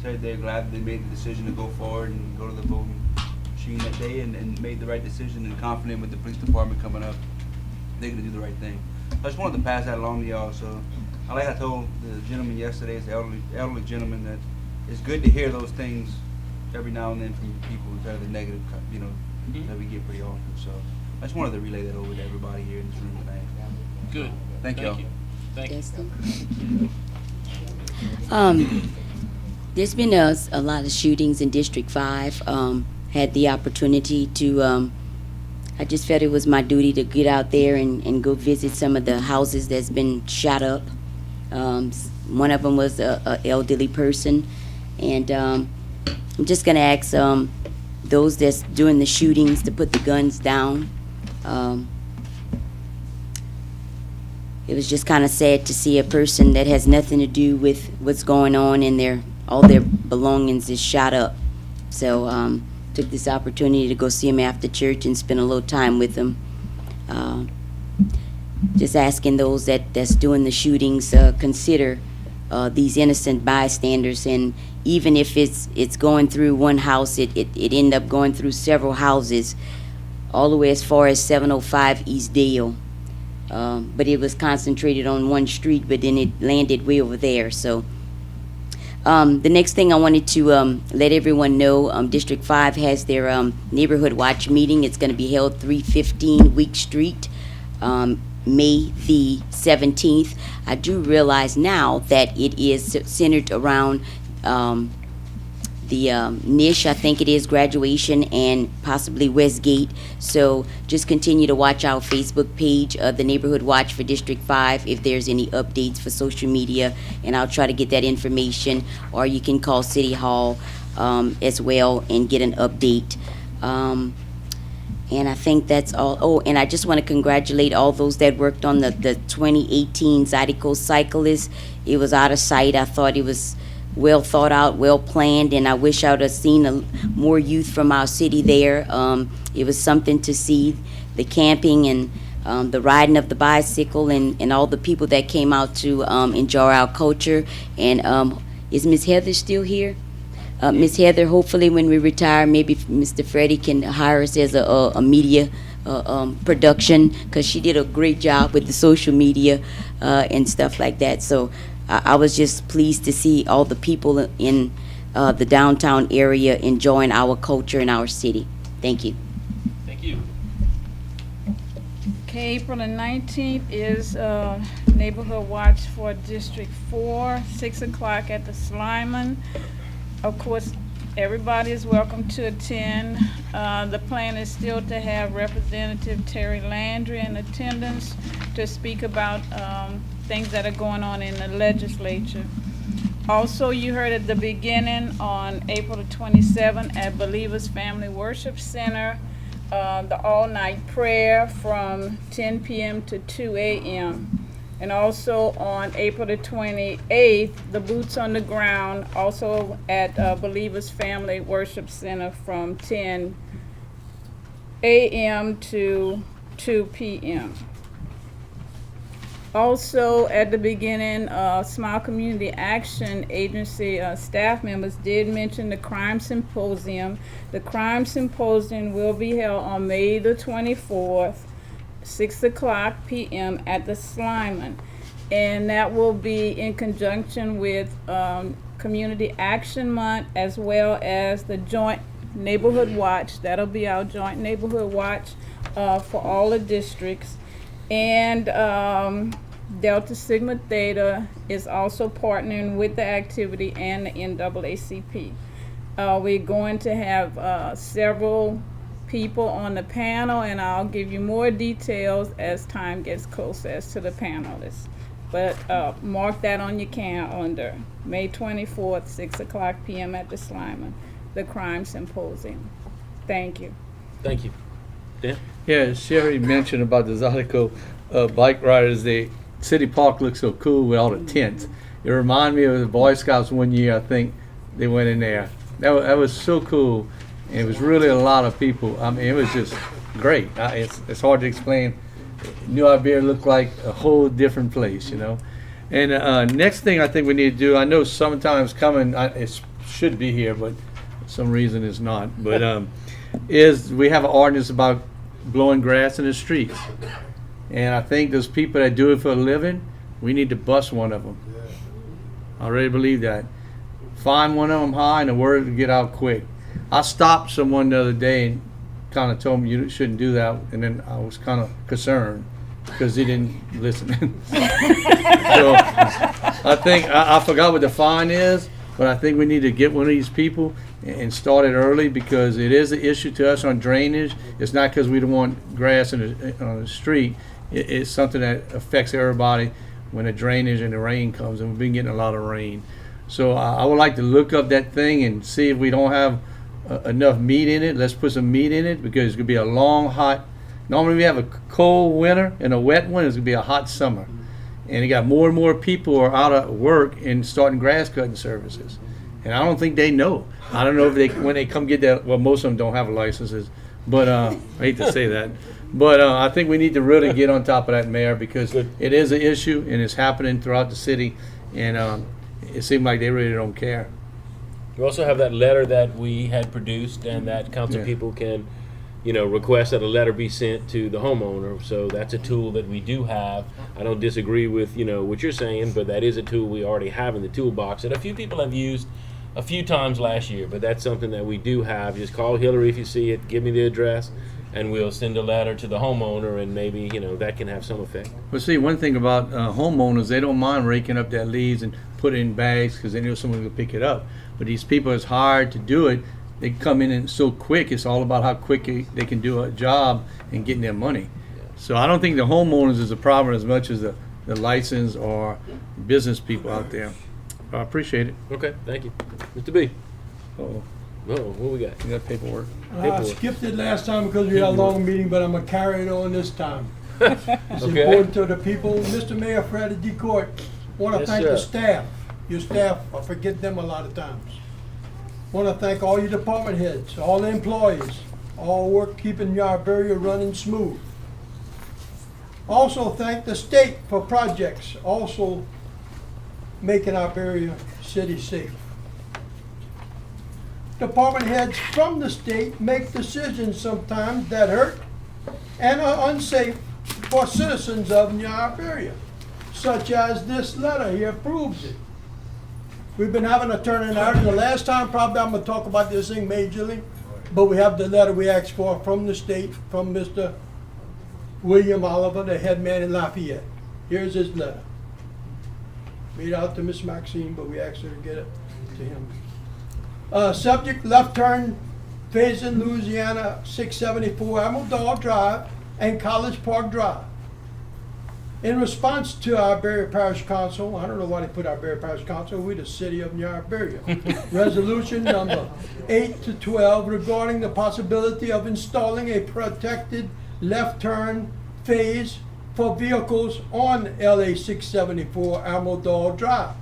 said they're glad they made the decision to go forward and go to the voting machine that day and made the right decision and confident with the police department coming up, they're gonna do the right thing. I just wanted to pass that along to y'all. So, like I told the gentleman yesterday, it's elderly gentleman, that it's good to hear those things every now and then from people who are the negative, that we get pretty often. So, I just wanted to relay that over to everybody here in this room tonight. Good. Thank y'all. Thank you. There's been a lot of shootings in District 5. Had the opportunity to, I just felt it was my duty to get out there and go visit some of the houses that's been shot up. One of them was a elderly person, and I'm just gonna ask those that's doing the shootings to put the guns down. it was just kind of sad to see a person that has nothing to do with what's going on and all their belongings is shot up. So took this opportunity to go see him after church and spend a little time with him. Just asking those that's doing the shootings, consider these innocent bystanders, and even if it's going through one house, it ended up going through several houses, all the way as far as 705 East Dale. But it was concentrated on one street, but then it landed way over there. So the next thing I wanted to let everyone know, District 5 has their Neighborhood Watch meeting. It's going to be held 315 Week Street, May the 17th. I do realize now that it is centered around the niche, I think it is, graduation and possibly Westgate. So just continue to watch our Facebook page, the Neighborhood Watch for District 5, if there's any updates for social media, and I'll try to get that information, or you can call City Hall as well and get an update. And I think that's all. Oh, and I just want to congratulate all those that worked on the 2018 Zydeco Cyclist. It was out of sight. I thought it was well thought out, well planned, and I wish I would have seen more youth from our city there. It was something to see, the camping and the riding of the bicycle, and all the people that came out to enjoy our culture. And is Miss Heather still here? Miss Heather, hopefully when we retire, maybe Mr. Freddie can hire us as a media production, because she did a great job with the social media and stuff like that. So I was just pleased to see all the people in the downtown area enjoying our culture in our city. Thank you. Thank you. Okay, April the 19th is Neighborhood Watch for District 4, 6 o'clock at the Slyman. Of course, everybody is welcome to attend. The plan is still to have Representative Terry Landry in attendance to speak about things that are going on in the legislature. Also, you heard at the beginning on April the 27th at Believers Family Worship Center, the all-night prayer from 10 p.m. to 2 a.m. And also on April the 28th, the Boots on the Ground, also at Believers Family Worship Center from 10 a.m. to 2 p.m. Also, at the beginning, Smile Community Action Agency staff members did mention the Crime Symposium. The Crime Symposium will be held on May the 24th, 6 o'clock p.m. at the Slyman, and that will be in conjunction with Community Action Month, as well as the Joint Neighborhood Watch. That'll be our Joint Neighborhood Watch for all the districts. And Delta Sigma Theta is also partnering with the activity and the NAACP. We're going to have several people on the panel, and I'll give you more details as time gets closer as to the panelists. But mark that on your calendar, May 24th, 6 o'clock p.m. at the Slyman, the Crime Symposium. Thank you. Thank you. Dan? Yeah, Sherry mentioned about the Zydeco bike riders. The city park looks so cool with all the tents. It reminded me of the Boy Scouts one year, I think they went in there. That was so cool. And it was really a lot of people. I mean, it was just great. It's hard to explain. New Iberia looked like a whole different place, you know. And next thing I think we need to do, I know summertime's coming. It should be here, but for some reason it's not. But is we have an ordinance about blowing grass in the streets. And I think those people that do it for a living, we need to bust one of them. I really believe that. Find one of them high and the word will get out quick. I stopped someone the other day and kind of told him you shouldn't do that, and then I was kind of concerned because he didn't listen. So I think I forgot what the fine is, but I think we need to get one of these people and start it early, because it is an issue to us on drainage. It's not because we don't want grass on the street. It's something that affects everybody when the drainage and the rain comes, and we've been getting a lot of rain. So I would like to look up that thing and see if we don't have enough meat in it. Let's put some meat in it, because it's going to be a long, hot. Normally we have a cold winter and a wet one. It's going to be a hot summer. And you got more and more people are out of work and starting grass cutting services. And I don't think they know. I don't know if they, when they come get that, well, most of them don't have licenses, but I hate to say that. But I think we need to really get on top of that, Mayor, because it is an issue and it's happening throughout the city. And it seems like they really don't care. We also have that letter that we had produced and that council people can, request that a letter be sent to the homeowner. So that's a tool that we do have. I don't disagree with, what you're saying, but that is a tool we already have in the toolbox that a few people have used a few times last year, but that's something that we do have. Just call Hillary if you see it, give me the address, and we'll send a letter to the homeowner, and maybe, that can have some effect. But see, one thing about homeowners, they don't mind raking up their leaves and put it in bags because they know someone will pick it up. But these people, it's hard to do it. They come in and so quick. It's all about how quick they can do a job and getting their money. So I don't think the homeowners is a problem as much as the license or business people out there. I appreciate it. Okay, thank you. Mr. B. Uh-oh. What we got? You got paperwork. I skipped it last time because we had a long meeting, but I'm gonna carry it on this time. It's Okay. important to the people. Mr. Mayor, Fred DeCourt, want to Yes, thank sir. the staff. Your staff, I forget them a lot of times. Want to thank all your department heads, all the employees, all work keeping your Iberia running smooth. Also thank the state for projects, also making Iberia city safe. Department heads from the state make decisions sometimes that hurt and are unsafe for citizens of New Iberia, such as this letter here proves it. We've been having a turn in our, the last time probably I'm gonna talk about this thing majorly, but we have the letter we asked for from the state, from Mr. William Oliver, the head man in Lafayette. Here's his letter. Made out to Miss Maxine, but we asked her to get it to him. Subject, left turn, facing Louisiana 674 Amador Drive and College Park Drive. In response to Iberia Parish Council, I don't know why they put Iberia Parish Council, we're the city of New Iberia. Resolution number 8 to 12 regarding the possibility of installing a protected left turn phase for vehicles on LA 674 Amador Drive.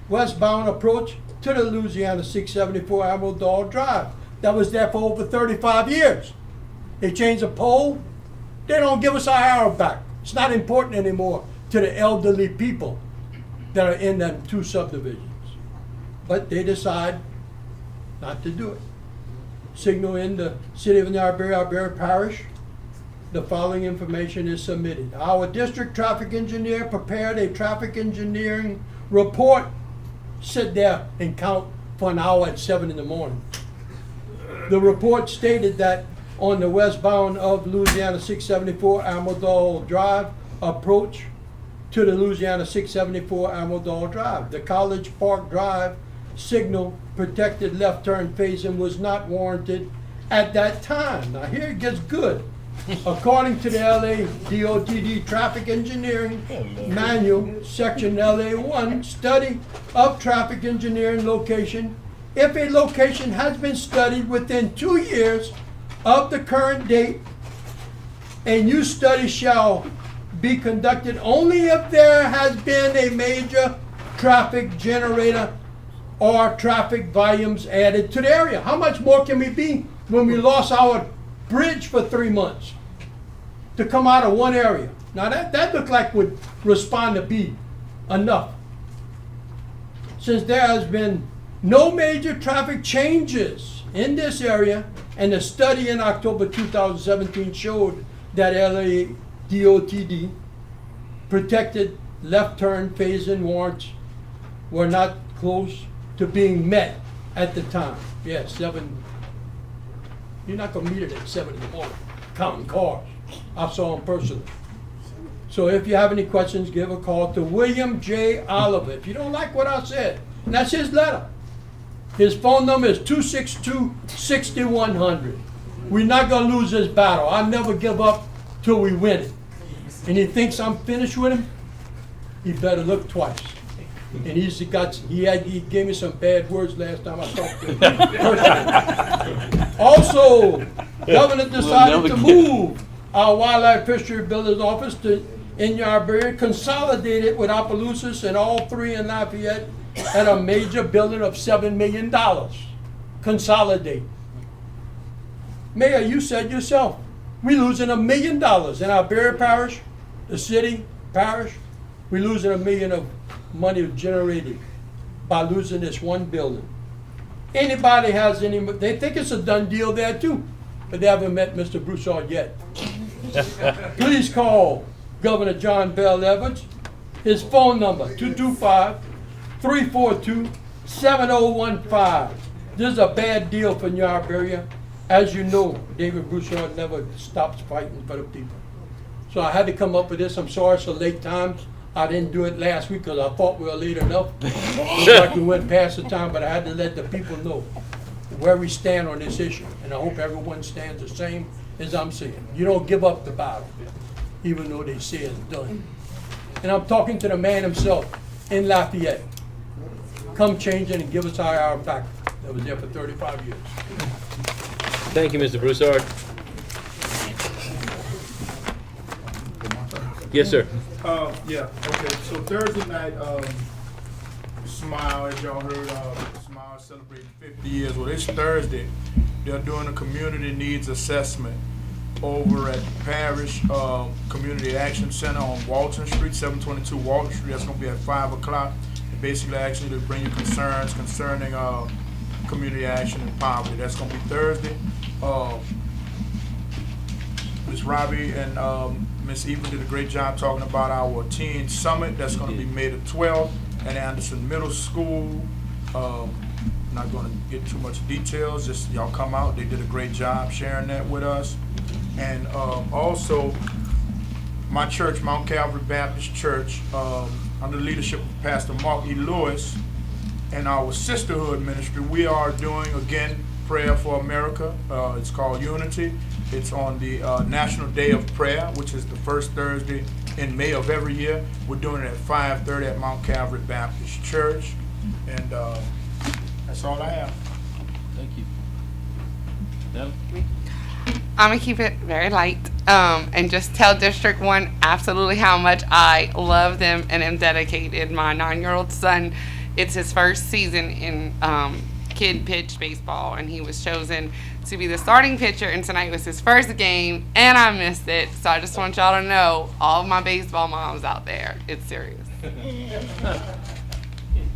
Westbound approach to the Louisiana 674 Amador Drive. That was there for over 35 years. They changed the pole, they don't give us our arrow back. It's not important anymore to the elderly people that are in them two subdivisions. But they decide not to do it. Signal in the city of New Iberia, Iberia Parish, the following information is submitted. Our district traffic engineer prepared a traffic engineering report. Sit there and count for an hour at 7 in the morning. The report stated that on the westbound of Louisiana 674 Amador Drive approach to the Louisiana 674 Amador Drive, the College Park Drive signal protected left turn phasing was not warranted at that time. Now here it gets good. According to the LA DOTD Traffic Engineering Manual, Section LA1, study of traffic engineering location. If a location has been studied within 2 years of the current date, a new study shall be conducted only if there has been a major traffic generator or traffic volumes added to the area. How much more can we be when we lost our bridge for 3 months to come out of one area? Now that looked like would respond to be enough. Since there has been no major traffic changes in this area, and the study in October 2017 showed that LA DOTD protected left turn phasing warrants were not close to being met at the time. Yeah, 7. You're not gonna meet it at 7 in the morning, counting cars. I saw them personally. So if you have any questions, give a call to William J. Oliver. If you don't like what I said, and that's his letter. His phone number is 262-6100. We're not gonna lose this battle. I never give up till we win it. And he thinks I'm finished with him, he better look twice. And he gave me some bad words last time I talked to him. Also, Governor decided to move our Wildlife Fishery Builders Office to in Iberia, consolidated with Opelousas and all three in Lafayette at a major building of $7 million. Consolidate. Mayor, you said yourself, we losing $1 million in Iberia Parish, the city, parish. We losing $1 million of money generated by losing this one building. Anybody has any, they think it's a done deal there too, but they haven't met Mr. Broussard yet. Please call Governor John Bell Edwards. His phone number, 225-342-7015. This is a bad deal for New Iberia. As you know, David Broussard never stops fighting for the people. So I had to come up with this. I'm sorry it's a late time. I didn't do it last week because I thought we were late enough. Looks like we went past the time, but I had to let the people know where we stand on this issue. And I hope everyone stands the same as I'm saying. You don't give up the battle, even though they say it's done. And I'm talking to the man himself in Lafayette. Come change it and give us our back that was there for 35 years. Thank you, Mr. Broussard. Yes, sir. Yeah, okay, so Thursday night, Smile, as y'all heard, Smile celebrating 50 years. Well, this Thursday, they're doing a community needs assessment over at the Parish Community Action Center on Walton Street, 722 Walton Street. That's gonna be at 5 o'clock. And basically asking you to bring your concerns concerning community action and poverty. That's gonna be Thursday. Ms. Robbie and Ms. Eva did a great job talking about our teen summit. That's going to be May the 12th at Anderson Middle School. Not going to get too much details, just y'all come out. They did a great job sharing that with us. And also, my church, Mount Calvary Baptist Church, under the leadership of Pastor Mark E. Lewis, and our sisterhood ministry, we are doing, again, Prayer for America. It's called Unity. It's on the National Day of Prayer, which is the first Thursday in May of every year. We're doing it at 5:30 at Mount Calvary Baptist Church. And that's all I have. Thank you. Natalie? I'm gonna keep it very light, and just tell District 1 absolutely how much I love them and am dedicated. My 9-year-old son, it's his first season in kid pitch baseball, and he was chosen to be the starting pitcher, and tonight was his first game, and I missed it. So I just want y'all to know, all of my baseball moms out there, it's serious.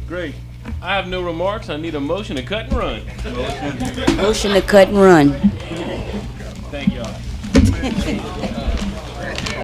Great. I have no remarks. I need a motion to cut and run. Motion to cut and run. Thank y'all.